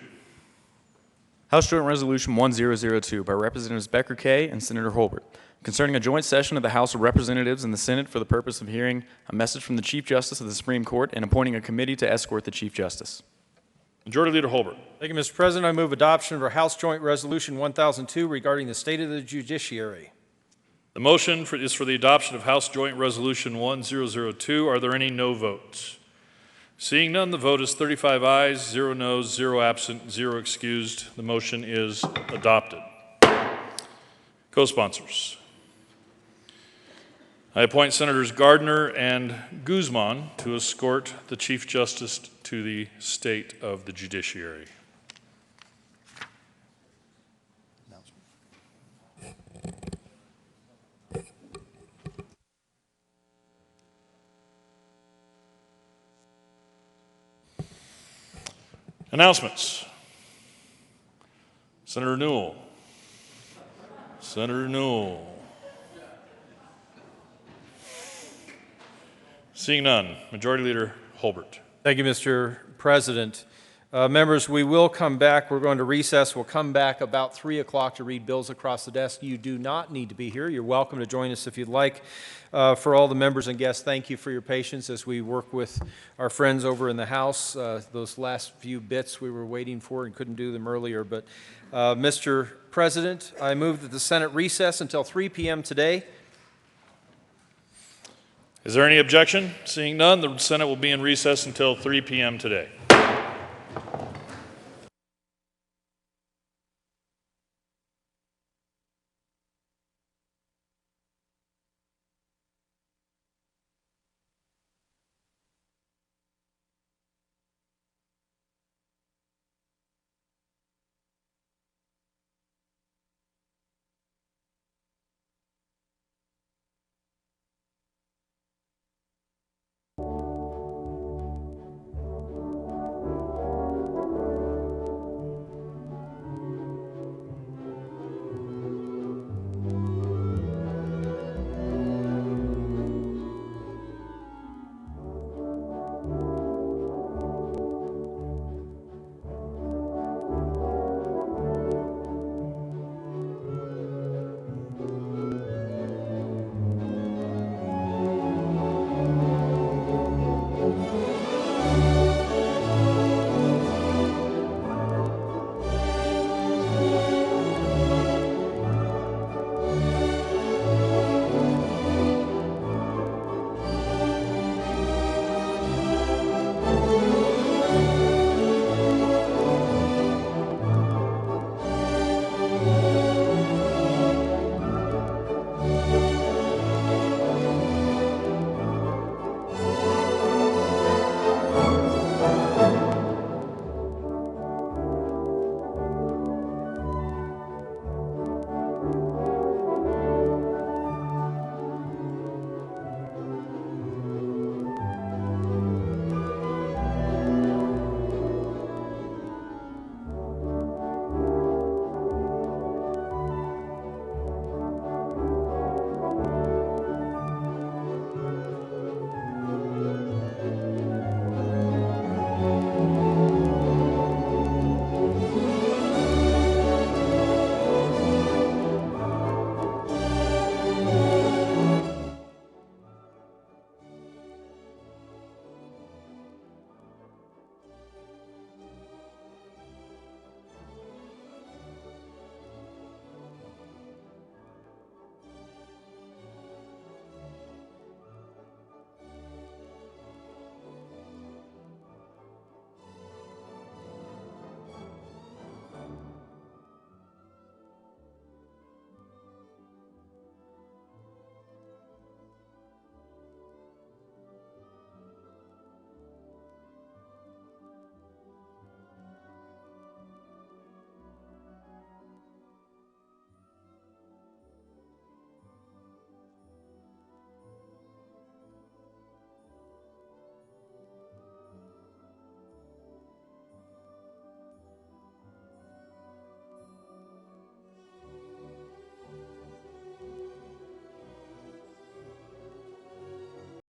House Joint Resolution 1002 by Representatives Becker K. and Senator Holbert, concerning a joint session of the House of Representatives and the Senate for the purpose of hearing a message from the Chief Justice of the Supreme Court and appointing a committee to escort the Chief Justice. Majority Leader Holbert. Thank you, Mr. President. I move adoption of our House Joint Resolution 1002 regarding the state of the judiciary. The motion is for the adoption of House Joint Resolution 1002. Are there any no votes? Seeing none, the vote is 35 ayes, 0 noes, 0 absent, 0 excused. The motion is adopted. Co-sponsors. I appoint Senators Gardner and Guzman to escort the Chief Justice to the state of the judiciary. Announcements. Senator Newell. Senator Newell. Seeing none, Majority Leader Holbert. Thank you, Mr. President. Members, we will come back. We're going to recess. We'll come back about 3 o'clock to read bills across the desk. You do not need to be here. You're welcome to join us if you'd like. For all the members and guests, thank you for your patience as we work with our friends over in the House. Those last few bits we were waiting for and couldn't do them earlier. But, Mr. President, I move that the Senate recess until 3 p.m. today. Is there any objection? Seeing none, the Senate will be in recess until 3 p.m. today.